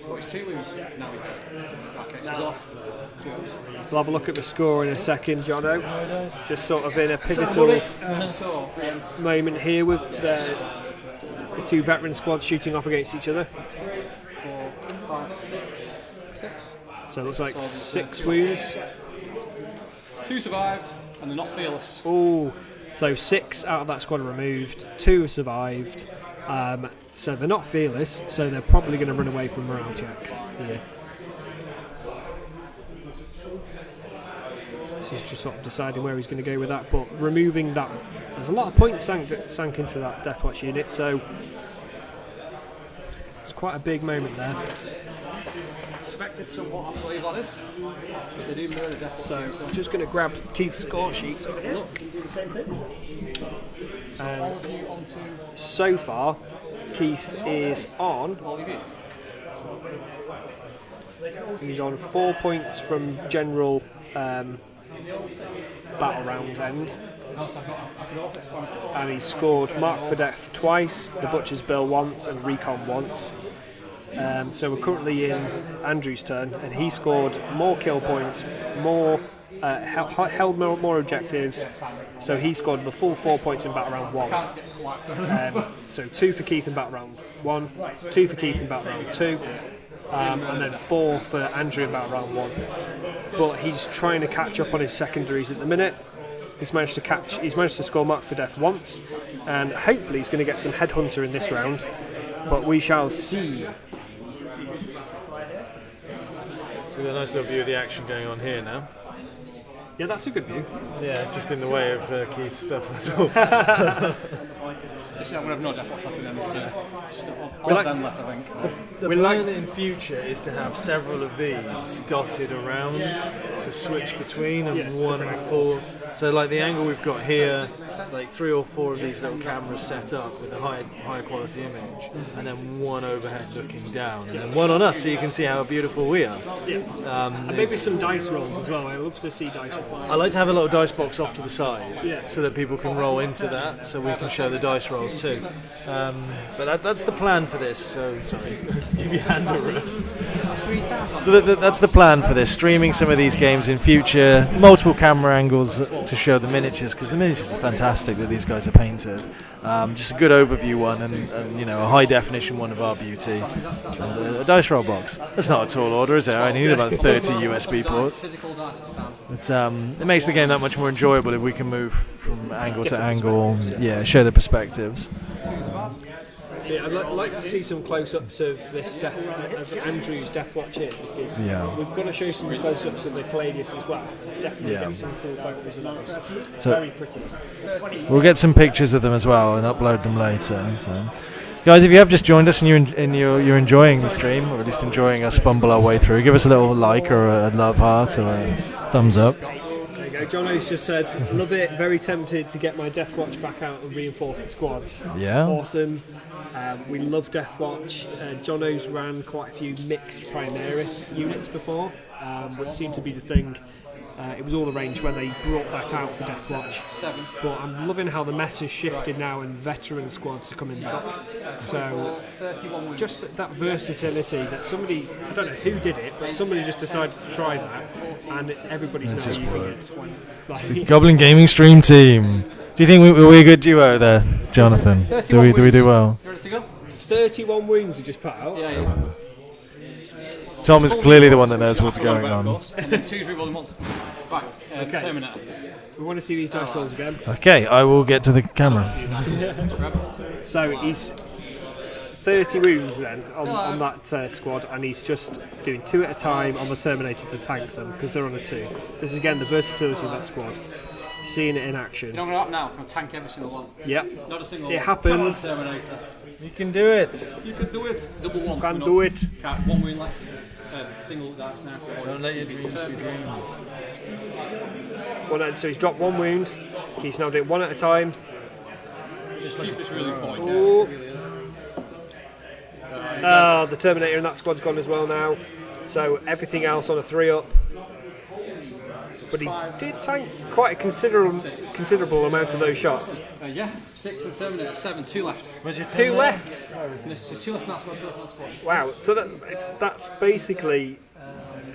Oh, it's 2 wounds. Now he's dead. Okay, so he's off. 2 wounds. We'll have a look at the score in a second, Jono. Just sort of in a pivotal moment here with the 2 veteran squads shooting off against each other. 4, 5, 6. 6. So it looks like 6 wounds. 2 survived, and they're not fearless. Oh, so 6 out of that squad are removed. 2 have survived. So they're not fearless, so they're probably going to run away from morale check. Yeah. So he's just sort of deciding where he's going to go with that, but removing that, there's a lot of points sank into that Deathwatch unit, so it's quite a big moment there. Expected somewhat, I believe that is. They do murder Death. So I'm just going to grab Keith's score sheet to have a look. All of you onto So far, Keith is on. all of you. He's on 4 points from general battle round end, and he's scored Mark for Death twice, the Butcher's Bill once, and Recon once. So we're currently in Andrew's turn, and he scored more kill points, more held more objectives. So he scored the full 4 points in battle round 1. So 2 for Keith in battle round 1, 2 for Keith in battle round 2. And then 4 for Andrew in battle round 1. But he's trying to catch up on his secondaries at the minute. He's managed to score Mark for Death once, and hopefully he's going to get some Headhunter in this round. But we shall see. So we've got a nice little view of the action going on here now. Yeah, that's a good view. Yeah, it's just in the way of Keith's stuff, that's all. I'm going to have no Deathwatch left against just all like- of them left, I think. The plan in future is to have several of these dotted around to switch between, and one for. So, like the angle we've got here, like 3 or 4 of these little cameras set up with a high quality image, and then one overhead looking down, and then one on us, so you can see how beautiful we are. And maybe some dice rolls as well. I love to see dice rolls. I like to have a little dice box off to the side, Yeah. so that people can roll into that, so we can show the dice rolls too. But that's the plan for this. So sorry, give your hand a rest. So that's the plan for this. Streaming some of these games in future, multiple camera angles to show the miniatures, because the miniatures are fantastic that these guys are painted. Just a good overview one, and you know, a high definition one of our beauty, and a dice roll box. That's not a tall order, is it? I only need about 30 USB ports. Physical dice this time. It's, it makes the game that much more enjoyable if we can move from angle to angle, show the perspectives. Yeah, I'd like to see some close-ups of this of Andrew's Deathwatch here, because we've got to show some close-ups of the Palladius as well. Definitely get some cool photos of those. So very pretty. we'll get some pictures of them as well and upload them later. So, guys, if you have just joined us and you're enjoying the stream, or at least enjoying us fumble our way through, give us a little like or a love heart or a thumbs up. There you go. Jono's just said, love it, very tempted to get my Deathwatch back out and reinforce the squads. Yeah. Awesome. We love Deathwatch. Jono's ran quite a few mixed Primaris units before, which seemed to be the thing. It was all arranged when they brought that out for Deathwatch. 7. But I'm loving how the meta's shifted now and veteran squads are coming back. So 31 wins. just that versatility that somebody, I don't know who did it, but somebody just decided to try that, and everybody's now using it. Like, Goblin Gaming Stream Team. Do you think we're a good duo there, Jonathan? Do we do well? You ready to go? 31 wounds you just put out. Yeah. Tom is clearly the one that knows what's going on. And then 2's rerolling once. Right, Okay. Terminator. We want to see these dice rolls again. Okay, I will get to the camera. So he's 30 wounds then on that squad, and he's just doing 2 at a time on the Terminator to tank them because they're on a 2. This is again the versatility of that squad. Seeing it in action. You know what I'm going to up now? I'm going to tank every single one. Yep. Not a single It one. happens. Come on, Terminator. You can do it. You can do it. Double 1. Can do it. Can't. 1 win left. Single dice now. Don't let your dreams be dreams. So he's dropped 1 wound. He's now doing 1 at a time. It's really 40k. It really is. The Terminator in that squad's gone as well now. So everything else on a 3-up. But he did tank quite a considerable amount of those shots. Yeah, 6 and Terminator, 7, 2 left. Two left. There's 2 left in that squad, 2 left in that squad. Wow. So that's basically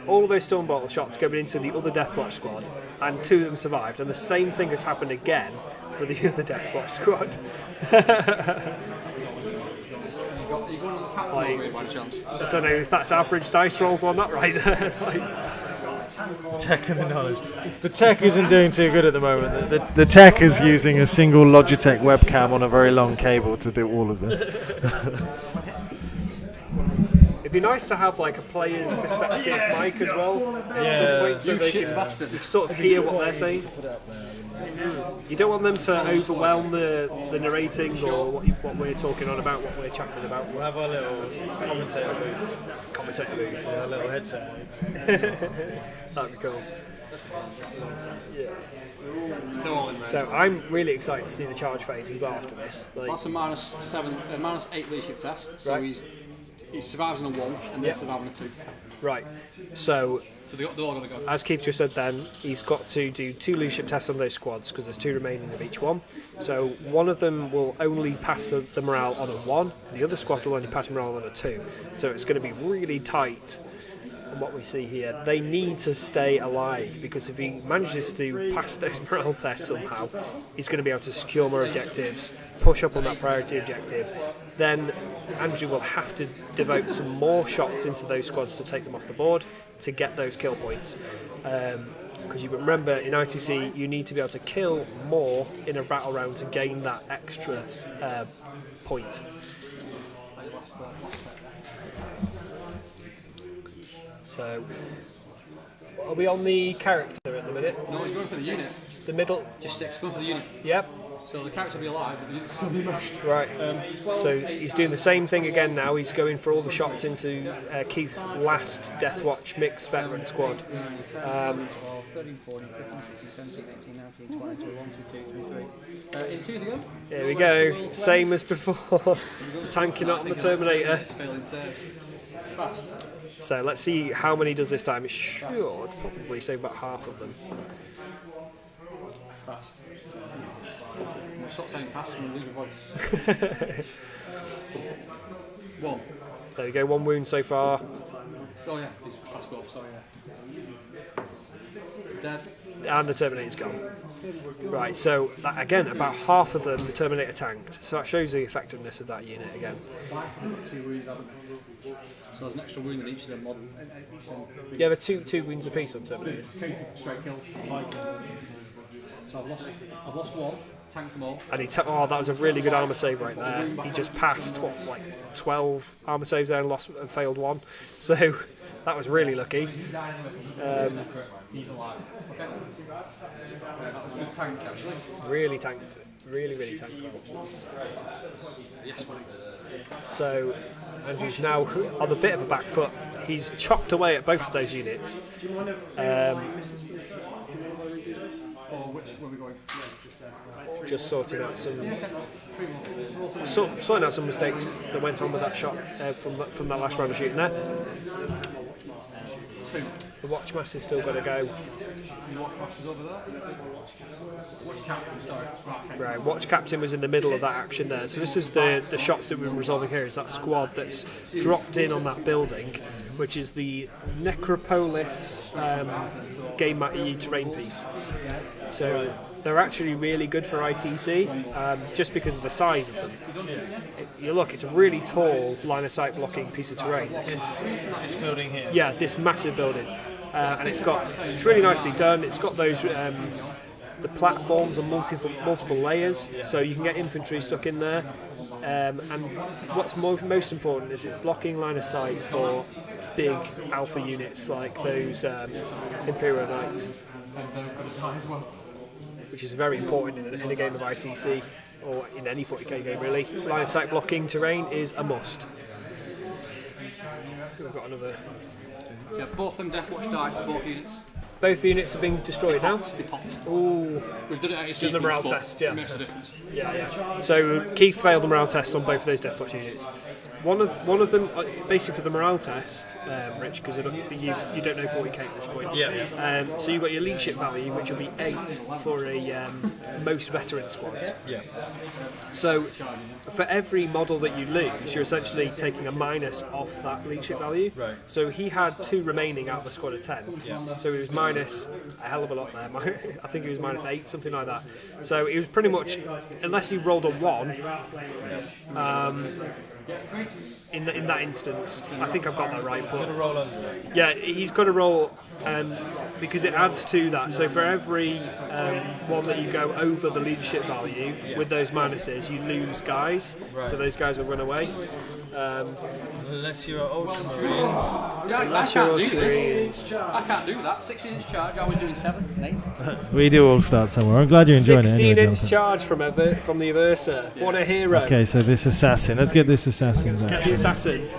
all of those storm bottle shots going into the other Deathwatch squad, and 2 of them survived. And the same thing has happened again for the other Deathwatch squad. Are you going on the pack by any chance? I don't know if that's average dice rolls or not right there. Tech and the knowledge. The tech isn't doing too good at the moment. The tech is using a single Logitech webcam on a very long cable to do all of this. It'd be nice to have like a player's perspective mic as well. At some point, so they can sort of hear what they're saying. You don't want them to overwhelm the narrating or what we're talking on about, what we're chatting about. We'll have our little commentator booth. Yeah, our little headset mics. That'd be cool. That's the long term. Yeah. So I'm really excited to see the charge phase as well after this. That's a -8 leadership test. So Right. he survives on a 1 and they survive on a 2. Right. So they're all going to go. as Keith just said then, he's got to do 2 leadership tests on those squads because there's 2 remaining of each one. So one of them will only pass the morale on a 1, the other squad will only pass morale on a 2. So it's going to be really tight. And what we see here, they need to stay alive because if he manages to pass those morale tests somehow, he's going to be able to secure more objectives, push up on that priority objective. Then Andrew will have to devote some more shots into those squads to take them off the board to get those kill points. Because you remember in ITC you need to be able to kill more in a battle round to gain that extra point. So, are we on the character at the minute? No, he's going for the unit. The middle? Just 6, going for the unit. Yep. So the character will be alive, but the unit's going to be mashed. Right. So he's doing the same thing again now. He's going for all the shots into Keith's last Deathwatch mixed veteran squad. 13, 14, 15, 16, 17, 18, 19, 20, 21, 22, 23. In 2s again. There we go. Same as before. Tanking up on the Terminator. Failing saves. Fast. So let's see how many does this time. It should probably save about half of them. Fast. Stop saying fast and lose your voice. 1. There we go. 1 wound so far. Oh yeah, he's fast go off, sorry, yeah. Dead. And the Terminator's gone. Right, so that, again, about half of them the Terminator tanked. So that shows the effectiveness of that unit again. 2 wounds, haven't we? So there's an extra wound in each of them. Yeah, there are two wounds apiece on Terminators. Straight kills. So I've lost 1, tanked them all. And that was a really good armour save right there. He just passed, 12 armour saves there and failed 1. So that was really lucky. He's alive. Okay. That was a good tank, actually. Really tanked. Really tanked. Yes, buddy. So Andrew's now on a bit of a back foot. He's chopped away at both of those units. Where are we going? Just sorting out some mistakes that went on with that shot from that last round of shooting there. 2. The Watchmaster's still got to go. Watchmaster's over there. Watch Captain, sorry. Right, Watch Captain was in the middle of that action there. So this is the shots that we're resolving here. Is that squad that's dropped in on that building, which is the Necropolis Game Mat EU terrain piece. So they're actually really good for ITC, just because of the size of them. It's a really tall line of sight blocking piece of terrain. This building here. Yeah, this massive building, and it's really nicely done. It's got those the platforms on multiple layers, so you can get infantry stuck in there. And what's most important is it's blocking line of sight for big alpha units like those Imperial Knights, which is very important in a game of ITC or in any 40k game really. Line of sight blocking terrain is a must. We've got another. Yeah, both of them Deathwatch died for both units. both the units are being destroyed now. They popped. Ooh. We've done it at a The sequence, morale but test, yeah. It makes a difference. Yeah. So Keith failed the morale test on both of those Deathwatch units. One of them, basically for the morale test, Rich, because you don't know 40k at this point. Yeah. So you've got your leadership value, which will be 8 for a most veteran squads. Yeah. So for every model that you lose, you're essentially taking a minus off that leadership value. Right. So he had 2 remaining out of a squad of 10. Yeah. So he was minus a hell of a lot there. I think he was minus 8, something like that. So it was pretty much, unless he rolled a 1, in that instance, I think I've got that right. But Roll under. yeah, he's got to roll, because it adds to that. So for every one that you go over the leadership value with those minuses, you lose guys. Right. So those guys will run away. Unless you're Ultramarines. See, I can't do this. I can't do that. 16-inch charge, I was doing 7 and 8. We do all start somewhere. I'm glad you're enjoying it anyway, 16-inch Jonathan. charge from the Aversa. What a hero. Okay, so this assassin. Let's get this assassin Get back. the assassin.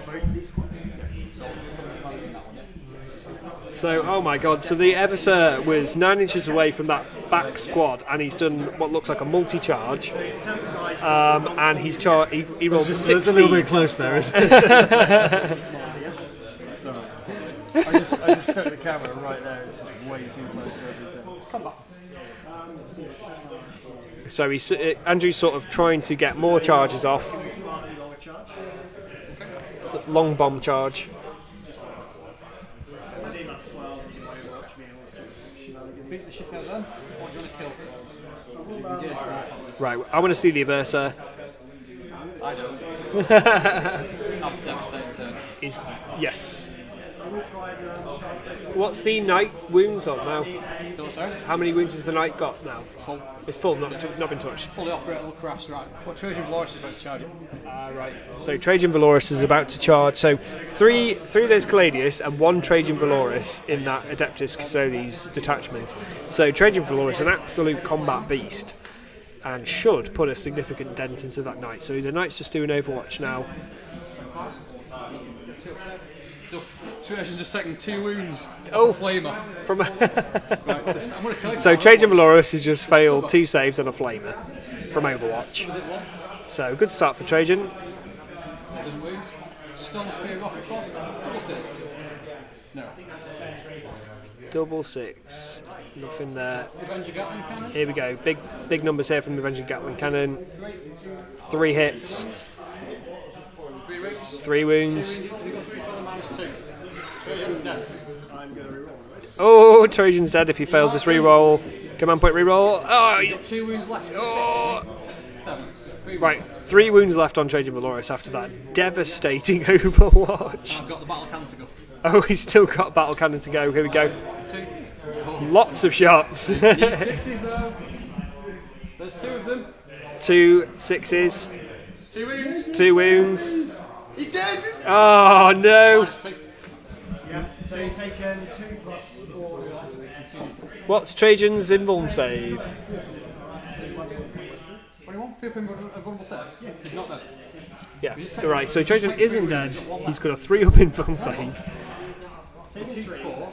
So, oh my god, so the Eversur was 9 inches away from that back squad, and he's done what looks like a multi-charge, and he rolled 16. It's a little bit close there, isn't it? I just stuck the camera right there. It's way too close to everything. Come back. So Andrew's sort of trying to get more charges off. Long bomb charge. Beat the shit out of them. What do you want to kill? Right, I want to see the Aversa. I don't. That was a devastating turn. Yes. What's the knight wounds on now? Sorry? How many wounds has the knight got now? Full. It's full, not been touched. Fully operational crash, right. What Trojan Valoris is about to charge it? Right. So Trajan Valoris is about to charge. So three of those Caladius and 1 Trajan Valoris in that Adeptus Custodes detachment. So Trajan Valoris, an absolute combat beast, and should put a significant dent into that knight. So the knight's just doing Overwatch now. Trojan's just taking 2 wounds. Oh, Flamer. from Right, I'm going to kill him. so Trajan Valoris has just failed 2 saves on a flamer from Overwatch. Was it 1? So good start for Trajan. Doesn't wound. Stone Spear, Rocket Cloth. Double 6. No. Double 6. Nothing there. Avenger Gatling Cannon. Here we go. Big numbers here from the Avenging Gatling Cannon. 3 hits. 3 rings. 3 wounds. Have you got 3 for the -2? Trojan's dead. Oh, Trajan's dead if he fails this reroll. Command point reroll. Oh, He's he's, got 2 wounds left. oh. 7. 3 Right, 3 wounds left on Trajan Valoris after that devastating Overwatch. I've got the battle cannon to go. Oh, he's still got battle cannon to go. Here we go. 2. Lots of shots. 6s though. There's 2 of them. 2 6s. 2 wounds. 2 wounds. He's dead. Oh no. -2. So you've taken 2 plus 4. What's Trajan's invuln save? 21. Feel him a vulnerable save. He's not dead. Yeah, you're right. So Trajan isn't dead. He's got a 3-up invuln save. 4.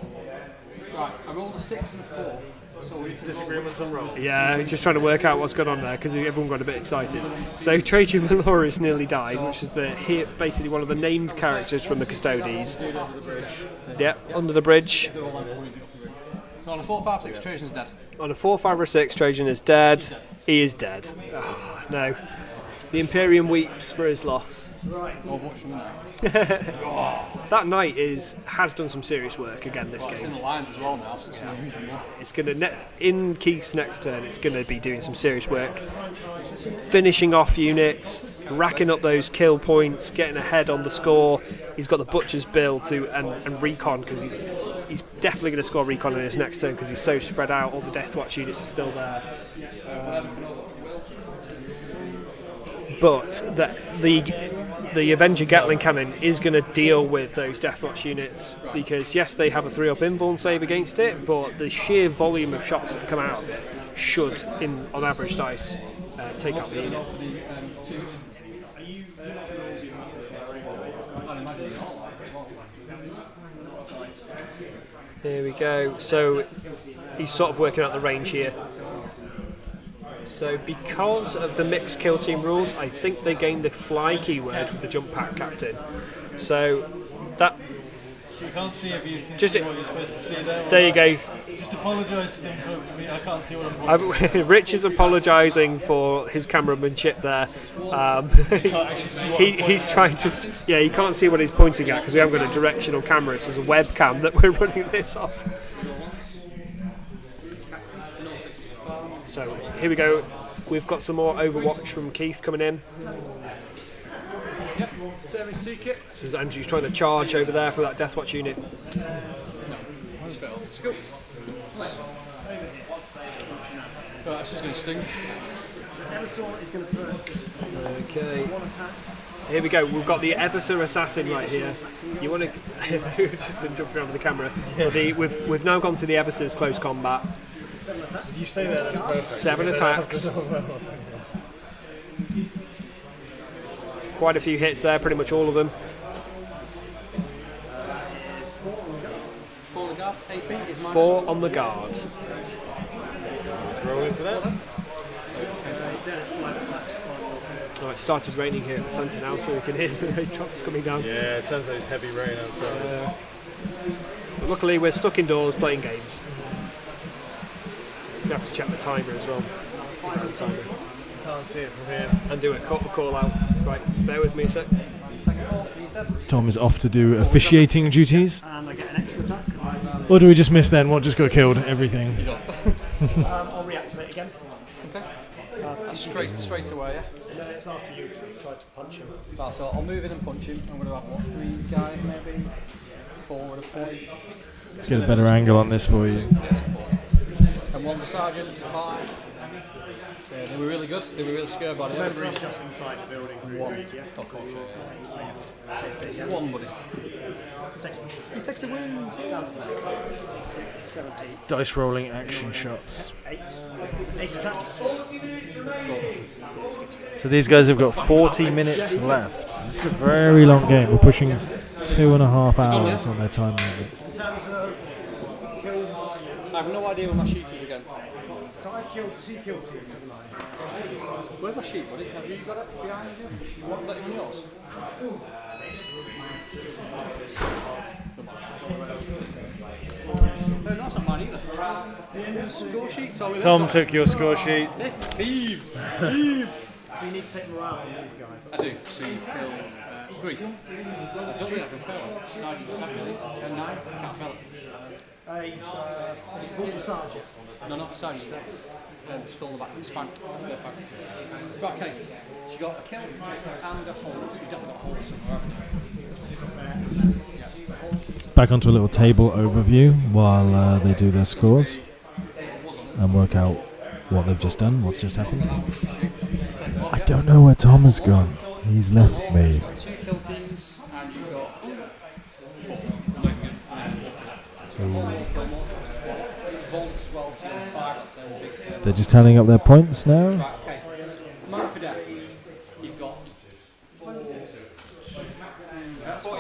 Right, I rolled a 6 and a 4. So we Disagreements on rolls. Yeah, just trying to work out what's going on there because everyone got a bit excited. So Trajan Valoris nearly died, which is basically one of the named characters from the Custodes. Yep, under the bridge. So on a 4, 5, 6, Trajan's dead. On a 4, 5, or 6, Trajan is dead. He is dead. Oh, no. The Imperium weeps for his loss. Overwatch from there. That knight has done some serious work again this It's in game. the lines as well now, so it's going to use more. It's going to in Keith's next turn. It's going to be doing some serious work, finishing off units, racking up those kill points, getting ahead on the score. He's got the Butcher's Bill and recon because he's definitely going to score recon in his next turn because he's so spread out. All the Deathwatch units are still there. But the Avenger Gatling Cannon is going to deal with those Deathwatch units because yes, they have a 3-up invuln save against it, but the sheer volume of shots that come out of it should, on average dice, take out the unit. Here we go. So he's sort of working out the range here. So because of the mixed kill team rules, I think they gained the fly keyword with the jump pack captain. So that... You can't see if you can just see what you're supposed to see there. There you go. Just apologise to them for me. I can't see what I'm pointing. Rich is apologising for his cameramanship there. He's trying to... Yeah, he can't see what he's pointing at because we haven't got a directional camera. It's a webcam that we're running this off. So here we go. We've got some more Overwatch from Keith coming in. This is Andrew's trying to charge over there for that Deathwatch unit. So that's just going to sting. Okay. Here we go. We've got the Eversor Assassin right here. You want to... just been jumping around with the camera. Yeah. We've now gone to the Eversor's close combat. If you stay there, that's perfect. 7 attacks. Quite a few hits there, pretty much all of them. 4 on the guard. AP is minus 4 on the guard. Let's roll into that. Oh, it started raining here at the centre now, so we can hear the raindrops coming down. Yeah, it sounds like it's heavy rain outside. But luckily, we're stuck indoors playing games. You have to check the timer as well. Can't see it from here. And do a call out. Right, bear with me a sec. Tom is off to do officiating duties. And I get an extra attack. Or do we just miss then? What just got killed? Everything. I'll reactivate again. Okay. Straight away, yeah? And then it's after you try to punch him. Right, so I'll move in and punch him. I'm going to have, what, 3 guys maybe? 4 with a push. Let's get a better angle on this for you. Yeah, 4. And 1 sergeant, 5. Yeah, they were really good. They were really scared by the Remember, he's just inside the building. 1. Yeah? Of course, yeah. 1, buddy. He takes the wins. Down to 7, 8. Dice rolling action shots. 8 attacks. So these guys have got 40 minutes left. This is a very long game. We're pushing 2.5 hours on their time limit. In terms of kills, I have no idea where my sheet is again. so I've killed 2 kill teams, haven't I? Where's my sheet, buddy? Have you got it behind you? Is that even yours? No, that's not mine either. Score sheet. So Tom took your score sheet. Thieves! So you need to take morale on these guys. I do. So you've killed 3. I don't think I can fail. Sergeant 7 and 9. Can't fail it. He's a sergeant. No, Sergeant 7. Skull in the back. It's fine. That's their fine. Right, okay. So you got a kill and a hold. So you definitely got a hold somewhere, haven't you? Yeah, so hold. Back onto a little table overview while they do their scores and work out what they've just done, what's just happened. I don't know where Tom has gone. He's left me. 2 kill teams and you've got 4. They're just tallying up their points now. Right, okay. Mark for death. You've got 40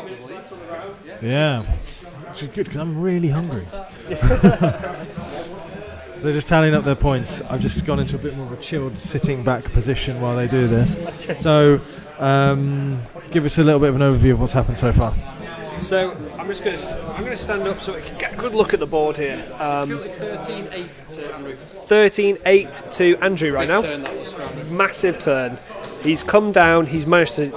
minutes left from the round. Yeah, which is good because I'm really hungry. They're just tallying up their points. I've just gone into a bit more of a chilled sitting back position while they do this. So, give us a little bit of an overview of what's happened so far. So I'm going to stand up so we can get a good look at the board here. 13-8 to Andrew. 13-8 to Andrew right now. Turn that was for Andrew. Massive turn. He's come down. He's managed to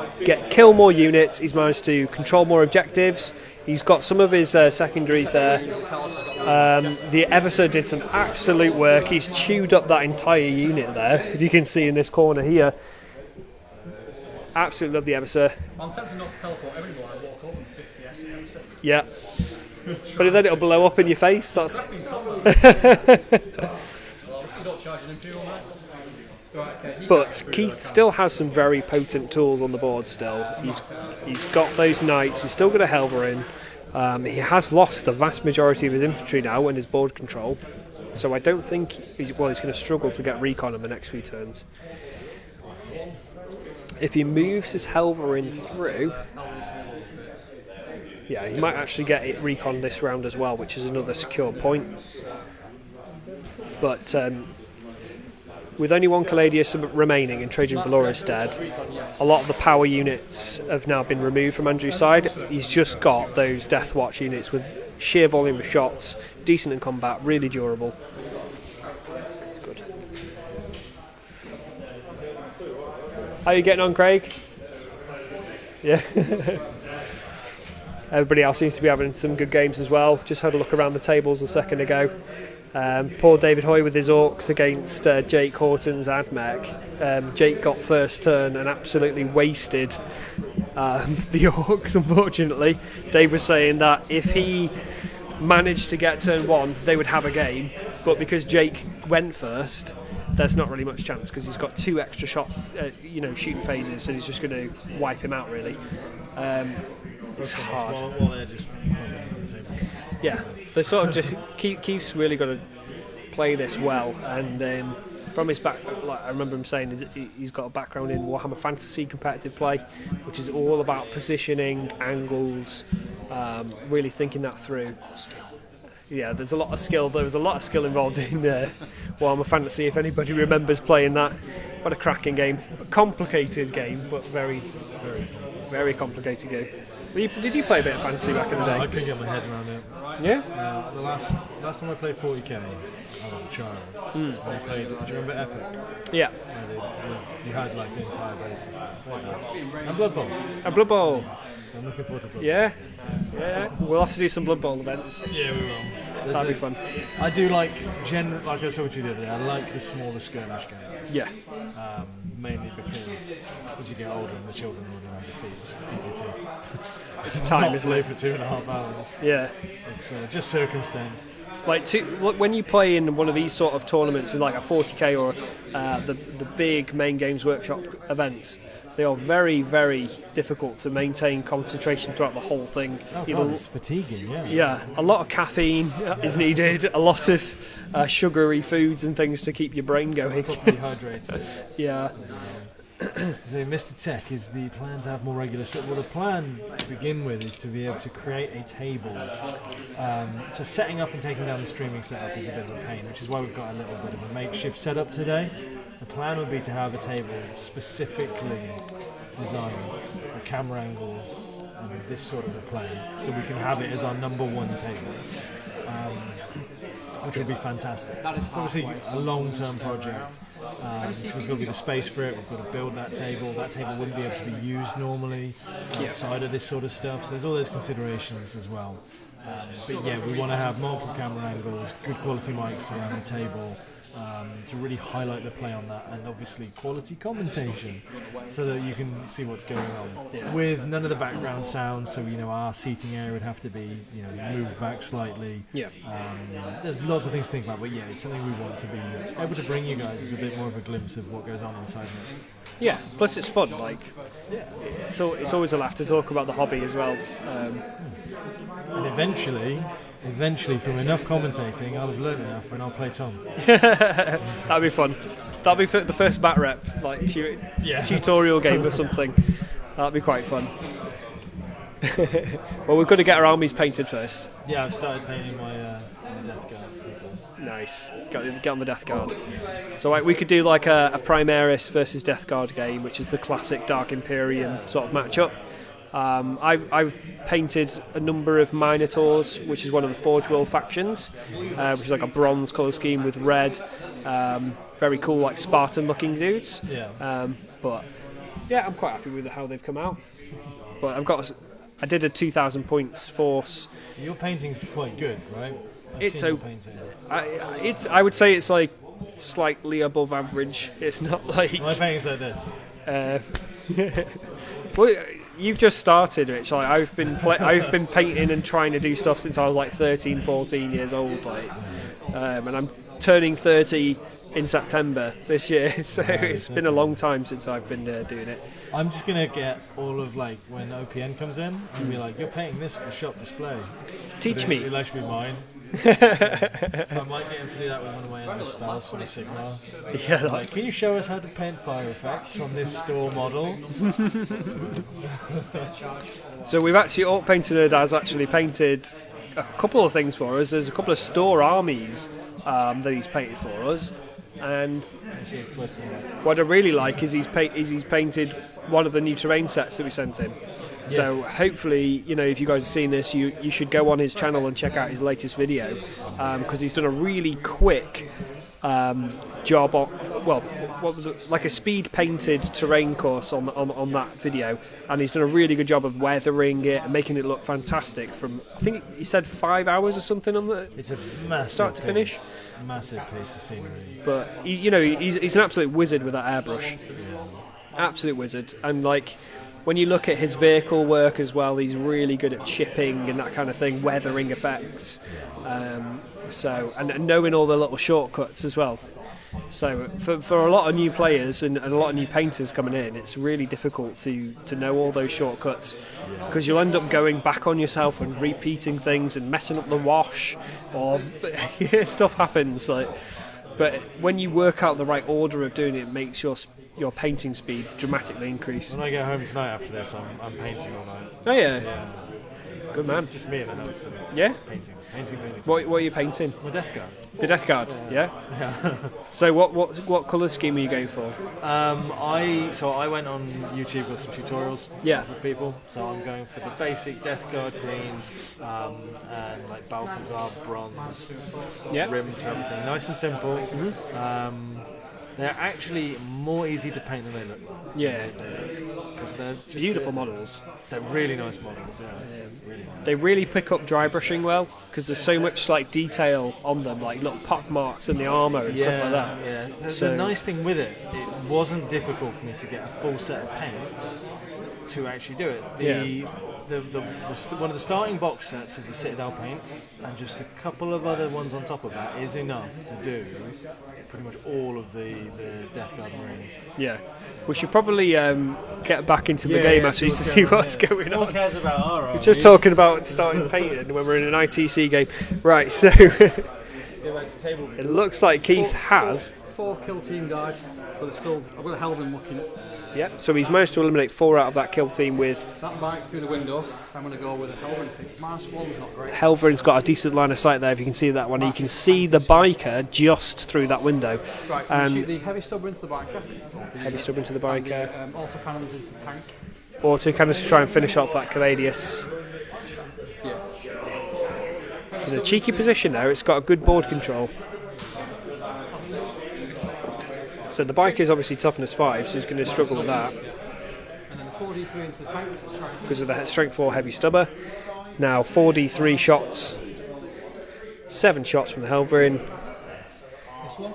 kill more units. He's managed to control more objectives. He's got some of his secondaries there. The Eversor did some absolute work. He's chewed up that entire unit there. If you can see in this corner here. Absolutely love the Eversor. I'm tempted not to teleport everyone. I walk over and biff the Eversor. Yeah. But then it'll blow up in your face. That's. But Keith still has some very potent tools on the board still. He's got those knights. He's still got a Helverin. He has lost the vast majority of his infantry now and his board control. So I don't think he's going to struggle to get recon in the next few turns. If he moves his Helverin through, Yeah, you might actually get it recon this round as well, which is another secure point. But with only one Caladius remaining and Trajan Valoris dead, a lot of the power units have now been removed from Andrew's side. He's just got those Death Watch units with sheer volume of shots, decent in combat, really durable. Good. How are you getting on, Craig? Yeah. Everybody else seems to be having some good games as well. Just had a look around the tables a second ago. Poor David Hoy with his Orcs against Jake Horton's Admech. Jake got first turn and absolutely wasted the Orcs, unfortunately. Dave was saying that if he managed to get turn 1, they would have a game. But because Jake went first, there's not really much chance because he's got 2 extra shot, shooting phases, so he's just going to wipe him out, really. It's hard. While they're just on the table. Yeah, they sort of just Keith's really got to play this well, and from his back, like I remember him saying, he's got a background in Warhammer Fantasy competitive play, which is all about positioning, angles, really thinking that through. Yeah, there's a lot of skill. There was a lot of skill involved in Warhammer Fantasy. If anybody remembers playing that, what a cracking game, a complicated game, but very, very, very complicated game. Did you play a bit of Fantasy back in the day? I couldn't get my head around it. Yeah? The last time I played 40k, I was a child. So I played, do you remember Epic? Yeah. You had like the entire basis for that. And Blood Bowl. And Blood Bowl. So I'm looking forward to Blood Bowl. Yeah. We'll have to do some Blood Bowl events. Yeah, we will. That'd be fun. I do like, like I was talking to you the other day, I like the smaller skirmish games. Yeah. Mainly because as you get older and the children are around your feet, it's easy to it's time, not isn't play it? for 2.5 hours. Yeah. It's just circumstance. Like when you play in one of these sort of tournaments, like a 40k or the big main games workshop events, they are very, very difficult to maintain concentration throughout the whole thing. Oh God, it's fatiguing, yeah. Yeah, a lot of caffeine is needed, a lot of sugary foods and things to keep your brain going. Properly hydrated. Yeah. So Mr. Tech, is the plan to have more regular stuff? Well, the plan to begin with is to be able to create a table. So setting up and taking down the streaming setup is a bit of a pain, which is why we've got a little bit of a makeshift setup today. The plan would be to have a table specifically designed for camera angles and this sort of a play, so we can have it as our number 1 table. Which would be fantastic. It's obviously a long-term project, because there's got to be the space for it. We've got to build that table. That table wouldn't be able to be used normally outside of this sort of stuff. So there's all those considerations as well. But yeah, we want to have multiple camera angles, good quality mics around the table, to really highlight the play on that, and obviously quality commentation, so that you can see what's going on with none of the background sound. So our seating area would have to be moved back slightly. There's lots of things to think about, but yeah, it's something we want to be able to bring you guys as a bit more of a glimpse of what goes on inside here. Yeah, plus it's fun, it's always a laugh to talk about the hobby as well. And eventually from enough commentating, I'll have learned enough and I'll play Tom. That'd be fun. That'd be the first bat rep, tutorial game or something. That'd be quite fun. Well, we've got to get our armies painted first. Yeah, I've started painting my Death Guard people. Nice. Get on the Death Guard. So we could do like a Primaris versus Death Guard game, which is the classic Dark Imperium sort of matchup. I've painted a number of Minotaurs, which is one of the Forge World factions, which is like a bronze colour scheme with red. Very cool, like Spartan-looking dudes. But yeah, I'm quite happy with how they've come out. But I did a 2,000 points force. Your painting's quite good, right? I would say it's like slightly above average. It's not like my painting's like this. Well, you've just started, Rich. Like I've been painting and trying to do stuff since I was like 13, 14 years old. And I'm turning 30 in September this year, so it's been a long time since I've been doing it. I'm just gonna get all of when OPN comes in and be like, "You're painting this for shop display." Teach me. It'll actually be mine. I might get him to do that with one of my endless spells for the Sigmar. Yeah, Like, can you show us how to paint fire effects on this store model? So we've actually, Orc Painter Nerd has actually painted a couple of things for us. There's a couple of store armies that he's painted for us, and what I really like is he's painted one of the new terrain sets that we sent him. Yes. So hopefully, you know, if you guys have seen this, you should go on his channel and check out his latest video, because he's done a really quick job on, well, what was it, like a speed painted terrain course on that video, and he's done a really good job of weathering it and making it look fantastic. From, I think he said 5 hours or something on the It's a massive start to finish. Massive piece of scenery. But he's an absolute wizard with that airbrush, absolute wizard. And like, when you look at his vehicle work as well, he's really good at chipping and that kind of thing, weathering effects. So and knowing all the little shortcuts as well. So for a lot of new players and a lot of new painters coming in, it's really difficult to know all those shortcuts, because you'll end up going back on yourself and repeating things and messing up the wash, or stuff happens. Like, but when you work out the right order of doing it, it makes your painting speed dramatically increase. When I get home tonight after this, I'm painting all night. Oh yeah. Yeah. Good man. It's just me in the house. Yeah. Painting. What are you painting? My Death Guard. The Death Guard. Yeah. So what colour scheme are you going for? I went on YouTube with some tutorials for people. So I'm going for the basic Death Guard green and like Balthazar bronze rim to everything. Nice and simple. They're actually more easy to paint than they look. Yeah. Because they're just Beautiful models. They're really nice models. Yeah. Really nice. They really pick up dry brushing well, because there's so much like detail on them, like little pock marks in the armour and stuff like that. Yeah. So- The nice thing with it wasn't difficult for me to get a full set of paints to actually do it. One of the starting box sets of the Citadel paints and just a couple of other ones on top of that is enough to do pretty much all of the Death Guard Marines. Yeah. We should probably get back into the game actually to see what's going No one on. cares about our We're armies. just talking about starting painting when we're in an ITC game. Right, so Let's go back to table. it looks like Keith has. 4 kill team died, but it's still, I've got a Helvin looking at Yep, so he's managed to eliminate 4 out of that kill team with that bike through the window. I'm going to go with a Helvin. I think -1's not great. Helverin's got a decent line of sight there, if you can see that one. You can see the biker just through that window. Right, can you shoot the heavy stubber into the biker? Heavy stub into the And biker. the auto cannons into the tank. Auto cannons to try and finish off that Caladius. Yeah. It's in a cheeky position there, it's got a good board control. So the bike is obviously toughness 5, so he's going to struggle with that And then the 4D3 into the tank. because of the strength 4 heavy stubber. Now 4d3 shots, 7 shots from the Helverin. This one.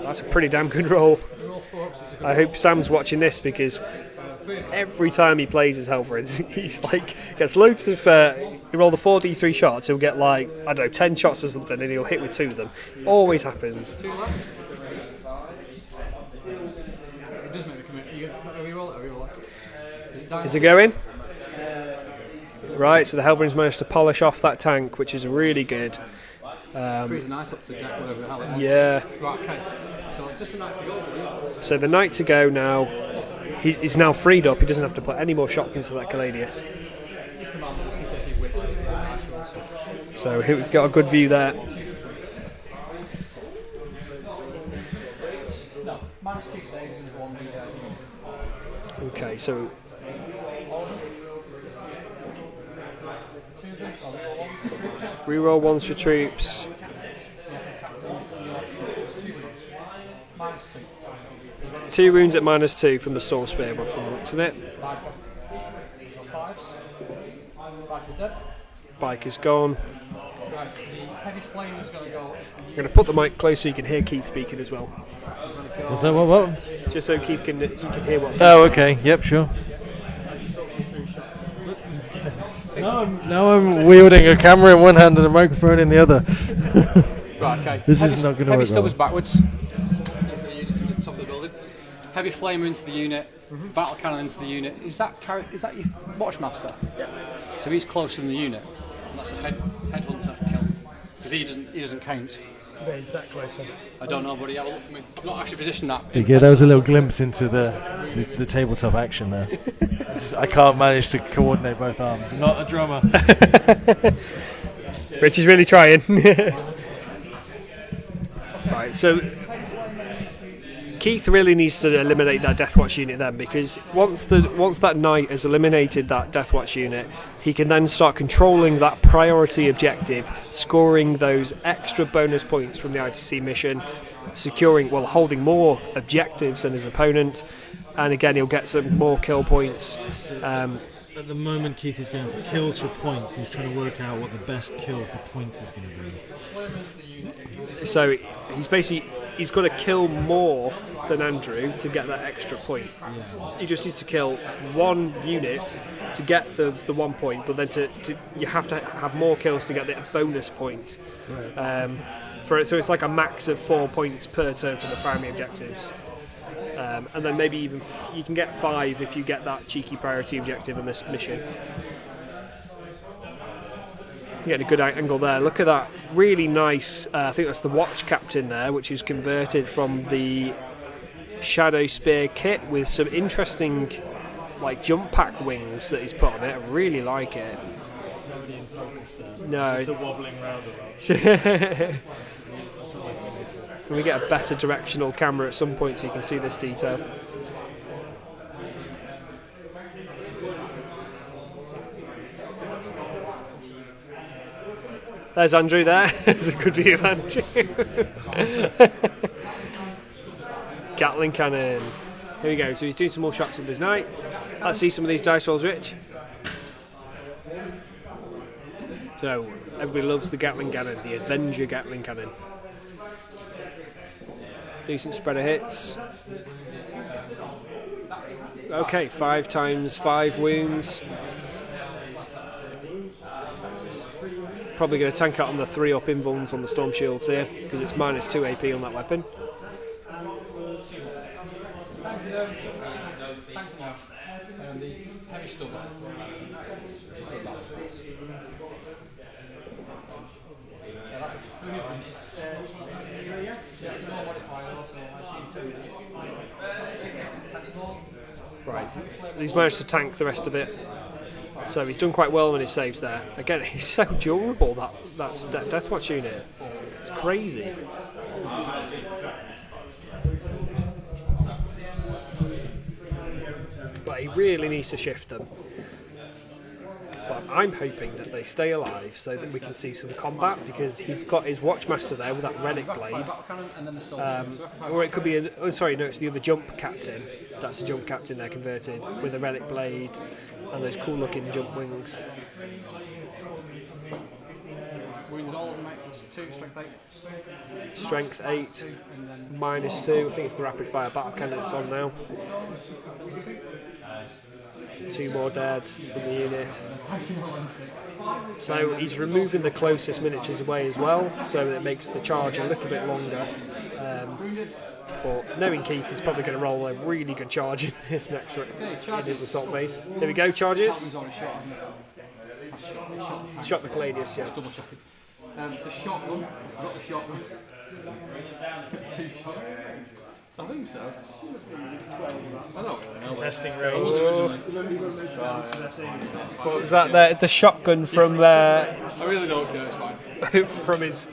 That's a pretty damn good roll. Roll 4 ups. It's a good I hope Sam's watching this, because every time he plays his Helverins, he like gets loads of. He roll the 4d3 shots, he'll get like, I don't know, 10 shots or something, and he'll hit with 2 of them. Always happens. 2 left. It does make me commit. You re-roll it or re-roll it? Is it going? Right, so the Helverin's managed to polish off that tank, which is really good. Freeze a knight up to the deck, whatever the hell it is. Yeah. Right, okay. So it's just a knight to go, really. So the knight to go now. He's now freed up. He doesn't have to put any more shots into that Caladius. You command the CPC whips. Nice rolls. So we've got a good view there. No, -2 saves and 1 the. Okay, so reroll 1s for troops. -2. 2 wounds at -2 from the Storm Spear, but from the looks of it. So 5s. Bike is dead. Bike is gone. Right, the heavy flame is going to go. I'm going to put the mic close so you can hear Keith speaking as well. What's that? What? Just so Keith can hear what. Oh, okay. Yep, sure. Now I'm wielding a camera in one hand and a microphone in the other. Right, okay. This is not going to Heavy work stubbers well. backwards into the unit at the top of the building. Heavy flamer into the unit. Battle cannon into the unit. Is that your Watchmaster? Yeah. So he's closer than the unit. And that's a headhunter kill. Because he doesn't count. But is that closer? I don't know, buddy. Have a look for me. I've not actually positioned that. Yeah, there was a little glimpse into the tabletop action there. I can't manage to coordinate both arms. I'm not a drummer. Rich is really trying. Right, so Keith really needs to eliminate that Deathwatch unit then, because once that knight has eliminated that Deathwatch unit, he can then start controlling that priority objective, scoring those extra bonus points from the ITC mission, holding more objectives than his opponent, and again he'll get some more kill points. At the moment, Keith is going for kills for points. He's trying to work out what the best kill for points is going to be. So he's got to kill more than Andrew to get that extra point. Yeah. He just needs to kill one unit to get the 1 point, but then you have to have more kills to get the bonus point. Right. So it's like a max of 4 points per turn for the primary objectives. And then maybe even you can get 5 if you get that cheeky priority objective on this mission. You get a good angle there. Look at that, really nice. I think that's the watch captain there, which is converted from the Shadow Spear kit with some interesting, like, jump pack wings that he's put on it. I really like it. Nobody in focus there. No. It's wobbling round a lot. Can we get a better directional camera at some point so you can see this detail? There's Andrew there. There's a good view of Andrew. Gatling cannon. Here we go. So he's doing some more shots with his knight. Let's see some of these dice rolls, Rich. So everybody loves the Gatling cannon, the Avenger Gatling cannon. Decent spread of hits. Okay, 5 times 5 wounds. Probably going to tank out on the 3 up invulns on the storm shields here because it's minus 2 AP on that weapon. Right, he's managed to tank the rest of it. So he's done quite well when he saves there. Again, he's so durable, that Deathwatch unit. It's crazy. But he really needs to shift them. But I'm hoping that they stay alive so that we can see some combat, because he's got his Watchmaster there with that relic blade. Or it could be it's the other jump captain. That's the jump captain there converted with a relic blade and those cool looking jump wings. Wounded all of them, mate. It's 2, strength 8. Strength 8, minus 2. I think it's the rapid fire battle cannon it's on now. 2 more dead from the unit. So he's removing the closest miniatures away as well, so it makes the charge a little bit longer. But knowing Keith, he's probably going to roll a really good charge in his next in his assault phase. Here we go, charges. Shot the Caladius, yeah. Double checking. The shotgun. I've got the shotgun. 2 shots. I think so. I don't really know. Testing range. What was that there? The shotgun from I really don't care, it's fine. from his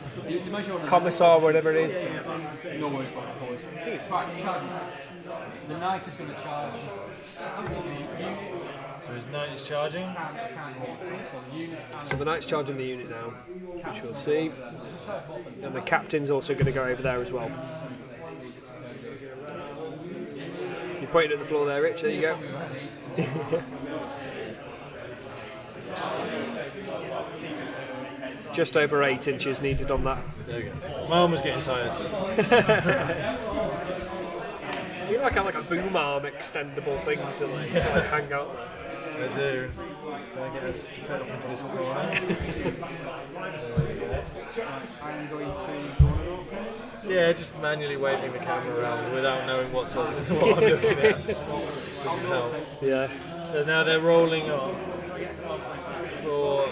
commissar, whatever it is. No worries, boys. The knight is going to charge. So his knight is charging. So the knight's charging the unit now, which we'll see. And the captain's also going to go over there as well. You're pointing at the floor there, Rich. There you go. Just over 8 inches needed on that. There we go. My arm was getting tired. You like a boom arm extendable thing to sort of hang out there. I do. Can I get us to fit up into this corner? I'm going to. Yeah, just manually waving the camera around without knowing what I'm looking at. Doesn't help. Yeah. So now they're rolling off for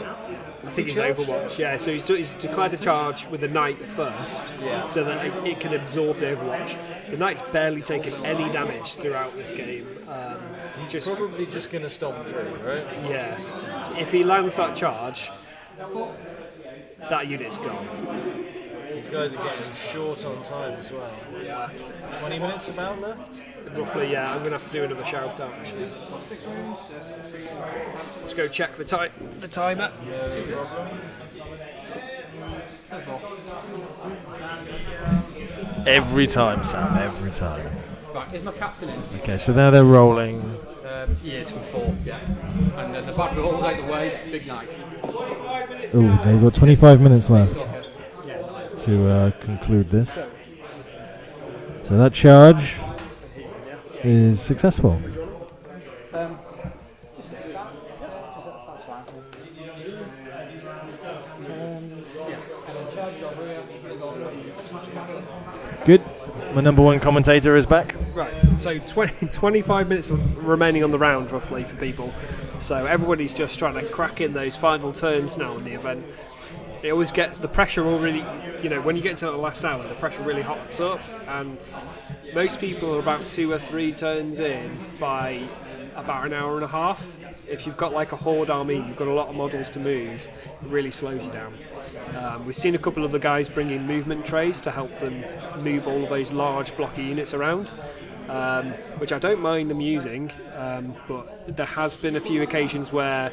I think it's Overwatch, yeah. So he's declared a charge with the Knight first, so that it can absorb the Overwatch. The Knight's barely taken any damage throughout this game. He's probably just going to stomp through, right? Yeah. If he lands that charge, that unit's gone. These guys are getting short on time as well. Yeah. 20 minutes about left? Roughly, yeah. I'm going to have to do another shout out actually. Let's go check the timer. No problem. Every time, Sam, every time. Right, is my captain in? Okay, so now they're rolling. He is from 4, yeah. And the back all out the way, big night. Oh, they've got 25 minutes left to conclude this. So that charge is successful. Good. My number one commentator is back. Right, so 25 minutes remaining on the round, roughly, for people. So everybody's just trying to crack in those final turns now in the event. They always get the pressure already, when you get to the last hour, the pressure really hots up, and most people are about 2 or 3 turns in by about an hour and a half. If you've got like a horde army, you've got a lot of models to move, it really slows you down. We've seen a couple of the guys bring in movement trays to help them move all of those large blocky units around, which I don't mind them using, but there has been a few occasions where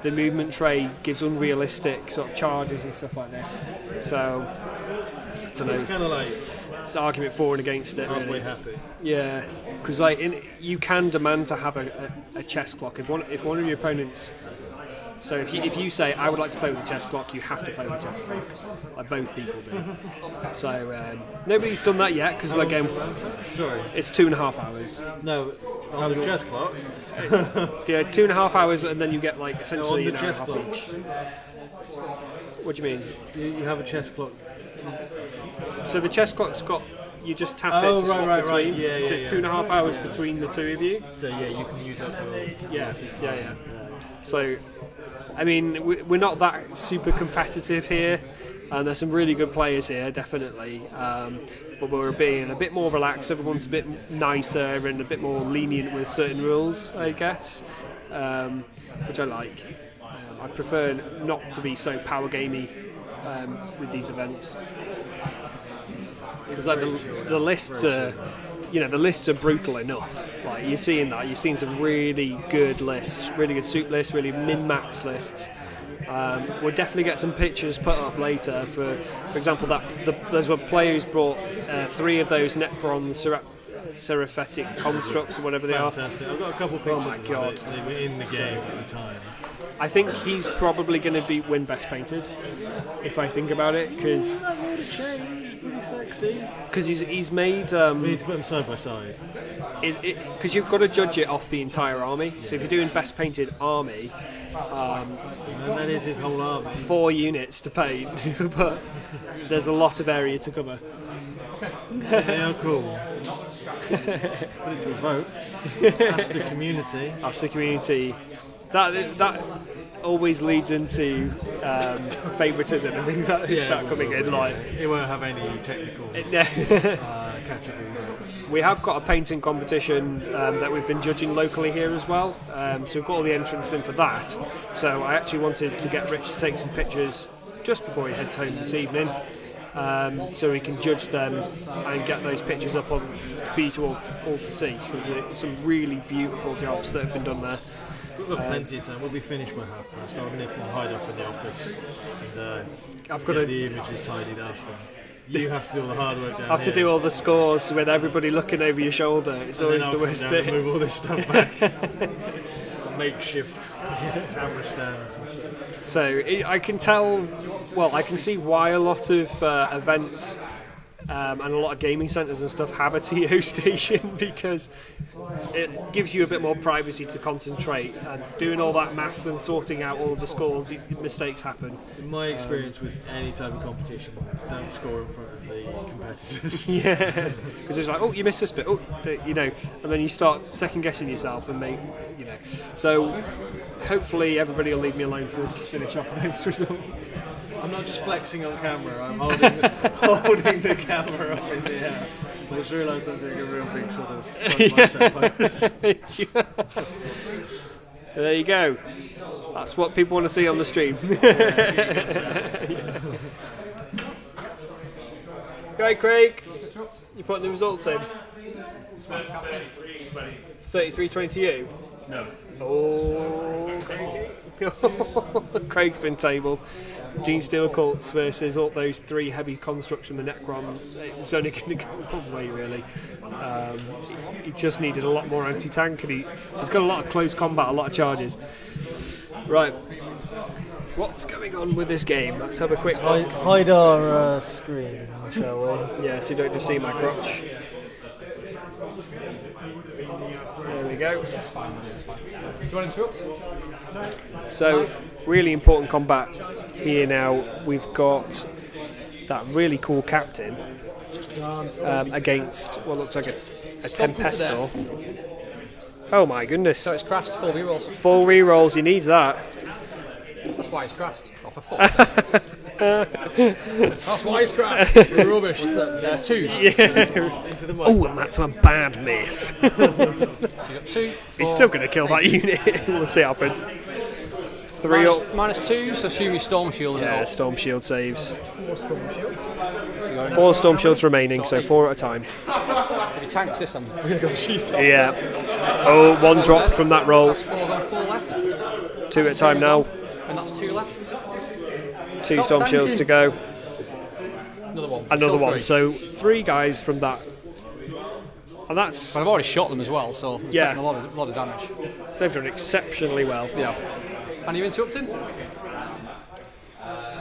the movement tray gives unrealistic sort of charges and stuff like this. So, I don't know. It's kind of like it's an argument for and against it. halfway Really. happy. Yeah, because you can demand to have a chess clock if one of your opponents. So if you say I would like to play with a chess clock, you have to play with a chess clock, like both people do. So nobody's done that yet because again, Sorry. it's 2.5 hours. No, on the chess clock. Yeah, 2.5 hours, and then you get like essentially on the an hour chess and a clock. half each. What do you mean? You have a chess clock. So the chess clock's got you just tap Oh, it to swap right, between. yeah, so it's yeah. 2.5 hours between the two of you. So yeah, you can use up your Yeah. So, I mean, we're not that super competitive here, and there's some really good players here, definitely. But we're being a bit more relaxed. Everyone's a bit nicer and a bit more lenient with certain rules, I guess, which I like. I prefer not to be so power gamey with these events. Because like the lists are, the lists are brutal enough. Like you're seeing that, you've seen some really good lists, really good soup lists, really min-max lists. We'll definitely get some pictures put up later. For example, there's a player who's brought 3 of those Necron seraphitic constructs or whatever they are. Fantastic. I've got a couple pictures. Oh my of God. it. They were in the game at the time. I think he's probably going to win Best Painted, if I think about it, because That would have changed. Pretty sexy. he's made. We need to put them side by side. Because you've got to judge it off the entire army. So if you're doing Best Painted army, And that is his whole army. 4 units to paint, but there's a lot of area to cover. They are cool. Put it to a vote. Ask the community. That's the community. That always leads into favouritism and things like this start coming in. Like It won't have any technical yeah. category votes. We have got a painting competition that we've been judging locally here as well. So we've got all the entrants in for that. So I actually wanted to get Rich to take some pictures just before he heads home this evening, so we can judge them and get those pictures up on for you to all to see. Because it's some really beautiful jobs that have been done there. We've got plenty of time. We'll be finished by 5:30. I'll nip and hide off in the office and I've got get to the images tidied up. And you have to do all the hard work down have to here. do all the scores with everybody looking over your shoulder. It's And then always I'll the come worst down and bit. move all this stuff back. Makeshift camera stands and stuff. So I can tell, I can see why a lot of events and a lot of gaming centres and stuff have a TO station, because it gives you a bit more privacy to concentrate, and doing all that maths and sorting out all of the scores, mistakes happen. In my experience with any type of competition, don't score in front of the competitors. Yeah, because it's like, oh, you missed this bit, and then you start second guessing yourself and you know. So hopefully everybody will leave me alone to finish off those results. I'm not just flexing on camera, I'm holding the camera up in the air. I just realised I'm doing a real big sort of front bicep pose. There you go. That's what people want to see on the stream. Right, Craig. You put the results in. 33-20 to you? No. Oh, Craig's been tabled. Gene Steel Cults versus all those 3 heavy constructs from the Necron. It's only going to go one way, really. He just needed a lot more anti-tank, and he's got a lot of close combat, a lot of charges. Right. What's going on with this game? Let's have a quick look. Hide our screen, shall we? Yeah, so you don't just see my crotch. There we go. Do you want to interrupt? So, really important combat here now. We've got that really cool captain against what looks like a Tempestor. Oh my goodness. So it's crashed, full rerolls. Full rerolls, he needs that. That's why it's crashed. Oh, for fuck's sake. That's why it's crashed. It's rubbish. They're 2s. Yeah. Oh, and that's a bad miss. So you got 2. He's still going to kill that unit. We'll see what happens. 3 up. -2, so assume your Storm Shield. Yeah, Storm Shield saves. 4 Storm Shields remaining, so 4 at a time. If he tanks this, I'm going to go shoot off. Yeah. Oh, 1 drop from that roll. That's 4 gone, 4 left. 2 at a time now. And that's 2 left. 2 Storm Shields to go. Another one. Another one. 3. So 3 guys from that. And that's... But I've already shot them as well, so it's taken a lot of damage. They've done exceptionally well. Yeah. And you interrupting?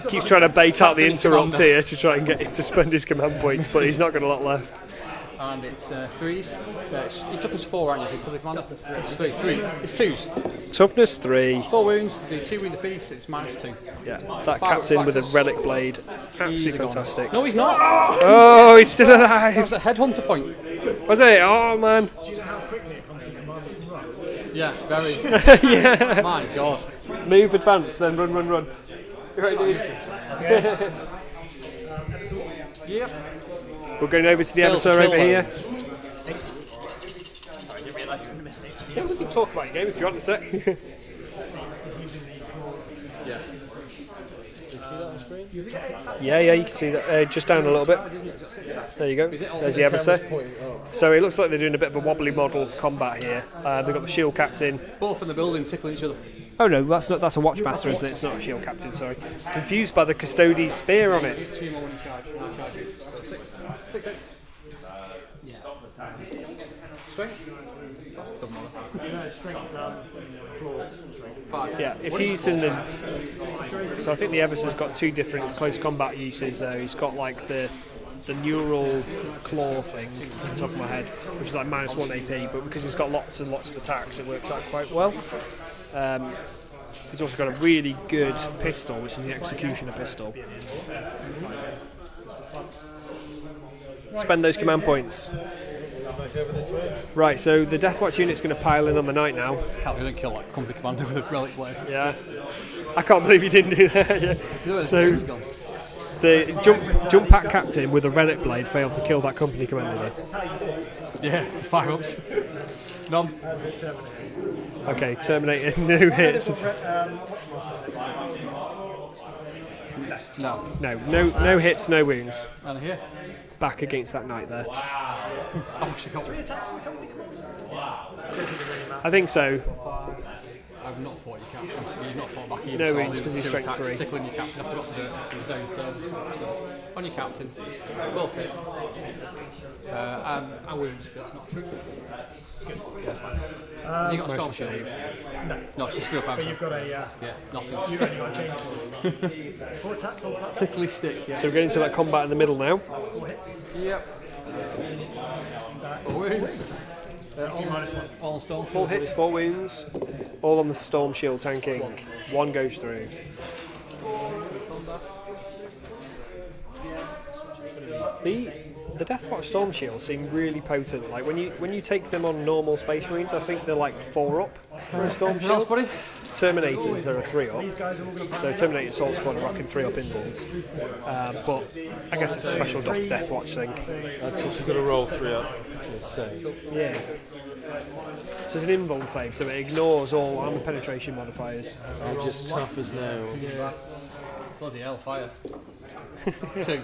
Keeps trying to bait out the interrupt here to try and get him to spend his command points, but he's not got a lot left. And it's 3s. Your toughness 4, aren't you? Public commander? It's 3. It's 2s. Toughness 3. 4 wounds. Do 2 wounds apiece. It's -2. Yeah. That captain with a relic blade. Absolutely gone. fantastic. No, he's not. Oh, he's still That alive. was a headhunter point. Was it? Oh, man. Do you know how quickly it comes to command can run? Yeah, very. Yeah. My God. Move, advance, then run. You ready, dude? Yep. We're going over to the Failed to Eversor kill over here. those. Yeah, we can talk about your game if you want a sec. Yeah. Yeah, you can see that. Just down a little bit. There you go. There's the Eversor. So it looks like they're doing a bit of a wobbly model combat here. They've got the shield captain. Both in the building tickling each other. Oh no, that's not. That's a watchmaster, isn't it? It's not a shield captain. Sorry. Confused by the custodes spear on it. 2 more when you charge. I'll charge you. 6. Yeah. Strength? That doesn't matter. No, strength, claw, strength. 5. Yeah, if you're using the... So I think the Eversor's got 2 different close combat uses though. He's got like the neural claw thing on the top of my head, which is like -1 AP, but because he's got lots and lots of attacks, it works out quite well. He's also got a really good pistol, which is the Executioner pistol. Spend those command points. Right, so the Deathwatch unit's going to pile in on the knight now. Hell, we didn't kill that company commander with a relic blade. Yeah, I can't believe you didn't do that. Yeah. So the jump pack captain with a relic blade failed to kill that company commander. Yeah, 5 ups. None. Okay, Terminator, no hits. No hits, no wounds. And here. Back against that knight there. I wish I got 3 attacks on the company commander? I think so. I've not fought your captain. You've not fought back either. No so wounds I'll do because he's 2 strength attacks, 3. Tickling your captain. I forgot to do it. It was downstairs. So, on your captain. Both hit. And wounds. That's not true. It's good. Yeah, it's fine. Has he got a storm shield? No, it's just 3 up But you've got a, Yeah, nothing. you've only got a chainsaw. 4 attacks onto that. Tickly stick, yeah. So we're getting to that combat in the middle now. 4 hits. Yep. 4 wounds. -1. All on storm. 4 hits, 4 wounds, all on the storm shield tanking. 1 goes through. the Deathwatch Storm Shields seem really potent. Like when you take them on normal Space Marines, I think they're like 4 up for a Storm Shield. buddy? Terminators, they're a 3 up. So Terminator Assault Squad are rocking 3 up invulns. But I guess it's a special Deathwatch thing. That's just you've got to roll 3 up. It's insane. Yeah. So it's an invuln save, so it ignores all armor penetration modifiers. They're just tough as nails. Yeah. Bloody hell, fire. 2.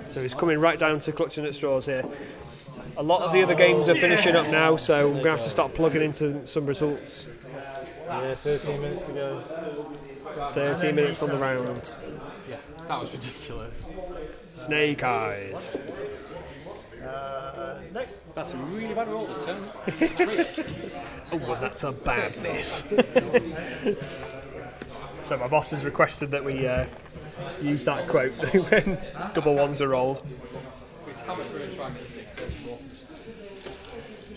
So he's coming right down to clutching at straws here. A lot of the other games are finishing up now, so we're going to have to start plugging into some results. Yeah, 13 minutes to go. 13 minutes on the round. Yeah, that was ridiculous. Snake Eyes. No, that's a really bad roll this turn. Oh, and that's a bad miss. So my boss has requested that we use that quote when double ones are rolled. How much we're going to try and make the 6 turns?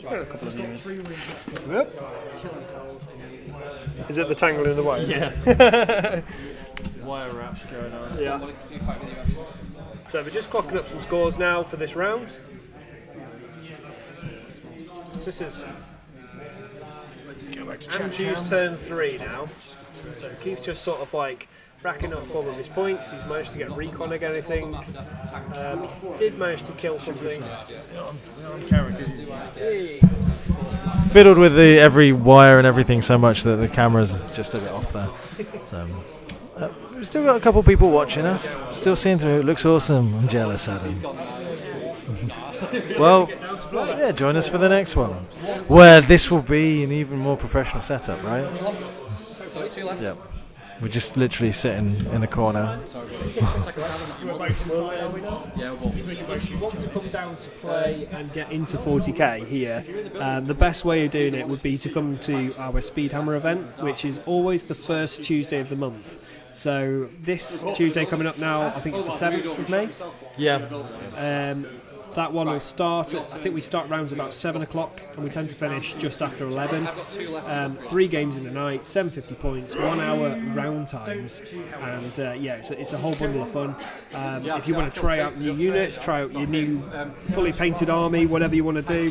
Right, a couple of views. Yep. Is it the tangle in the way? Yeah. Wire wraps going on. Yeah. So we're just clocking up some scores now for this round. This is Andrew's turn 3 now. So Keith's just sort of like racking up all of his points. He's managed to get recon again, I think. He did manage to kill something. Fiddled with every wire and everything so much that the camera's just a bit off there. So, we've still got a couple people watching us. Still seeing through. It looks awesome. I'm jealous, Adam. Well, yeah, join us for the next one, where this will be an even more professional setup, right? Yep. We're just literally sitting in the corner. If you want to come down to play and get into 40k here, the best way of doing it would be to come to our Speedhammer event, which is always the first Tuesday of the month. So this Tuesday coming up now, I think it's the 7th of May. Yeah. That one will start I think we start rounds about 7 o'clock and we tend to finish just after 11. 3 games in the night, 750 points, 1 hour round times, and yeah, it's a whole bundle of fun. If you want to try out new units, try out your new fully painted army, whatever you want to do.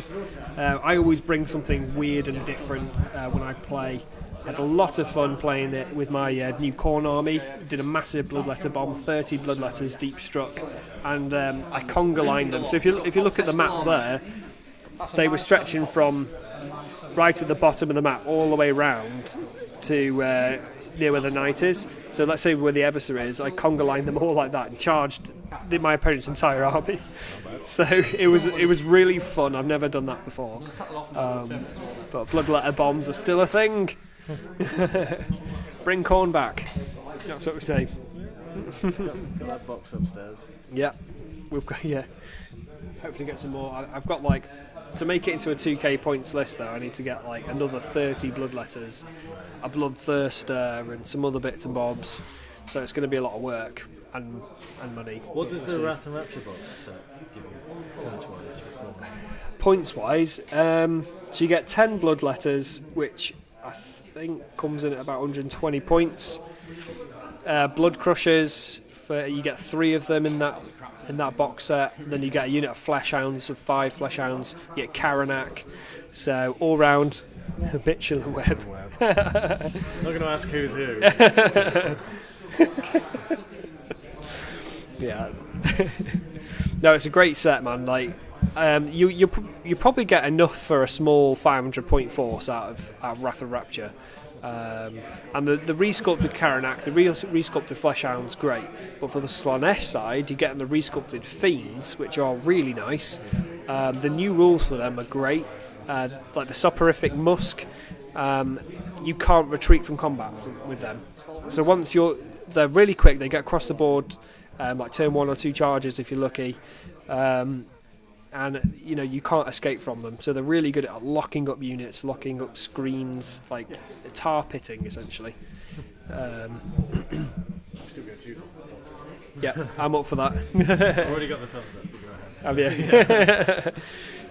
I always bring something weird and different when I play. I had a lot of fun playing it with my new Khorne army. Did a massive bloodletter bomb, 30 bloodletters deep struck, and I conga lined them. So if you look at the map there, they were stretching from right at the bottom of the map all the way round to near where the knight is. So let's say where the Eversor is, I conga lined them all like that and charged my opponent's entire army. So it was really fun. I've never done that before. But bloodletter bombs are still a thing. Bring Khorne back. That's what we say. Got that box upstairs. Yeah, we've got hopefully get some more. I've got like to make it into a 2k points list though. I need to get like another 30 bloodletters, a bloodthirster, and some other bits and bobs. So it's going to be a lot of work and money. What does the Wrath and Rapture box give you points-wise? Points-wise, so you get 10 bloodletters, which I think comes in at about 120 points. Blood Crushers, you get 3 of them in that box set. Then you get a unit of Flesh Hounds, of 5 Flesh Hounds. You get Karanak. So all round, Michelin Web. I'm not going to ask who's who. Yeah. No, it's a great set, man. Like, you probably get enough for a small 500 point force out of Wrath of Rapture. And the resculpted Karanak, the resculpted Fleshhound's great, but for the Slanesh side, you're getting the resculpted Fiends, which are really nice. The new rules for them are great, like the Soporific Musk. You can't retreat from combat with them. So once they're really quick, they get across the board, like turn 1 or 2 charges if you're lucky. And you can't escape from them, so they're really good at locking up units, locking up screens, like tar pitting essentially. Still get 2 box. Yeah, I'm up for that. Already got the thumbs up. Have you?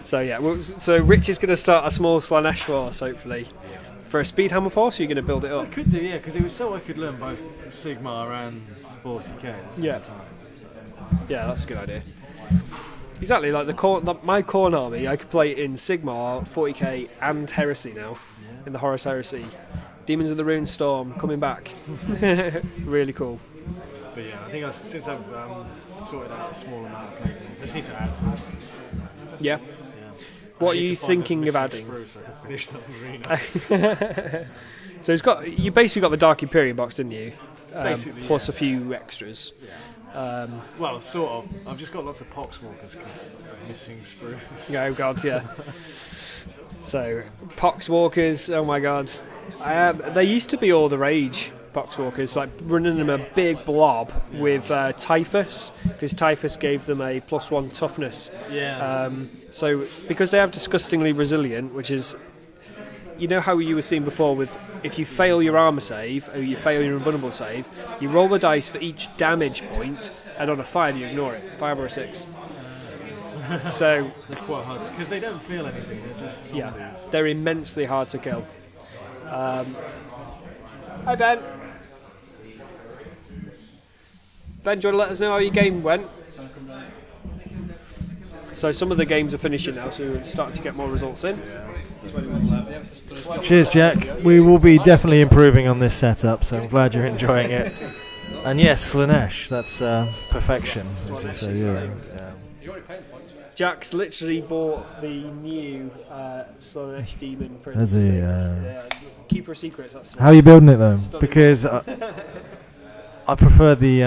So yeah, so Rich is going to start a small Slanesh force hopefully. For a speed hammer force, you're going to build it I up. could do, yeah, because it was so I could learn both Sigmar and 40k at the same time. So. Yeah, that's a good idea. Exactly, like my Khorne army, I could play in Sigmar, 40k, and Heresy now, in the Horus Heresy. Demons of the Rune Storm coming back. Really cool. But yeah, I think since I've sorted out a small amount of playthings, I just need to add to it. Yeah. What are you thinking of adding? So you basically got the Dark Imperium box, didn't you? Plus a few extras. Yeah. Well, sort of. I've just got lots of Poxwalkers because I'm missing sprues. Oh god, yeah. So Poxwalkers, oh my god. They used to be all the rage, Poxwalkers, like running them a big blob with Typhus, because Typhus gave them a +1 toughness. Yeah. So because they have disgustingly resilient, which is, you know how you were seeing before with if you fail your armor save or you fail your invulnerable save, you roll the dice for each damage point, and on a 5 you ignore it, 5 or a 6. So they're quite hard because they don't feel anything. They're just zombies. They're immensely hard to kill. Hi Ben. Ben, do you want to let us know how your game went? So some of the games are finishing now, so we're starting to get more results in. Cheers, Jack. We will be definitely improving on this setup, so I'm glad you're enjoying it. And yes, Slanesh, that's perfection. Jack's literally bought the new Slanesh Demon Prince. Has he? Keeper of Secrets. That's how are you building it though? Because I prefer the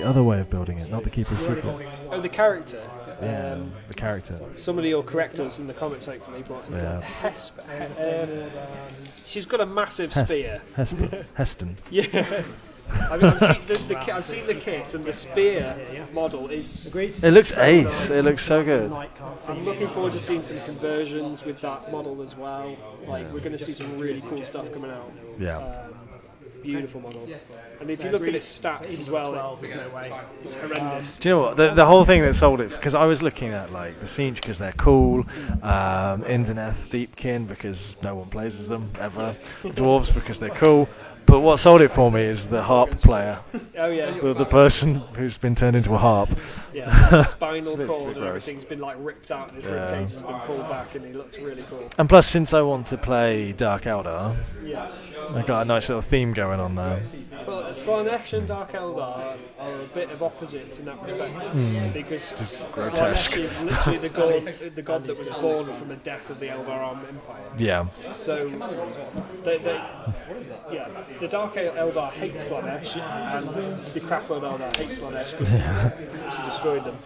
other way of building it, not the Keeper of Secrets. Oh, the character. Yeah, the character. Somebody will correct us in the comments, hopefully. But she's got a massive spear. Heston. Yeah. I've seen the kit, and the spear model is. It looks ace. It looks so good. I'm looking forward to seeing some conversions with that model as well. Like we're going to see some really cool stuff coming out. Yeah. Beautiful model. And if you look at its stats as well, it's horrendous. Do you know what? The whole thing that sold it, because I was looking at like the Siege because they're cool, Indeneth Deepkin because no one plays as them ever, the Dwarves because they're cool. But what sold it for me is the harp player. Oh yeah. The person who's been turned into a harp. Yeah, the spinal cord and everything's been like ripped out and his rib cage has been pulled back and he looks really cool. And plus, since I want to play Dark Eldar, yeah, I got a nice little theme going on there. Well, Slanesh and Dark Eldar are a bit of opposites in that respect because grotesque. Slanesh is literally the god that was born from the death of the Eldar Empire. Yeah. So, the Dark Eldar hate Slanesh and the Craftworld Eldar hate Slanesh because she destroyed them.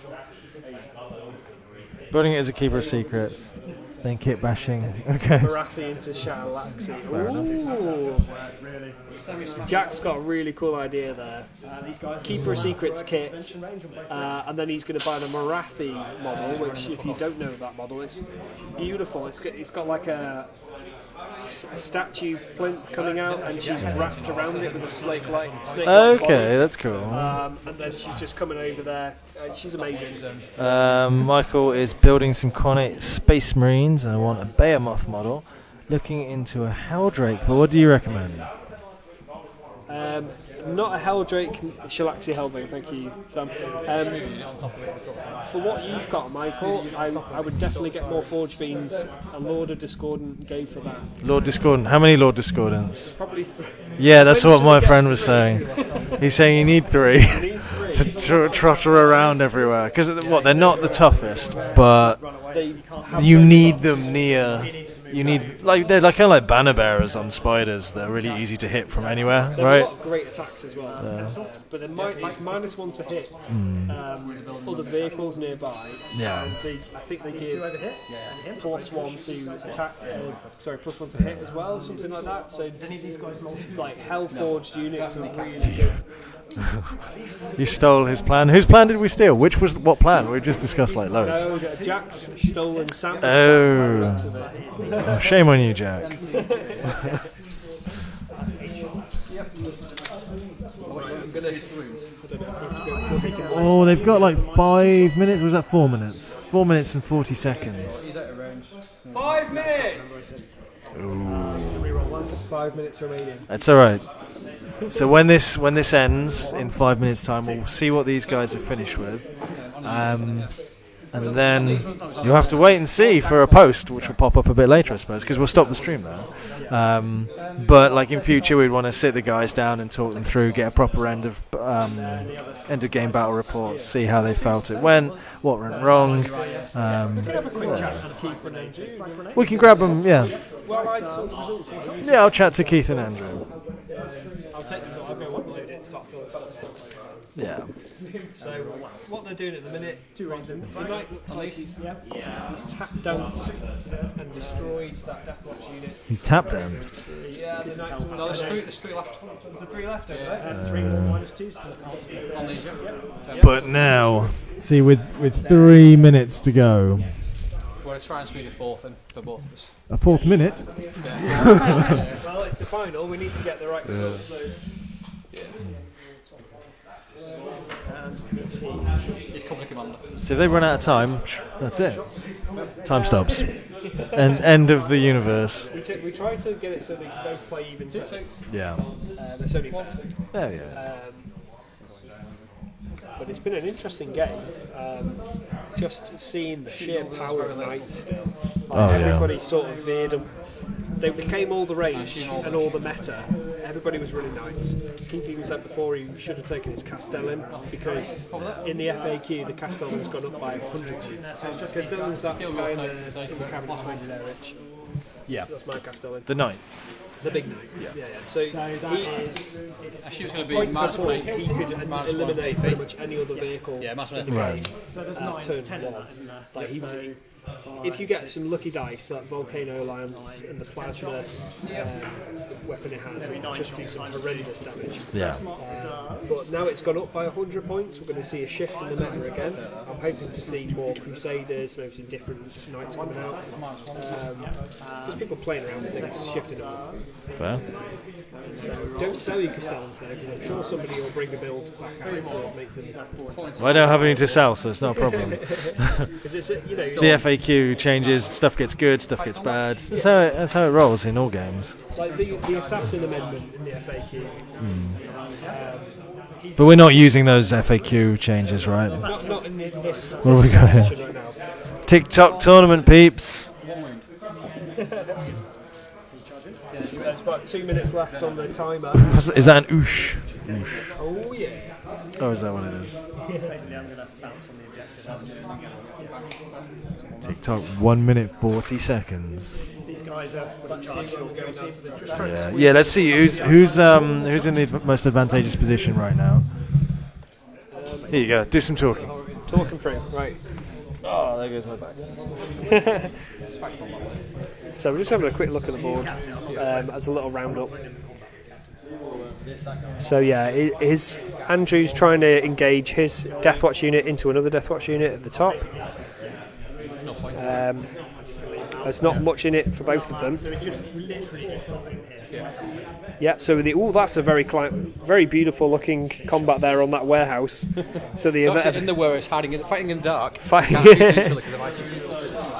Building it as a Keeper of Secrets, then kit bashing. Okay. Marathi into Shalaxi. Ooh. Jack's got a really cool idea there. Keeper of Secrets kit, and then he's going to buy the Marathi model, which, if you don't know that model, it's beautiful. It's got like a statue plinth coming out, and she's wrapped around it with a snake-like Okay, that's cool. And then she's just coming over there. She's amazing. Michael is building some Khorne Space Marines, and I want a Behemoth model. Looking into a Helldrake, but what do you recommend? Not a Helldrake, Shalaxi Hellbane, thank you, Sam. For what you've got, Michael, I would definitely get more Forge Fiends. A Lord of Discordant, go for that. Lord Discordant, how many Lord Discordants? Probably 3. Yeah, that's what my friend was saying. He's saying you need 3 to trotter around everywhere. Because they're not the toughest, but you need them near. You need they're kind of like banner bearers on spiders. They're really easy to hit from anywhere, They're right? a lot of great attacks as well, but it's -1 to hit. Other vehicles nearby. Yeah. I think they give +1 to attack. +1 to hit as well, something like that. So like Hellforged units are really good. You stole his plan. Whose plan did we steal? What plan? We just discussed like loads. No, Jack's stolen Sam's Oh, shame on you, Jack. Oh, they've got like 5 minutes. Was that 4 minutes? 4 minutes and 40 seconds. 5 minutes. Ooh. 5 minutes remaining. It's all right. So when this ends in 5 minutes' time, we'll see what these guys have finished with, and then you'll have to wait and see for a post, which will pop up a bit later, I suppose, because we'll stop the stream there. But like in future, we'd want to sit the guys down and talk them through, get a proper end of game battle report, see how they felt it went, what went wrong. We can grab them, yeah. Yeah, I'll chat to Keith and Andrew. I'll take them. I'll go once. Yeah. So what they're doing at the minute, he might look like he's tap danced and destroyed that Deathwatch unit. He's tap danced. Yeah, the Knights will No, there's 3 left. There's the 3 left, Yeah. 3 more -2. On these, yeah. But now, see, with 3 minutes to go. We're going to try and squeeze a 4th in for both of us. A 4th minute? Well, it's the final. We need to get the right result. So. He's company commander. So if they run out of time, that's it. Time stops. And end of the universe. We tried to get it so they can both play even tactics. Yeah. That's only fair. Oh, yeah. But it's been an interesting game. Just seeing the sheer power of Knights still. Everybody sort of veered them. They became all the rage and all the meta. Everybody was running Knights. Keith even said before he should have taken his Castellan because in the FAQ the Castellan's gone up by 100 points. Castellan's that guy in the cabinet behind you there, Rich. Yeah. So that's my Castellan. The Knight. The big Knight. Yeah. So She was going to be point per Mass point, Mate. he could eliminate pretty much any other vehicle. Yeah, Mass Mate. Right. So there's Turn 1. Like he was. If you get some lucky dice, like Volcano Lance and the Plasma weapon it has, it just do some horrendous damage. Yeah. But now it's gone up by 100 points. We're going to see a shift in the meta again. I'm hoping to see more Crusaders, maybe some different Knights coming out. Just people playing around with things, shifting them up. Fair. So don't sell your Castellans there, because I'm sure somebody will bring a build back out to make them. Well, I don't have any to sell, so it's not a problem. Because it's, The FAQ changes, stuff gets good, stuff gets bad. That's how it rolls in all games. like the Assassin Amendment in the FAQ. But we're not using those FAQ changes, right? Not in this What have we got here? right now. TikTok tournament, peeps. There's about 2 minutes left on the timer. Is that an oosh? Oh yeah. Oh, is that what it is? basically I'm going to bounce on the objective. TikTok 1 minute 40 seconds. These guys are Yeah, let's see who's in the most advantageous position right now. Here you go. Do some talking. Talking through, right. Oh, there goes my back. So we're just having a quick look at the board as a little roundup. So yeah, Andrew's trying to engage his Deathwatch unit into another Deathwatch unit at the top. There's not much in it for both of them. So it's just literally just got in here. Yeah, so that's a very beautiful looking combat there on that warehouse. So the Actually, in the warehouse, fighting in the dark.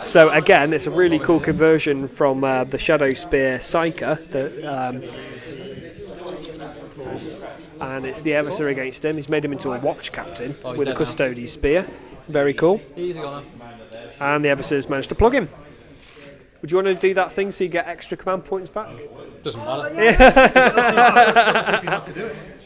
So again, it's a really cool conversion from the Shadow Spear Psyker, and it's the Emissary against him. He's made him into a Watch Captain with a Custody Spear. Very cool. Easy going. And the Emissaries managed to plug him. Would you want to do that thing so you get extra command points back? Doesn't matter.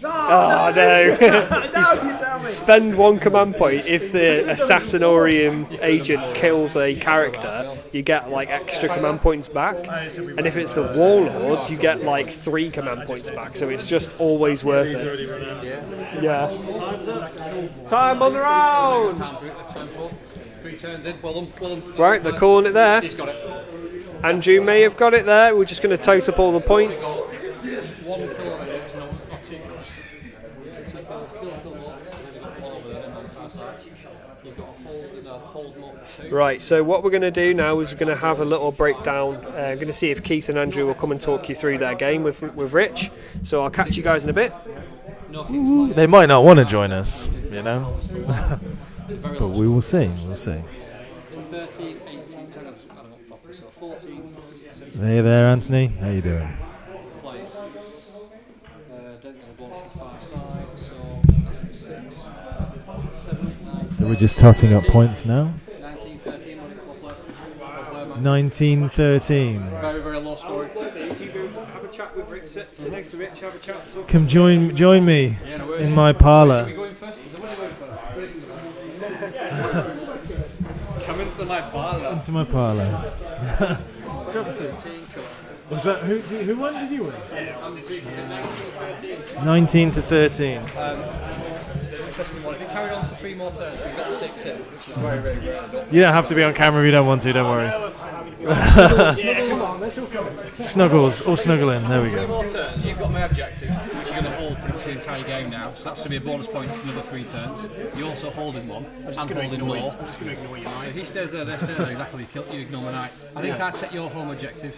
Oh no! Spend 1 command point if the Assassinorium agent kills a character. You get like extra command points back, and if it's the Warlord, you get like 3 command points back. So it's just always worth it. Yeah. Time on the round. Turn 4. 3 turns in. Well done. Right, they're calling it there. He's got it. Andrew may have got it there. We're just going to total up all the points. 1 pillar, not 2 pillars. 2 pillars, kill more, and then you've got 1 over there, and on the far side. You've got there's a hold more for 2. Right, so what we're going to do now is we're going to have a little breakdown. Going to see if Keith and Andrew will come and talk you through their game with Rich. So I'll catch you guys in a bit. They might not want to join us, you know. But we will see. We'll see. 13, 18, 10, so 14, 15, 16. Hey there, Anthony. How you doing? side, so that's going to be 6, 7, 8, 9. So we're just totting up points now. 19, 13, what do you play? 1913. Very, very low scoring. Have a chat with Rick. Sit next to Rich. Have a chat. Come join me Yeah, no, in my parlour. Are we going first? Is someone going first? Come into my parlour. Into my parlour. Was that who won? Did you win? I'm the team. 19, 13. 19 to 13. Interesting one. If you carry on for 3 more turns, we've got 6 in, which is very, very rare. You don't have to be on camera if you don't want to. Don't worry. Snuggles, all snuggle in. There we 3 go. more turns, you've got my objective, which you're going to hold for the entire game now. So that's going to be a bonus point for another 3 turns. You're also holding 1 and holding more. I'm just going to ignore you. So he stays there, they stay there, exactly. You ignore my knight. I think I take your home objective.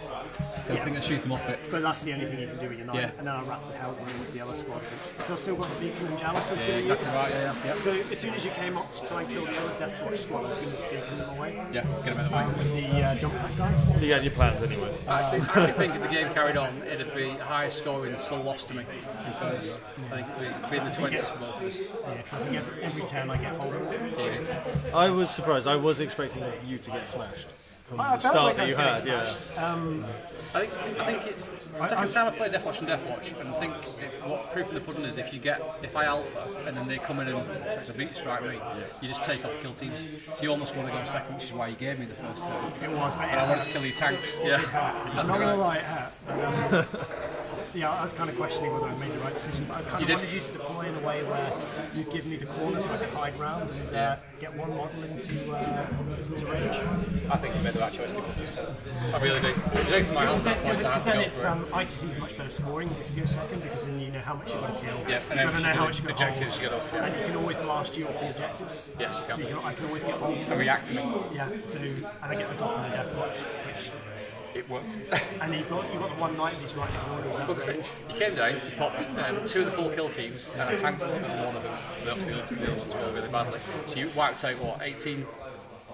I think I shoot him off it. But that's the only thing you can do with your knight. Yeah. And then I'll wrap the hell with the other squad. So I've still got the beacon and jalousies. Yeah, exactly right, yeah. So as soon as you came up to try and kill the other Deathwatch squad, I was going to beacon them away. Yeah, get him out of the way. With the jump pack guy. So you had your plans anyway. I actually think if the game carried on, it'd be a higher scoring, still lost to me, in fairness. I think it'd be in the 20s for both of us. Yeah, because I think every turn I get hold of it. I was surprised. I was expecting you to get smashed from I the felt start like I that was you getting had. Yeah. smashed. I think it's the second time I played Deathwatch and Deathwatch, and I think what proof in the pudding is if I alpha and then they come in and there's a beat to strike me, you just take off the kill teams. So you almost want to go second, which is why you gave me the first turn. It was, but I wanted to kill your tanks. Yeah, I'm not going to lie, it hurt. Yeah, I was kind of questioning whether I made the right decision, but I kind of wanted you to deploy in a way where you give me the corner so I could hide round and get one model into range. I think you made the right choice giving the first turn. I really do. It takes my hands that point, so I have Because to then go it's for it. ITC is much better scoring if you go second, because then you know how much you've got to kill. Yeah, and you've got to know how much then you've got to objectives you hold. got to. And you can always blast you off the objectives. Yes, you can. So I can always get hold. And react to me. Yeah. So and I get the drop on the death watch, which It worked. and you've got the one knight who's right in the corner. Who's out of range. You came down, you popped 2 of the full kill teams, and I tanked a little bit on one of them. And obviously, the other ones rolled really badly. So you wiped out what 18,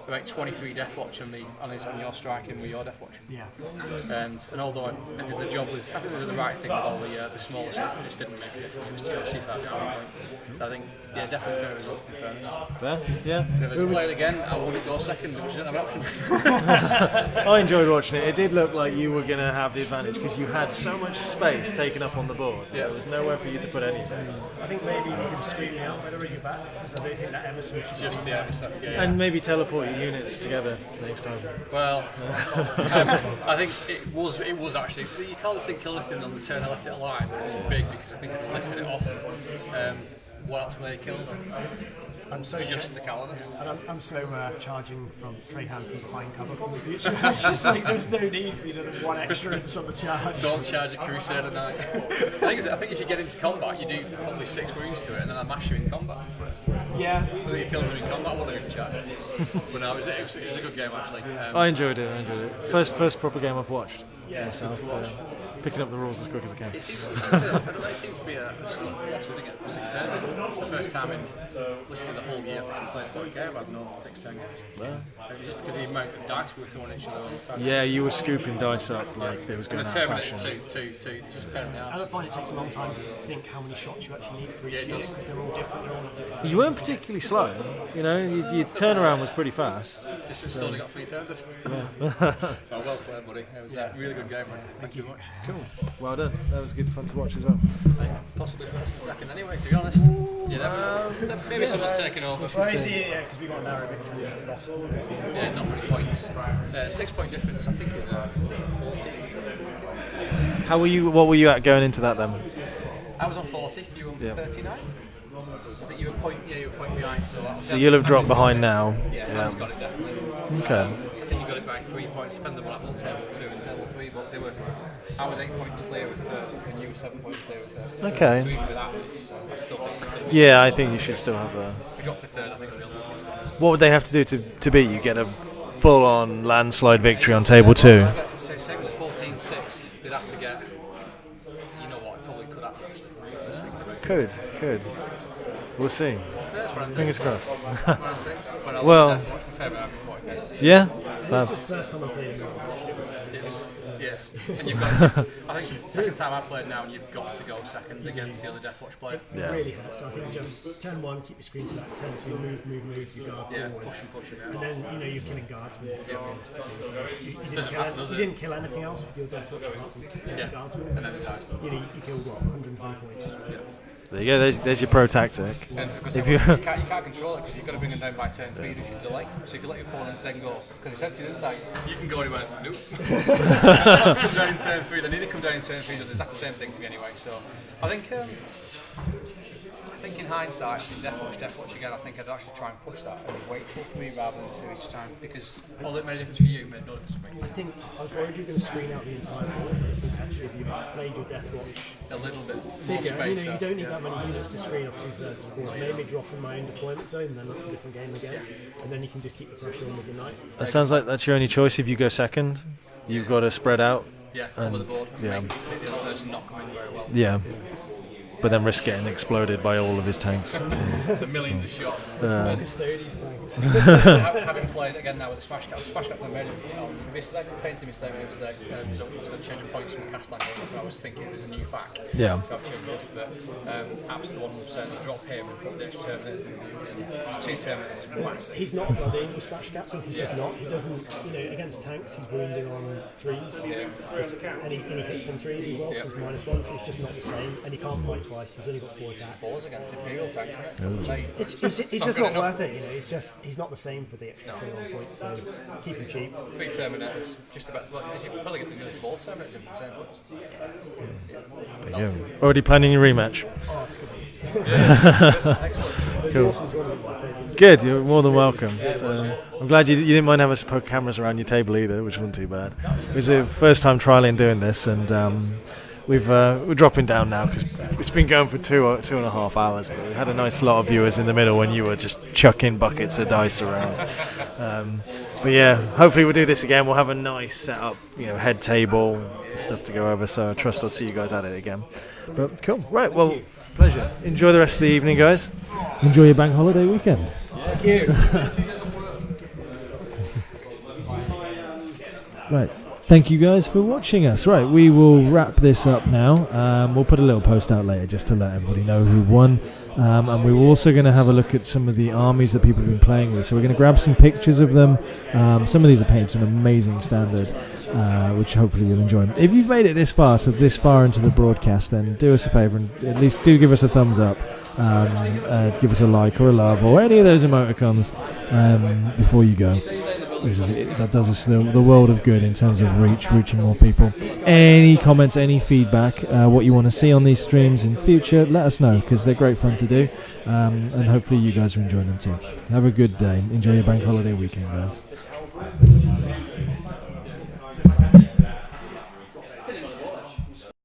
about 23 Deathwatch on me on your striking with your Deathwatch. Yeah. And although I did the job with, I think I did the right thing with all the smaller stuff, it just didn't make a difference. It was TOC 5 down the point. So I think, yeah, definitely fair result in fairness. Fair, yeah. And if it was played again, I wouldn't go second, because you didn't have an option. I enjoyed watching it. It did look like you were going to have the advantage because you had so much space taken up on the board. Yeah. There was nowhere for you to put anything. I think maybe you can scream me out better in your back, because I don't think that ever switches. Just the episode, yeah. And maybe teleport your units together next time. Well, I think it was actually, you can't see kill anything on the turn I left it alive, but it was big because I think I lifted it off. What else were they killed? I'm so Just the Calidus. And I'm so charging from Treyhan from behind cover from the future. It's just like there's no need for the 1 extra inch on the charge. Don't charge a Crusader Knight. The thing is, I think if you get into combat, you do probably 6 wounds to it, and then I mash you in combat. Yeah. I think it kills him in combat. I wouldn't even charge. But no, it was a good game actually. I enjoyed it. First proper game I've watched. Yeah, it's good to watch. Picking up the rules as quick as I can. It seems to be a slow. Obviously, I think 6 turns. It's the first time in literally the whole year I've played 40k. I've had no 6 turn games. Well, It was just because of the amount of dice we were throwing at each other all the time. yeah, you were scooping dice up like there was And going the out of Terminator fashion. 2, just pain in the I arse. don't find it takes a long time to think how many shots you actually need for each Yeah, it unit, does. because they're all different, they're all of different. You weren't particularly slow. You know, your turnaround was pretty fast. Just only got 3 turns. Yeah. Well played, buddy. It was a really good game, man. Thank you very much. Cool. Well done. That was good fun to watch as well. Possibly first and second anyway, to be honest. Yeah, maybe someone's taken over. Well, yeah, because we got a narrow victory and lost. Yeah, not many points. 6 point difference, I think, is 14, 17. How were you? What were you at going into that then? I was on 40, you were on 39? I think you were a point behind, So you'll have dropped behind now. Yeah, he's got it definitely. Okay. I think you got it by 3 points, depends on what happened on table 2 and table 3, but I was 8 points clear with third, and you were 7 points clear with third. Okay. So even with that, I still think Yeah, I think you should still have a. if we dropped to third, I think we'll be able to win. What would they have to do to beat you? Get a full-on landslide victory on table 2? So say it was a 14-6, they'd have to get, you know what, it probably could happen actually. Could. We'll see. That's what I'm Fingers thinking. crossed. But I Well- love Deathwatch, my favourite out before. Yeah. It's the first time I played him. It's years. And you've got, I think, second time I played now, and you've got to go second against the other Deathwatch player. It really hurts. I think just turn 1, keep your screen to that, turn 2, move, you guard forward. Push him. And then, you're killing guards with it. You Doesn't matter, does it? You didn't kill anything else with your Deathwatch apart from guardsmen. And then You killed, 120 points. Yeah. There you go. There's your pro tactic. If you can't control it because you've got to bring them down by turn 3 if you delay. So if you let your opponent then go, because essentially in inside, you can go anywhere. Nope. Let's come down in turn 3. They need to come down in turn 3. Does the exact same thing to me anyway. So I think in hindsight, in Deathwatch again, I think I'd actually try and push that and wait till 3 rather than 2 each time, because all that made a difference for you made no difference for me. I think I was worried you were going to screen out the entire board. I think actually if you played your Deathwatch a little bit more bigger, space. you don't need that many units to screen off 2/3 of the board. Maybe drop in my own deployment zone, then that's a different game again. And then you can just keep the pressure on with your knight. That sounds like that's your only choice. If you go second, you've got to spread out. Yeah, cover the board. Yeah. Make the other person not come in very well. Yeah. But then risk getting exploded by all of his tanks. The millions of shots. It's 30s things. Having played again now with the Smash Cats I made a mistake, painted mistake when it was there. So changing points from the cast line. I was thinking it was a new fact. Yeah. So I've changed the rest of it. Absolutely 100% drop him and put the extra terminators in. It's 2 terminators, massive. He's not a blood angel Smash Captain. He's just not. He doesn't. Against tanks, he's wounding on 3s. And he hits on 3s as well. So he's -1. So it's just not the same. And he can't fight twice. He's only got 4 attacks. 4s against Imperial tanks, isn't it? It's just not worth it. He's not the same for the extra 21 points. So keep him cheap. 3 terminators, just about. Well, you could probably get nearly 4 terminators in for the same points. There you go. Already planning your rematch. Oh, it's good. Yeah. Excellent. It's Cool. awesome tournament, I think. Good, you're more than welcome. So, I'm glad you didn't mind having us put cameras around your table either, which wasn't too bad. It was the first time trialing doing this, and we're dropping down now because it's been going for 2.5 hours. But we had a nice lot of viewers in the middle when you were just chucking buckets of dice around. But yeah, hopefully we'll do this again. We'll have a nice setup, head table, stuff to go over. So I trust I'll see you guys at it again. But cool, right? Well, pleasure. Enjoy the rest of the evening, guys. Enjoy your bank holiday weekend. Thank you. Right. Thank you guys for watching us. Right, we will wrap this up now. We'll put a little post out later just to let everybody know who won. And we're also going to have a look at some of the armies that people have been playing with. So we're going to grab some pictures of them. Some of these are painted to an amazing standard, which hopefully you'll enjoy. If you've made it this far into the broadcast, then do us a favour and at least do give us a thumbs up. Give us a like or a love or any of those emoticons before you go. That does us the world of good in terms of reaching more people. Any comments, any feedback, what you want to see on these streams in future, let us know because they're great fun to do, and hopefully you guys are enjoying them too. Have a good day. Enjoy your bank holiday weekend, guys.